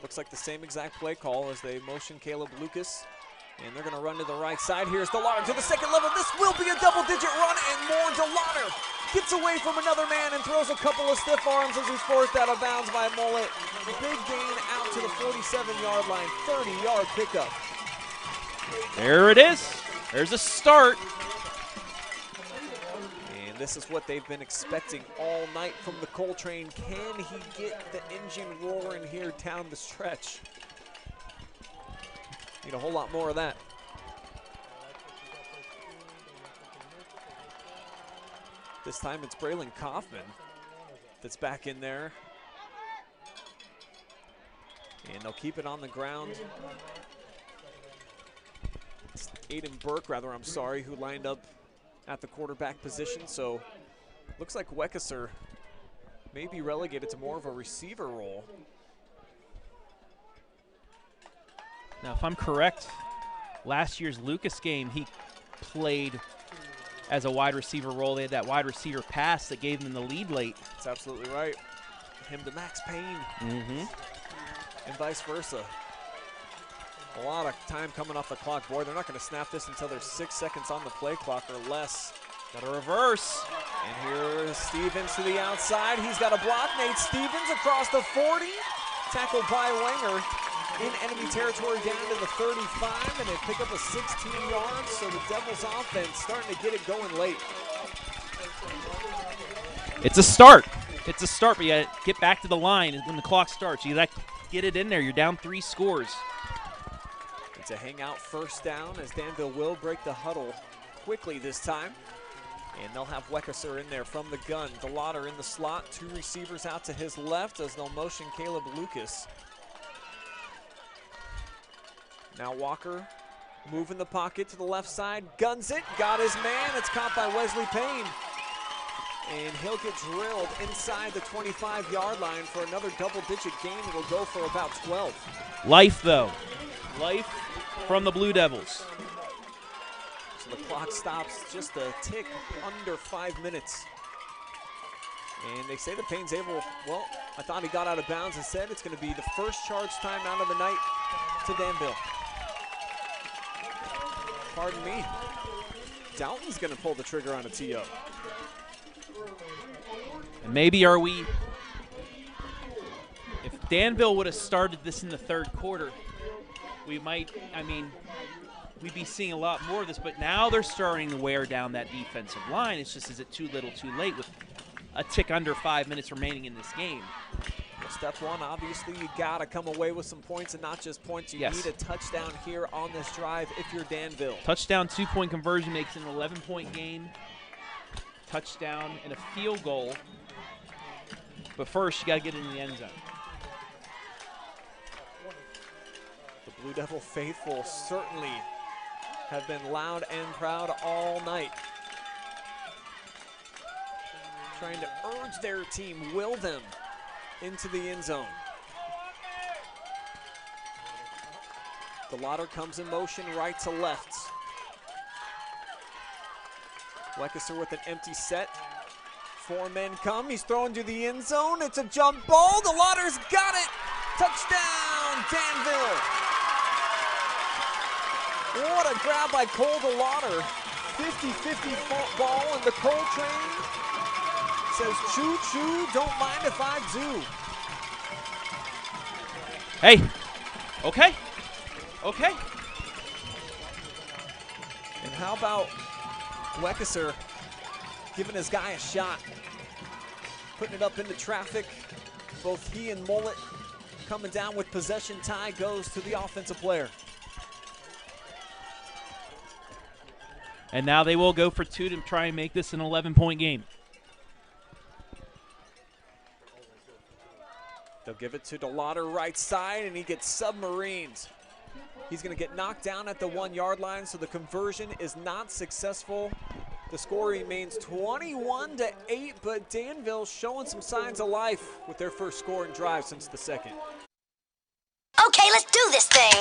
Looks like the same exact play call as they motion Caleb Lucas. And they're going to run to the right side. Here's DeLauder to the second level. This will be a double-digit run and more. DeLauder gets away from another man and throws a couple of stiff arms as he's forced out of bounds by Mullet. Big gain out to the 47-yard line, 30-yard pickup. There it is. There's a start. And this is what they've been expecting all night from the Coltrane. Can he get the engine roaring here down the stretch? Need a whole lot more of that. This time it's Braylon Kaufman that's back in there. And they'll keep it on the ground. It's Aiden Burke, who lined up at the quarterback position. So looks like Weckesser may be relegated to more of a receiver role. Now, if I'm correct, last year's Lucas game, he played as a wide receiver role. They had that wide receiver pass that gave them the lead late. That's absolutely right. Him to Max Payne. And vice versa. A lot of time coming off the clock. Boy, they're not going to snap this until there's 6 seconds on the play clock or less. Got a reverse. And here is Stevens to the outside. He's got a block. Nate Stevens across the 40. Tackled by Wenger in enemy territory down to the 35. And they pick up a 16 yards. So the Devils offense starting to get it going late. It's a start. It's a start, but you got to get back to the line when the clock starts. You got to get it in there. You're down 3 scores. It's a hangout first down as Danville will break the huddle quickly this time. And they'll have Weckesser in there from the gun. DeLauder in the slot, 2 receivers out to his left as they'll motion Caleb Lucas. Now Walker moving the pocket to the left side, guns it, got his man. It's caught by Wesley Payne. And he'll get drilled inside the 25-yard line for another double-digit gain. It'll go for about 12. Life, though. Life from the Blue Devils. So the clock stops just a tick under 5 minutes. And they say that Payne's able, well, I thought he got out of bounds. Instead, it's going to be the first charge timeout of the night to Danville. Pardon me. Dalton's going to pull the trigger on a TO. And maybe are we, if Danville would have started this in the third quarter, we might, we'd be seeing a lot more of this, but now they're starting to wear down that defensive line. It's just, is it too little too late with a tick under 5 minutes remaining in this game? Well, step one, obviously, you got to come away with some points, and not just points. You need a touchdown here on this drive if you're Danville. Touchdown, 2-point conversion makes it an 11-point game. Touchdown and a field goal. But first, you got to get in the end zone. The Blue Devil faithful certainly have been loud and proud all night, trying to urge their team, will them into the end zone. DeLauder comes in motion right to left. Weckesser with an empty set. 4 men come. He's throwing to the end zone. It's a jump ball. DeLauder's got it. Touchdown, Danville. What a grab by Cole DeLauder. 50-50 ball, and the Coltrane says, choo-choo, don't mind if I do. Hey, okay. And how about Weckesser giving his guy a shot, putting it up into traffic. Both he and Mullet coming down with possession. Tie goes to the offensive player. And now they will go for 2 to try and make this an 11-point game. They'll give it to DeLauder right side, and he gets submarined. He's going to get knocked down at the 1-yard line, so the conversion is not successful. The score remains 21-8, but Danville showing some signs of life with their first scoring drive since the second. Okay, let's do this thing.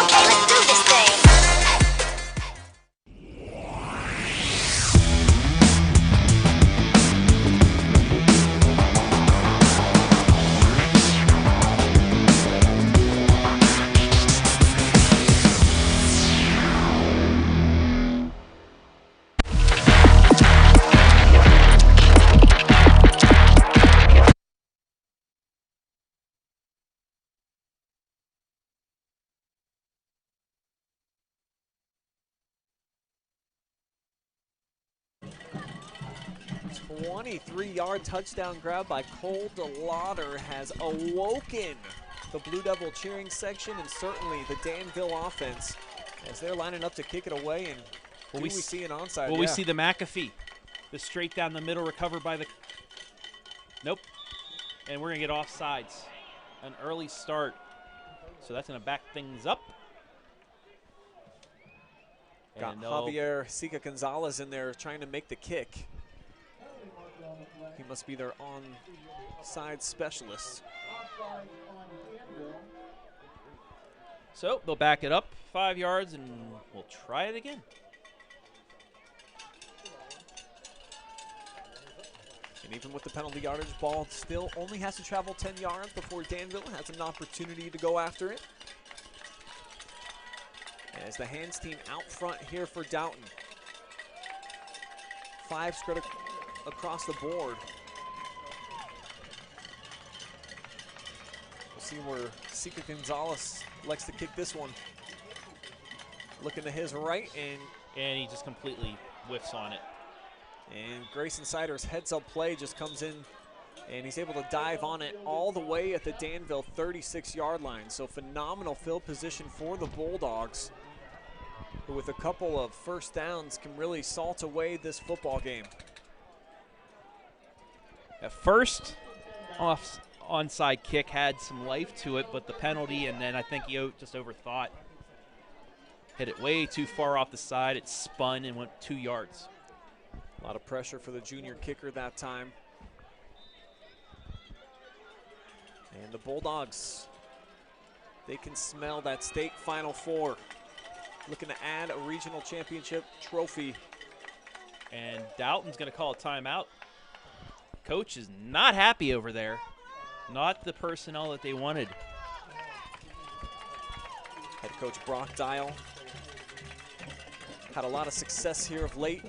Okay, let's do this thing. 23-yard touchdown grab by Cole DeLauder has awoken the Blue Devil cheering section and certainly the Danville offense as they're lining up to kick it away. And we see an onside? Will we see the McAfee? The straight down the middle, recovered by the... Nope. And we're going to get offsides. An early start. So that's going to back things up. Got Javier Sica Gonzalez in there trying to make the kick. He must be their onside specialist. So they'll back it up 5 yards and we'll try it again. And even with the penalty yardage, ball still only has to travel 10 yards before Danville has an opportunity to go after it. As the hands team out front here for Dalton. 5 spread across the board. We'll see where Sica Gonzalez likes to kick this one. Looking to his right, and he just completely whiffs on it. And Grayson Sider's heads-up play just comes in, and he's able to dive on it all the way at the Danville 36-yard line. So phenomenal field position for the Bulldogs, who with a couple of first downs can really salt away this football game. At first, onside kick had some life to it, but the penalty, and then I think he just overthought. Hit it way too far off the side. It spun and went 2 yards. A lot of pressure for the junior kicker that time. And the Bulldogs, they can smell that state Final Four. Looking to add a regional championship trophy. And Dalton's going to call a timeout. Coach is not happy over there. Not the personnel that they wanted. Head coach Brock Dial had a lot of success here of late.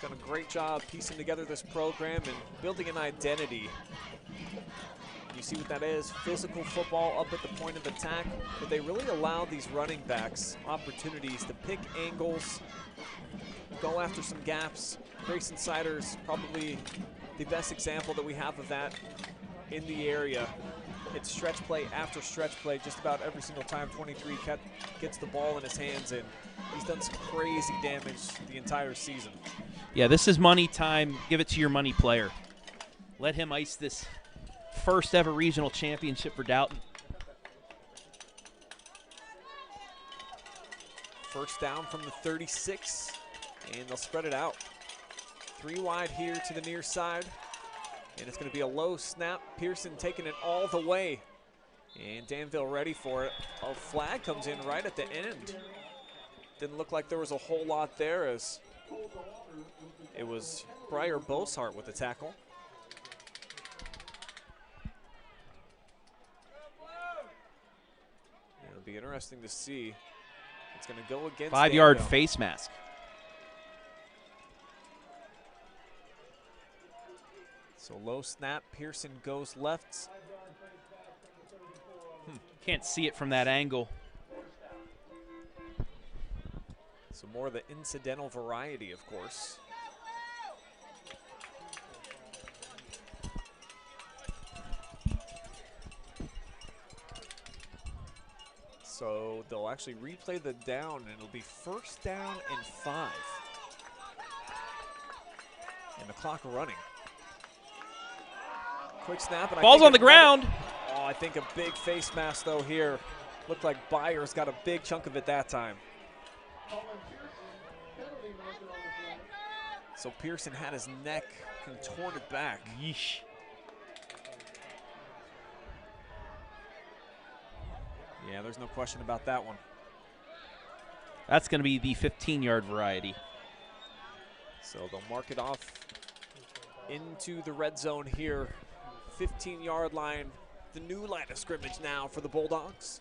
Done a great job piecing together this program and building an identity. You see what that is, physical football up at the point of attack, but they really allow these running backs opportunities to pick angles, go after some gaps. Grayson Sider's probably the best example that we have of that in the area. It's stretch play after stretch play just about every single time 23 gets the ball in his hands, and he's done some crazy damage the entire season. Yeah, this is money time. Give it to your money player. Let him ice this first ever regional championship for Dalton. First down from the 36, and they'll spread it out. 3 wide here to the near side, and it's going to be a low snap. Pearson taking it all the way, and Danville ready for it. A flag comes in right at the end. Didn't look like there was a whole lot there, as it was Briar Bosart with the tackle. It'll be interesting to see. It's going to go against 5-yard Danville. face mask. So low snap, Pearson goes left. Can't see it from that angle. So more of the incidental variety, of course. So they'll actually replay the down, and it'll be first down and 5. And the clock running. Quick snap. And Ball's on the ground. Oh, I think a big face mask, though, here. Looked like Byers got a big chunk of it that time. So Pearson had his neck contorted back. Yeesh. Yeah, there's no question about that one. That's going to be the 15-yard variety. So they'll mark it off into the red zone here. 15-yard line, the new line of scrimmage now for the Bulldogs.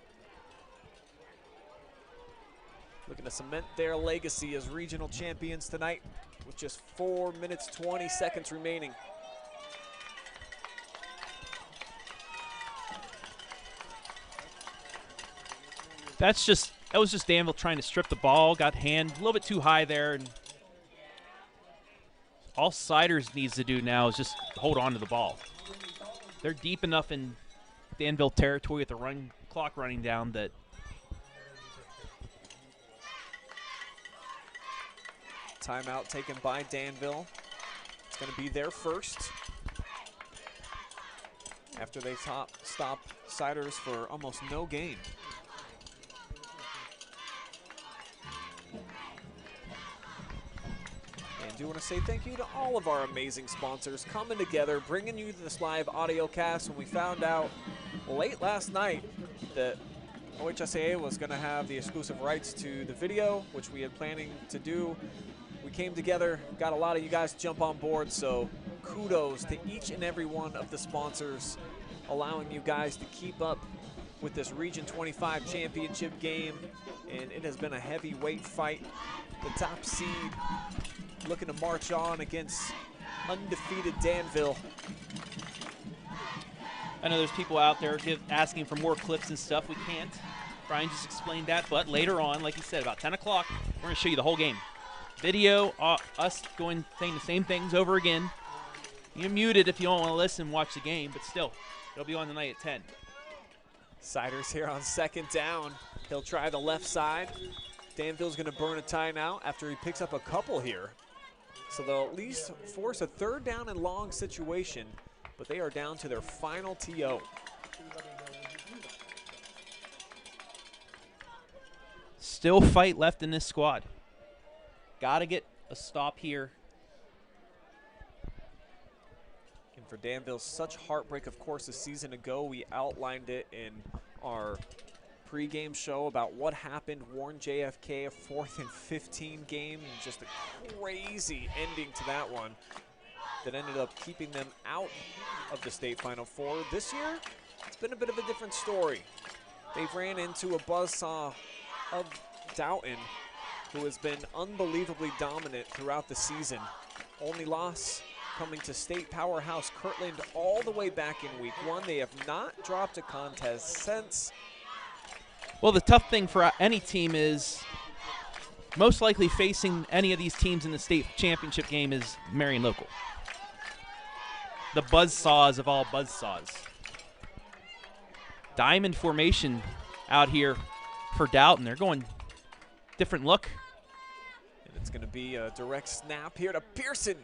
Looking to cement their legacy as regional champions tonight with just 4 minutes, 20 seconds remaining. That was just Danville trying to strip the ball, got hand a little bit too high there, and all Siders needs to do now is just hold on to the ball. They're deep enough in Danville territory with the run clock running down that timeout taken by Danville. It's going to be their first after they stop Siders for almost no gain. And do want to say thank you to all of our amazing sponsors coming together, bringing you this live audio cast. When we found out late last night that OHSAA was going to have the exclusive rights to the video, which we had planning to do, we came together, got a lot of you guys to jump on board, so kudos to each and every one of the sponsors, allowing you guys to keep up with this Region 25 championship game, and it has been a heavyweight fight. The top seed looking to march on against undefeated Danville. I know there's people out there asking for more clips and stuff. We can't. Brian just explained that, but later on, like he said, about 10 o'clock, we're going to show you the whole game. Video, us saying the same things over again. You're muted if you don't want to listen and watch the game, but still, it'll be on tonight at 10. Siders here on second down. He'll try the left side. Danville's going to burn a timeout after he picks up a couple here. So they'll at least force a third down and long situation, but they are down to their final TO. Still fight left in this squad. Got to get a stop here. And for Danville, such heartbreak, of course, a season ago. We outlined it in our pregame show about what happened. Warren JFK, a 4th and 15 game, and just a crazy ending to that one that ended up keeping them out of the state Final Four. This year, it's been a bit of a different story. They've ran into a buzzsaw of Dalton, who has been unbelievably dominant throughout the season. Only loss coming to state powerhouse Kirtland all the way back in week 1. They have not dropped a contest since. Well, the tough thing for any team is most likely facing any of these teams in the state championship game is Marion Local. The buzzsaws of all buzzsaws. Diamond formation out here for Dalton. They're going different look. And it's going to be a direct snap here to Pearson.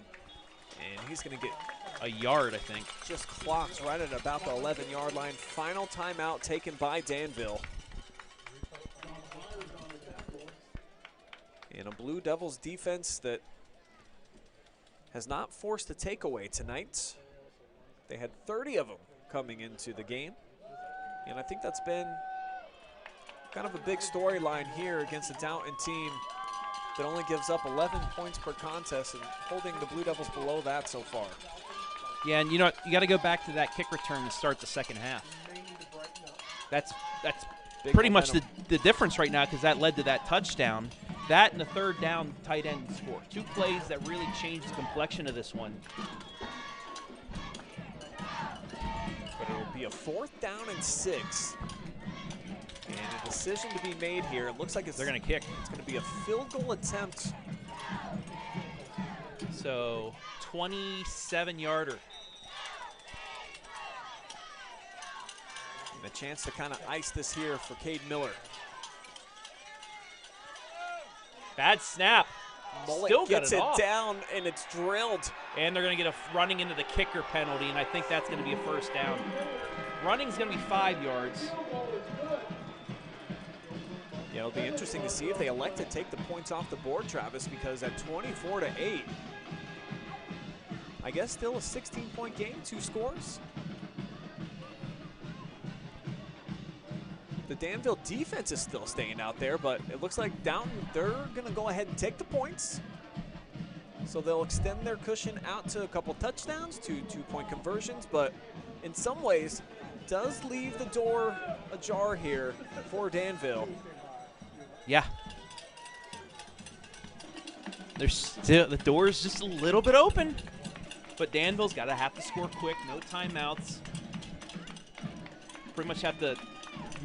And he's going to get a yard, I think. Just clocks right at about the 11-yard line. Final timeout taken by Danville. And a Blue Devils defense that has not forced a takeaway tonight. They had 30 of them coming into the game. And I think that's been kind of a big storyline here against the Dalton team that only gives up 11 points per contest and holding the Blue Devils below that so far. Yeah, and you know, you got to go back to that kick return to start the second half. That's Big pretty momentum. much the difference right now, because that led to that touchdown. That and the third down tight end score. 2 plays that really changed the complexion of this one. But it will be a 4th down and 6. And a decision to be made here. It looks like they're going to kick. It's going to be a field goal attempt. So 27-yarder. And a chance to kind of ice this here for Cade Miller. Bad snap. Mullet Still gets got it it off. down, and it's drilled. And they're going to get a running into the kicker penalty, and I think that's going to be a first down. Running's going to be 5 yards. Yeah, it'll be interesting to see if they elect to take the points off the board, Travis, because at 24-8, I guess still a 16-point game, 2 scores. The Danville defense is still staying out there, but it looks like Dalton, they're going to go ahead and take the points. So they'll extend their cushion out to a couple touchdowns, 2 two-point conversions, but in some ways does leave the door ajar here for Danville. Yeah. There's still, the door's just a little bit open, but Danville's got to have to score quick, no timeouts. Pretty much have to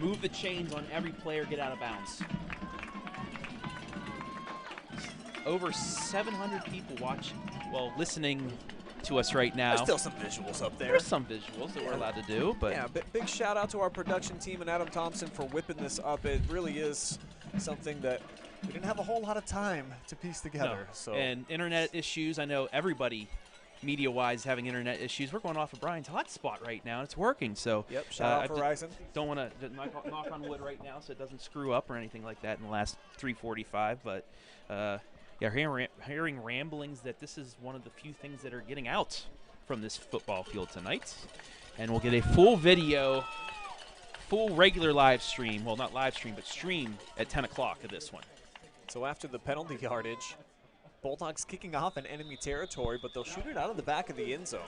move the chains on every player, get out of bounds. Over 700 people watching, well, listening to us right now. There's still some visuals up there. There's some visuals that we're allowed to do, but yeah, big shout out to our production team and Adam Thompson for whipping this up. It really is something that we didn't have a whole lot of time to piece together. No. So And internet issues, I know everybody media-wise having internet issues. We're going off of Brian's hotspot right now, and it's working. So yep, shout out Verizon. Don't want to knock on wood right now so it doesn't screw up or anything like that in the last 3:45, but yeah, hearing ramblings that this is one of the few things that are getting out from this football field tonight. And we'll get a full video, full regular live stream, well, not live stream, but stream at 10 o'clock of this one. So after the penalty yardage, Bulldogs kicking off in enemy territory, but they'll shoot it out of the back of the end zone.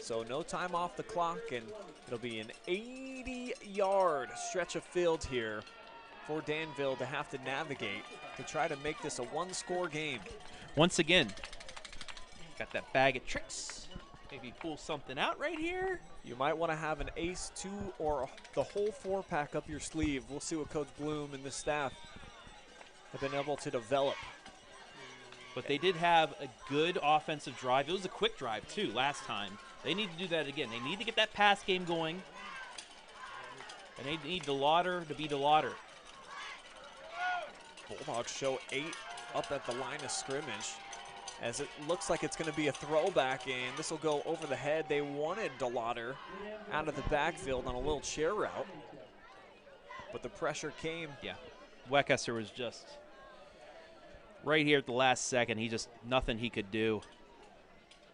So no time off the clock, and it'll be an 80-yard stretch of field here for Danville to have to navigate to try to make this a one-score game. Once again, got that bag of tricks. Maybe pull something out right here. You might want to have an ace, 2, or the whole 4-pack up your sleeve. We'll see what Coach Bloom and the staff have been able to develop. But they did have a good offensive drive. It was a quick drive, too, last time. They need to do that again. They need to get that pass game going. And they need DeLauder to be DeLauder. Bulldogs show 8 up at the line of scrimmage, as it looks like it's going to be a throwback, and this will go over the head. They wanted DeLauder out of the backfield on a little chair route, but the pressure came. Yeah, Weckesser was just right here at the last second. He just, nothing he could do.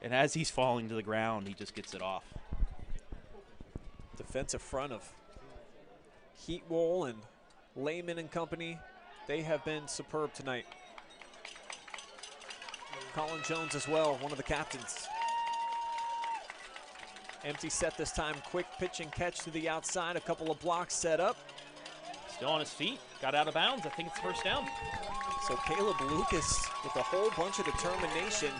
And as he's falling to the ground, he just gets it off. Defensive front of Heatwole and Lehman and company, they have been superb tonight. Colin Jones as well, one of the captains. Empty set this time, quick pitch and catch to the outside, a couple of blocks set up. Still on his feet, got out of bounds. I think it's first down. So Caleb Lucas with a whole bunch of determination,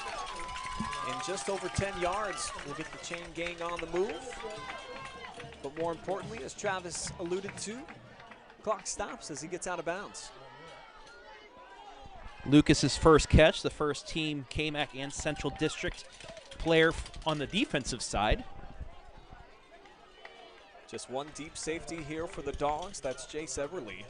and just over 10 yards will get the chain gang on the move. But more importantly, as Travis alluded to, clock stops as he gets out of bounds. Lucas's first catch, the first team KMAC and Central District player on the defensive side. Just one deep safety here for the Dogs. That's Jace Everly.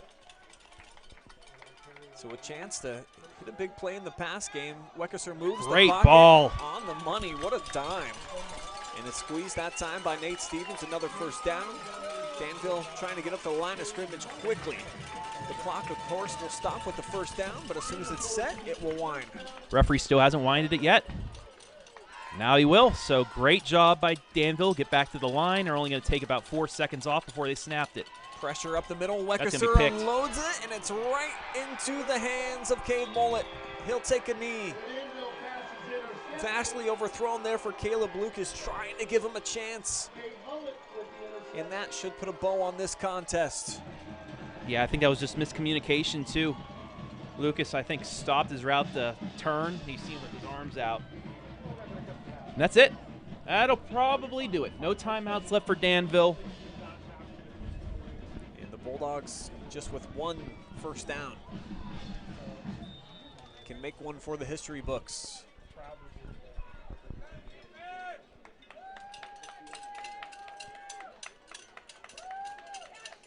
So a chance to hit a big play in the pass game. Weckesser moves Great the pocket ball. On the money. What a dime. And it's squeezed that time by Nate Stevens. Another first down. Danville trying to get up the line of scrimmage quickly. The clock, of course, will stop with the first down, but as soon as it's set, it will wind. Referee still hasn't winded it yet. Now he will, so great job by Danville. Get back to the line. They're only going to take about 4 seconds off before they snapped it. Pressure up the middle. That's gonna Weckesser be picked. unloads it, and it's right into the hands of Cade Mullet. He'll take a knee. Vastly overthrown there for Caleb Lucas, trying to give him a chance. And that should put a bow on this contest. Yeah, I think that was just miscommunication, too. Lucas, I think, stopped his route to turn. He seemed with his arms out. And that's it. That'll probably do it. No timeouts left for Danville. And the Bulldogs, just with one first down, can make one for the history books.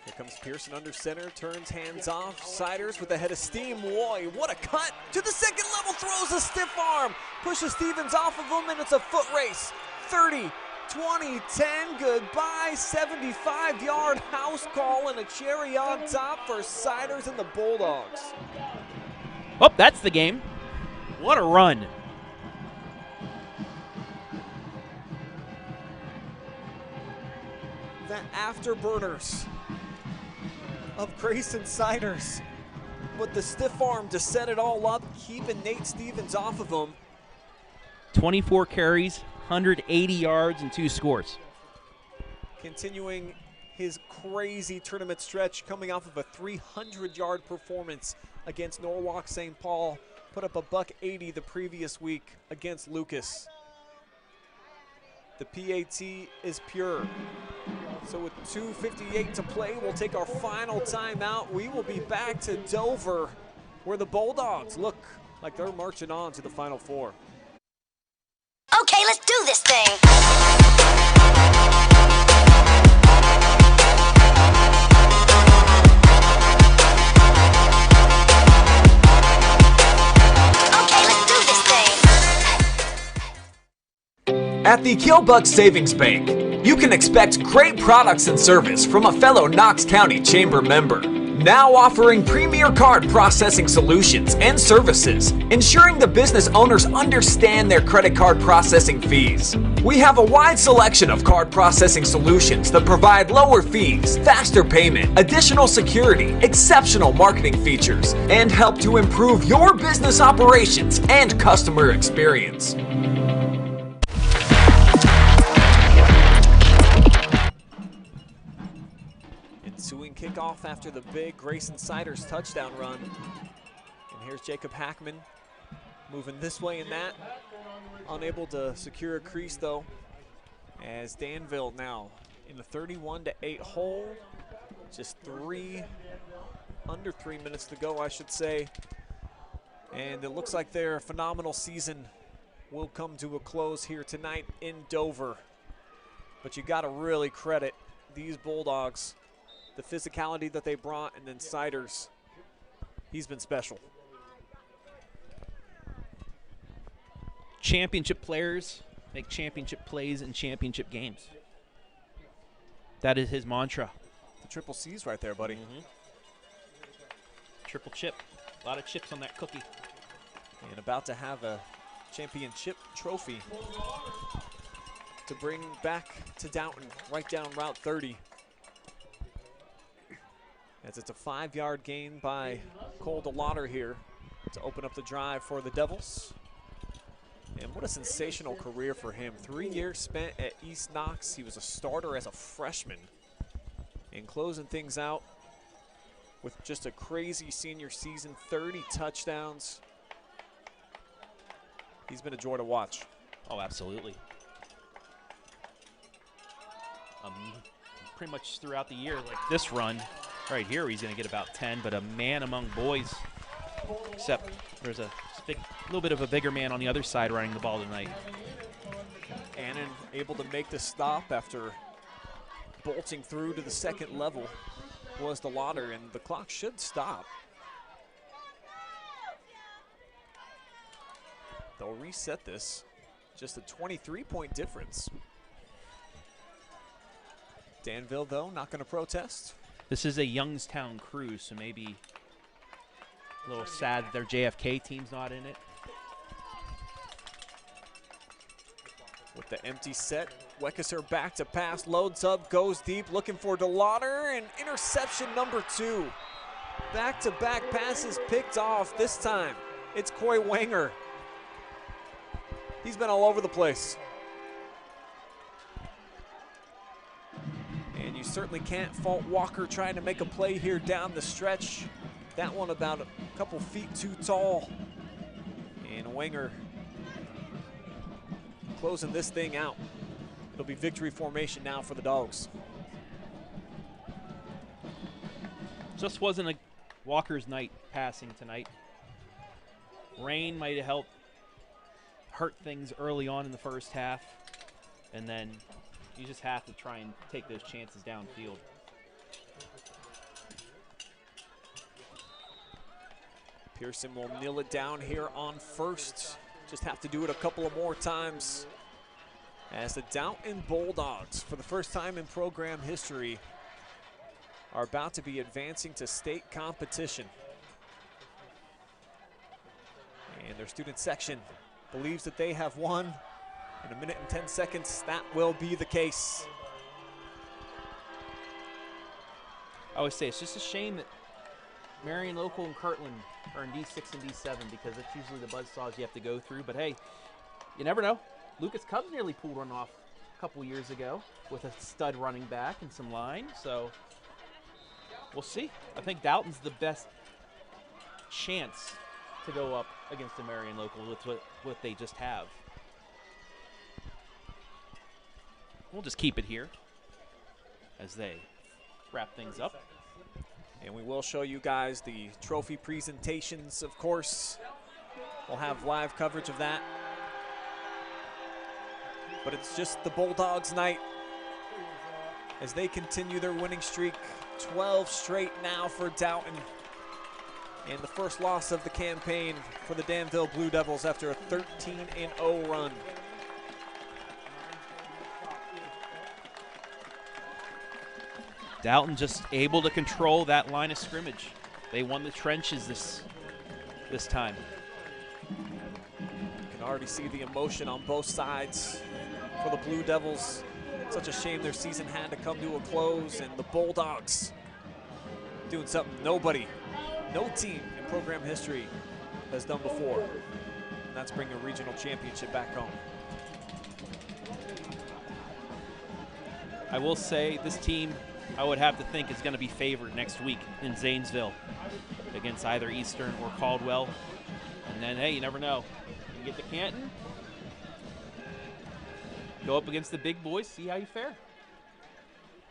Here comes Pearson under center, turns hands off. Siders with a head of steam. Boy, what a cut to the second level, throws a stiff arm, pushes Stevens off of him, and it's a foot race. 30, 20, 10, goodbye. 75-yard house call and a cherry on top for Siders and the Bulldogs. Oh, that's the game. What a run. The afterburners of Grayson Siders with the stiff arm to set it all up, keeping Nate Stevens off of him. 24 carries, 180 yards, and 2 scores. Continuing his crazy tournament stretch, coming off of a 300-yard performance against Norwalk St. Paul. Put up a $180 the previous week against Lucas. The PAT is pure. So with 2:58 to play, we'll take our final timeout. We will be back to Dover, where the Bulldogs look like they're marching on to the Final Four. Okay, let's do this thing. At the Killbuck Savings Bank, you can expect great products and service from a fellow Knox County Chamber member. Now offering premier card processing solutions and services, ensuring the business owners understand their credit card processing fees. We have a wide selection of card processing solutions that provide lower fees, faster payment, additional security, exceptional marketing features, and help to improve your business operations and customer experience. Ensuing kickoff after the big Grayson Siders touchdown run. And here's Jacob Hackman moving this way and that. Unable to secure a crease though, as Danville now in the 31-8 hole. Just under 3 minutes to go, I should say. And it looks like their phenomenal season will come to a close here tonight in Dover. But you gotta really credit these Bulldogs, the physicality that they brought, and then Siders, he's been special. Championship players make championship plays in championship games. That is his mantra. The triple C's right there, buddy. Triple chip. A lot of chips on that cookie. And about to have a championship trophy to bring back to Dalton, right down Route 30. As it's a 5-yard gain by Cole DeLauder here to open up the drive for the Devils. And what a sensational career for him. 3 years spent at East Knox. He was a starter as a freshman. And closing things out with just a crazy senior season, 30 touchdowns. He's been a joy to watch. Oh, absolutely. Pretty much throughout the year, like this run right here, he's going to get about 10, but a man among boys. Except there's a little bit of a bigger man on the other side running the ball tonight. Annan able to make the stop after bolting through to the second level was DeLauder, and the clock should stop. They'll reset this. Just a 23-point difference. Danville, though, not going to protest. This is a Youngstown crew, so maybe a little sad that their JFK team's not in it. With the empty set, Weckesser back to pass, loads up, goes deep, looking for DeLauder, and interception number 2. Back-to-back passes picked off. This time, it's Coy Wanger. He's been all over the place. And you certainly can't fault Walker trying to make a play here down the stretch. That one about a couple feet too tall. And Wanger closing this thing out. It'll be victory formation now for the Dogs. Just wasn't a Walker's night passing tonight. Rain might have helped hurt things early on in the first half, and then you just have to try and take those chances downfield. Pearson will kneel it down here on first. Just have to do it a couple of more times. As the Dalton Bulldogs, for the first time in program history, are about to be advancing to state competition. And their student section believes that they have won. In a minute and 10 seconds, that will be the case. I always say it's just a shame that Marion Local and Kirtland are in D6 and D7 because that's usually the buzzsaws you have to go through. But hey, you never know. Lucas Cubs nearly pulled one off a couple years ago with a stud running back and some line. So we'll see. I think Dalton's the best chance to go up against the Marion Local with what they just have. We'll just keep it here as they wrap things up. And we will show you guys the trophy presentations, of course. We'll have live coverage of that. But it's just the Bulldogs' night as they continue their winning streak. 12 straight now for Dalton. And the first loss of the campaign for the Danville Blue Devils after a 13-0 run. Dalton just able to control that line of scrimmage. They won the trenches this time. You can already see the emotion on both sides for the Blue Devils. Such a shame their season had to come to a close, and the Bulldogs doing something no team in program history has done before. And that's bring a regional championship back home. I will say this team, I would have to think, is going to be favored next week in Zanesville against either Eastern or Caldwell. And then, hey, you never know. You get to Canton, go up against the big boys, see how you fare.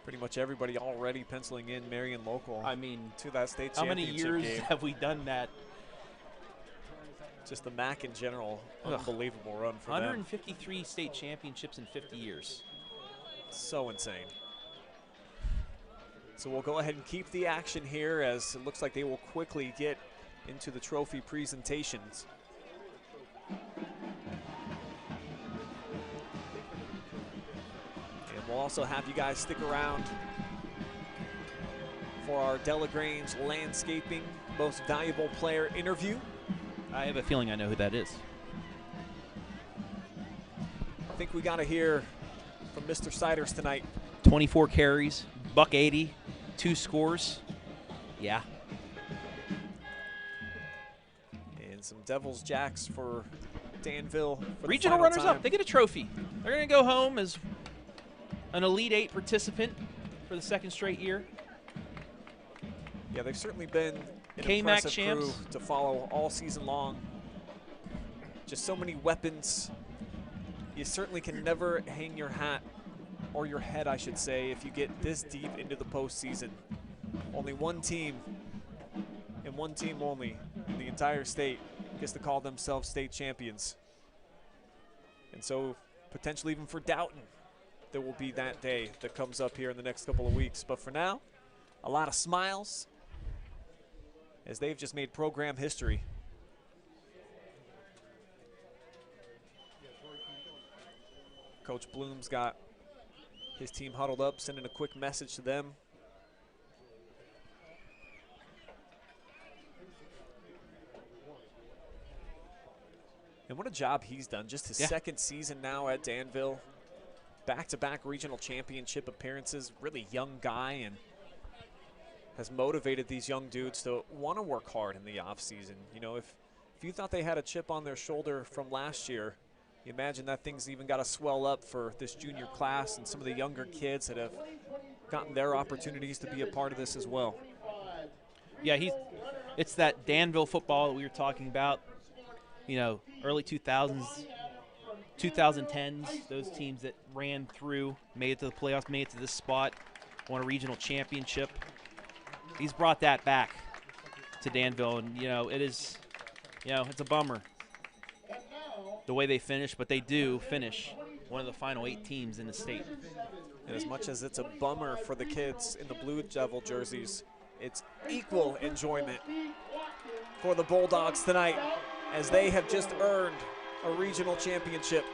Pretty much everybody already penciling in Marion Local. I mean, to that state how many championship years game. have we done that? Just the MAC in general, unbelievable run for 153 state championships in 50 years. So insane. So we'll go ahead and keep the action here as it looks like they will quickly get into the trophy presentations. And we'll also have you guys stick around for our Delagrange Landscaping Most Valuable Player interview. I have a feeling I know who that is. I think we got to hear from Mr. Siders tonight. 24 carries, $180, 2 scores. Yeah. And some Devils Jacks for Danville. For regional runners-up, they get a trophy. They're going to go home as an Elite 8 participant for the second straight year. Yeah, they've certainly been an KMAC impressive champs crew to follow all season long. Just so many weapons. You certainly can never hang your hat, or your head, I should say, if you get this deep into the postseason. Only one team, and one team only, in the entire state gets to call themselves state champions. And so, potentially even for Dalton, there will be that day that comes up here in the next couple of weeks. But for now, a lot of smiles, as they've just made program history. Coach Bloom's got his team huddled up, sending a quick message to them. And what a job he's done. Just his second season now at Danville. Back-to-back regional championship appearances. Really young guy, and has motivated these young dudes to want to work hard in the offseason. You know, if you thought they had a chip on their shoulder from last year, you imagine that thing's even got to swell up for this junior class and some of the younger kids that have gotten their opportunities to be a part of this as well. Yeah, it's that Danville football that we were talking about, you know, early 2000s, 2010s, those teams that ran through, made it to the playoffs, made it to this spot, won a regional championship. He's brought that back to Danville, and, you know, it is, you know, it's a bummer the way they finish, but they do finish one of the final 8 teams in the state. And as much as it's a bummer for the kids in the Blue Devil jerseys, it's equal enjoyment for the Bulldogs tonight, as they have just earned a regional championship.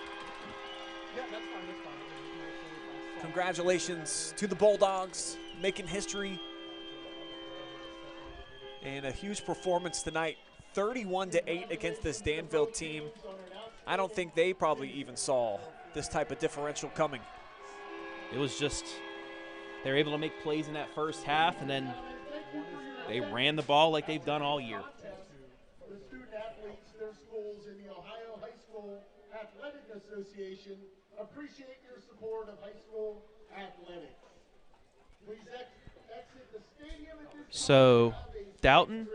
Congratulations to the Bulldogs, making history. And a huge performance tonight, 31-8 against this Danville team. I don't think they probably even saw this type of differential coming. It was just, they were able to make plays in that first half, and then they ran the ball like they've done all year. The student athletes, their schools, in the Ohio High School Athletic Association appreciate your support of high school athletics. Please exit the stadium at this So, Dalton,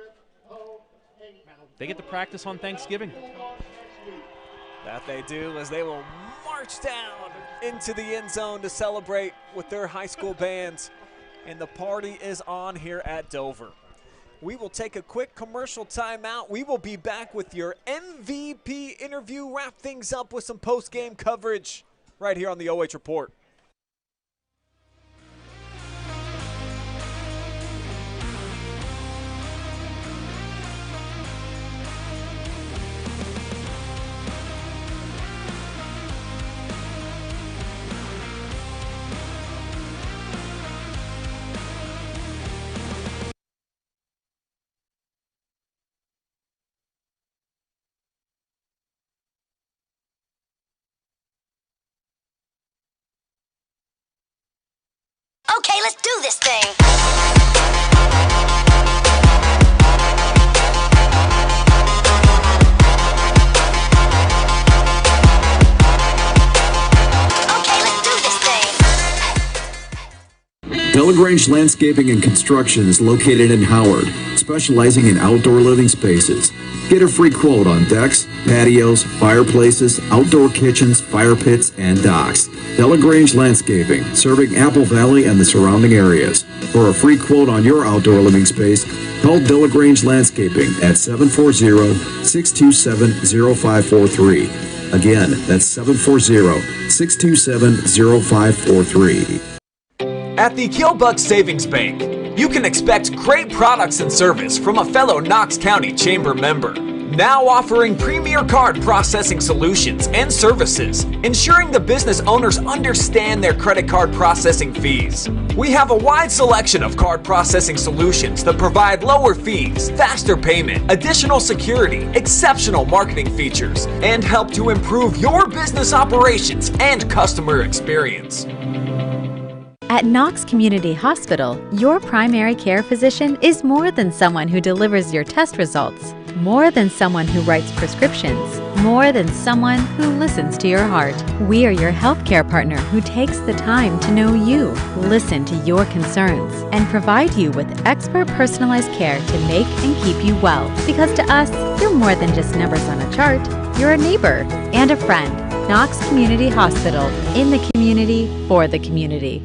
they get to practice on Thanksgiving. That they do, as they will march down into the end zone to celebrate with their high school bands. And the party is on here at Dover. We will take a quick commercial timeout. We will be back with your MVP interview, wrap things up with some post-game coverage right here on the OH Report. Okay, let's do this thing. Delagrange Landscaping and Construction is located in Howard, specializing in outdoor living spaces. Get a free quote on decks, patios, fireplaces, outdoor kitchens, fire pits, and docks. Delagrange Landscaping, serving Apple Valley and the surrounding areas. For a free quote on your outdoor living space, call Delagrange Landscaping at 740-627-0543. Again, that's 740-627-0543. At the Killbuck Savings Bank, you can expect great products and service from a fellow Knox County Chamber member. Now offering premier card processing solutions and services, ensuring the business owners understand their credit card processing fees. We have a wide selection of card processing solutions that provide lower fees, faster payment, additional security, exceptional marketing features, and help to improve your business operations and customer experience. At Knox Community Hospital, your primary care physician is more than someone who delivers your test results, more than someone who writes prescriptions, more than someone who listens to your heart. We are your healthcare partner who takes the time to know you, listen to your concerns, and provide you with expert personalized care to make and keep you well. Because to us, you're more than just numbers on a chart. You're a neighbor and a friend. Knox Community Hospital, in the community, for the community.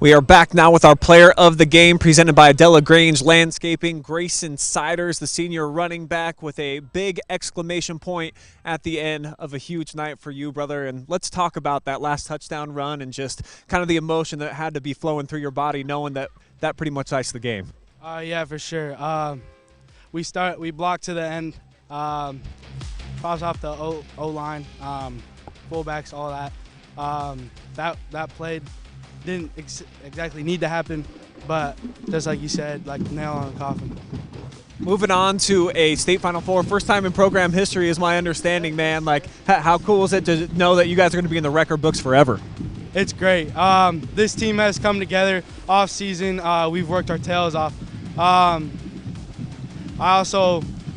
We are back now with our player of the game presented by Delagrange Landscaping. Grayson Siders, the senior running back, with a big exclamation point at the end of a huge night for you, brother. And let's talk about that last touchdown run and just kind of the emotion that had to be flowing through your body knowing that that pretty much iced the game. Yeah, for sure. We blocked to the end, crossed off the O-line, fullbacks, all that. That play didn't exactly need to happen, but just like you said, like nail on the coffin. Moving on to a state Final Four, first time in program history is my understanding, man. Like, how cool is it to know that you guys are going to be in the record books forever? It's great. This team has come together off season. We've worked our tails off.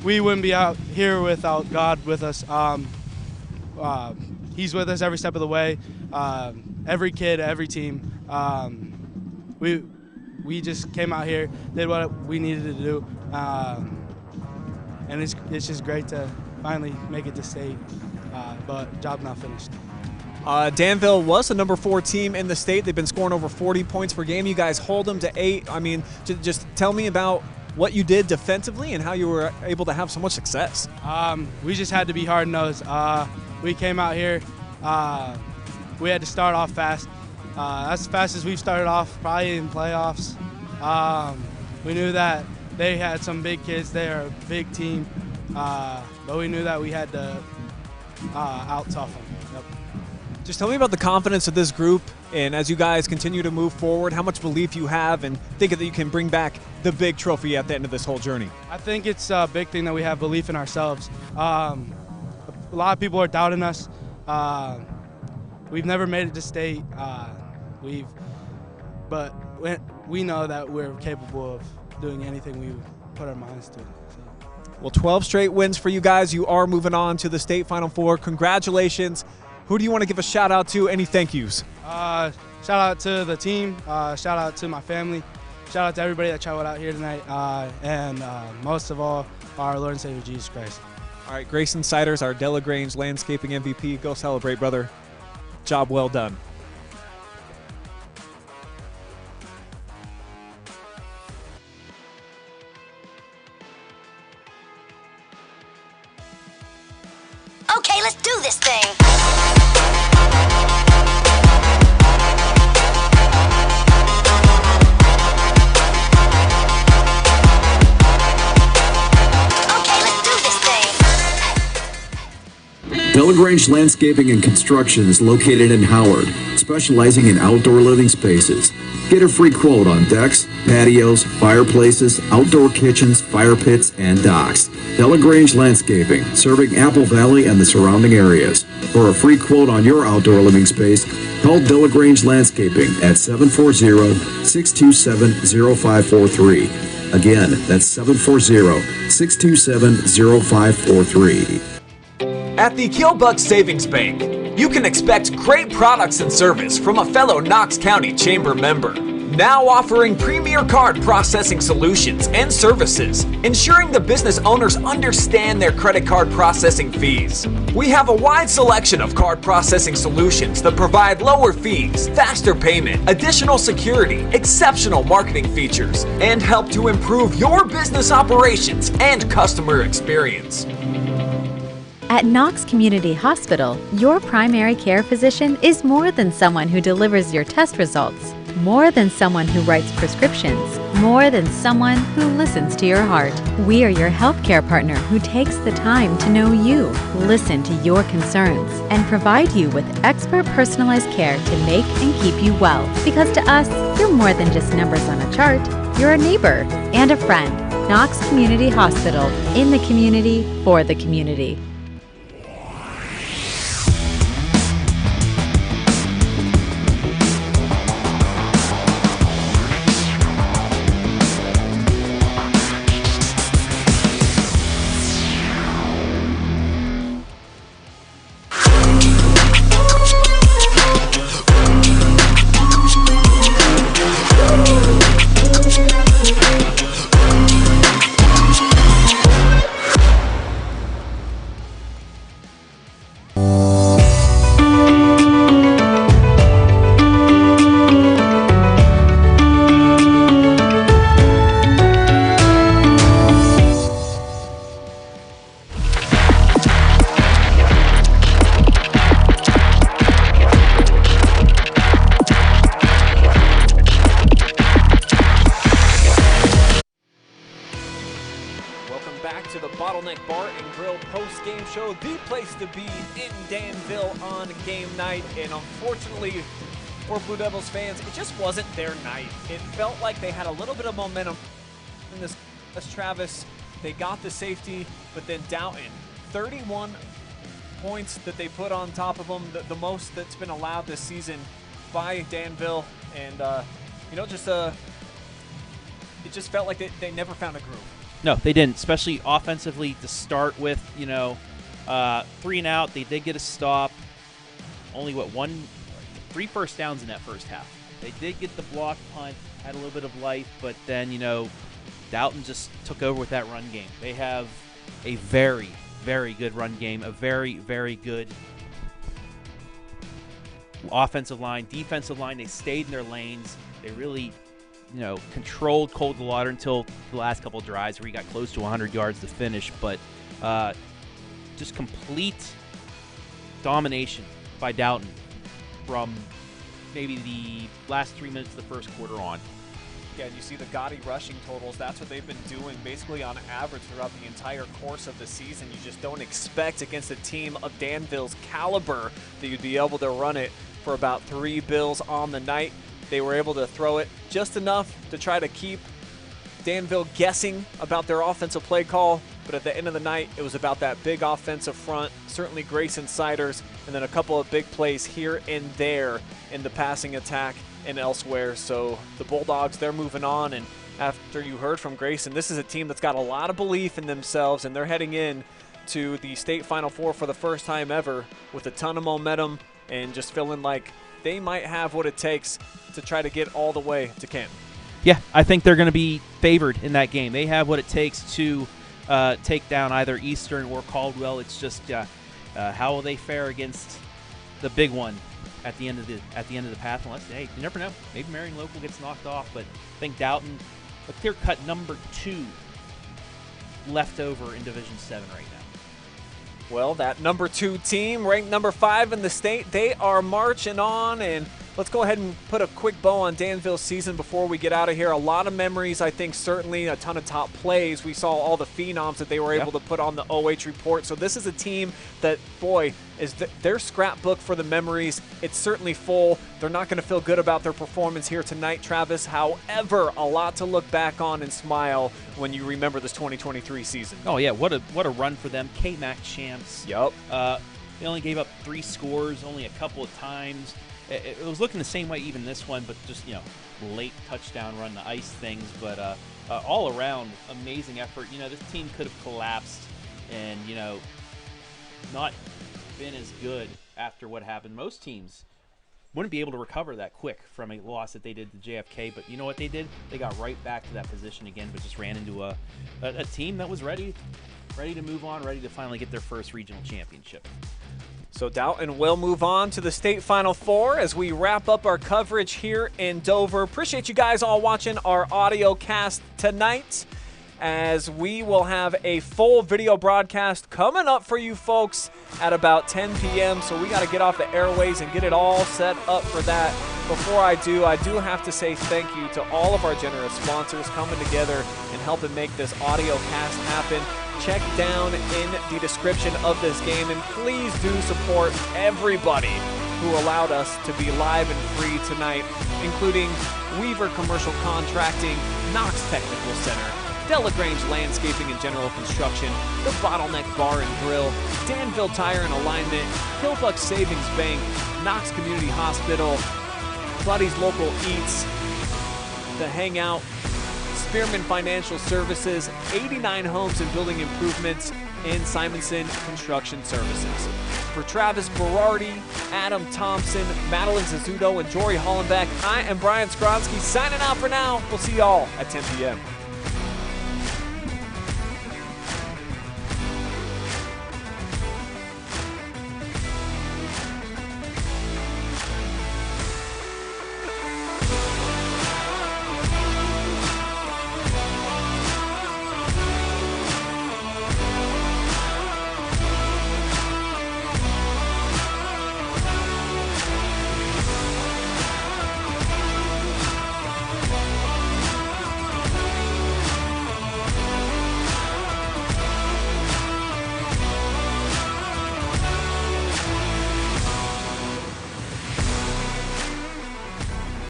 We wouldn't be out here without God with us. He's with us every step of the way. Every kid, every team. We just came out here, did what we needed to do, and it's just great to finally make it to state, but job not finished. Danville was the number 4 team in the state. They've been scoring over 40 points per game. You guys hold them to 8. I mean, just tell me about what you did defensively and how you were able to have so much success. We just had to be hard-nosed. We came out here, we had to start off fast. As fast as we've started off, probably in playoffs. We knew that they had some big kids. They are a big team, but we knew that we had to out-tough them. Yep. Just tell me about the confidence of this group, and as you guys continue to move forward, how much belief you have and think that you can bring back the big trophy at the end of this whole journey. I think it's a big thing that we have belief in ourselves. A lot of people are doubting us. We've never made it to state. But we know that we're capable of doing anything we put our minds to. So. Well, 12 straight wins for you guys. You are moving on to the state Final Four. Congratulations. Who do you want to give a shout out to? Any thank yous? Shout out to the team. Shout out to my family. Shout out to everybody that traveled out here tonight. And most of all, our Lord and Savior Jesus Christ. All right, Grayson Siders, our Delagrange Landscaping MVP. Go celebrate, brother. Job well done. Okay, let's do this thing. Delagrange Landscaping and Construction is located in Howard, specializing in outdoor living spaces. Get a free quote on decks, patios, fireplaces, outdoor kitchens, fire pits, and docks. Delagrange Landscaping, serving Apple Valley and the surrounding areas. For a free quote on your outdoor living space, call Delagrange Landscaping at 740-627-0543. Again, that's 740-627-0543. At the Killbuck Savings Bank, you can expect great products and service from a fellow Knox County Chamber member. Now offering premier card processing solutions and services, ensuring the business owners understand their credit card processing fees. We have a wide selection of card processing solutions that provide lower fees, faster payment, additional security, exceptional marketing features, and help to improve your business operations and customer experience. At Knox Community Hospital, your primary care physician is more than someone who delivers your test results, more than someone who writes prescriptions, more than someone who listens to your heart. We are your healthcare partner who takes the time to know you, listen to your concerns, and provide you with expert personalized care to make and keep you well. Because to us, you're more than just numbers on a chart. You're a neighbor and a friend. Knox Community Hospital, in the community, for the community. Postgame Show, the place to be in Danville on game night. And unfortunately for Blue Devils fans, it just wasn't their night. It felt like they had a little bit of momentum in this Travis. They got the safety, but then Dalton, 31 points that they put on top of them, the most that's been allowed this season by Danville. And, it just felt like they never found a groove. No, they didn't, especially offensively to start with. 3 and out. They did get a stop. Only, 3 first downs in that first half. They did get the block punt, had a little bit of life, but then, Dalton just took over with that run game. They have a very, very good run game, a very, very good offensive line, defensive line. They stayed in their lanes. They really controlled Coldwater until the last couple of drives where he got close to 100 yards to finish. But just complete domination by Dalton from maybe the last 3 minutes of the first quarter on. Yeah, and you see the gaudy rushing totals. That's what they've been doing basically on average throughout the entire course of the season. You just don't expect against a team of Danville's caliber that you'd be able to run it for about 3 bills on the night. They were able to throw it just enough to try to keep Danville guessing about their offensive play call, but at the end of the night, it was about that big offensive front, certainly Grayson Siders, and then a couple of big plays here and there in the passing attack and elsewhere. So the Bulldogs, they're moving on, and after you heard from Grayson, this is a team that's got a lot of belief in themselves, and they're heading in to the state Final Four for the first time ever with a ton of momentum and just feeling like they might have what it takes to try to get all the way to Canton. Yeah, I think they're going to be favored in that game. They have what it takes to take down either Eastern or Caldwell. It's just how will they fare against the big one at the end of the path? Unless, hey, you never know. Maybe Marion Local gets knocked off, but I think Dalton, a clear-cut number 2 left over in Division 7 right now. Well, that number 2 team, ranked number 5 in the state, they are marching on, and let's go ahead and put a quick bow on Danville's season before we get out of here. A lot of memories, I think, certainly a ton of top plays. We saw all the phenoms that they were able to put on the OH report. So this is a team that, boy, is their scrapbook for the memories. It's certainly full. They're not going to feel good about their performance here tonight, Travis. However, a lot to look back on and smile when you remember this 2023 season. Oh, yeah, what a run for them. K-MAC champs. Yep. They only gave up 3 scores only a couple of times. It was looking the same way even this one, but just, late touchdown run to ice things. But all around, amazing effort. This team could have collapsed and, not been as good after what happened. Most teams wouldn't be able to recover that quick from a loss that they did to JFK. But you know what they did? They got right back to that position again, but just ran into a team that was ready to move on, ready to finally get their first regional championship. So Dalton will move on to the state Final Four as we wrap up our coverage here in Dover. Appreciate you guys all watching our audio cast tonight, as we will have a full video broadcast coming up for you folks at about 10 p.m. So we got to get off the airways and get it all set up for that. Before I do have to say thank you to all of our generous sponsors coming together and helping make this audio cast happen. Check down in the description of this game, and please do support everybody who allowed us to be live and free tonight, including Weaver Commercial Contracting, Knox Technical Center, Delagrange Landscaping and General Construction, the Bottleneck Bar and Grill, Danville Tire and Alignment, Killbuck Savings Bank, Knox Community Hospital, Buddy's Local Eats, the Hangout, Spearman Financial Services, 89 Homes and Building Improvements, and Simonson Construction Services. For Travis Berardi, Adam Thompson, Madeline Zazzuto, and Jory Hollenbeck, I am Brian Skowronski signing out for now. We'll see y'all at 10 p.m.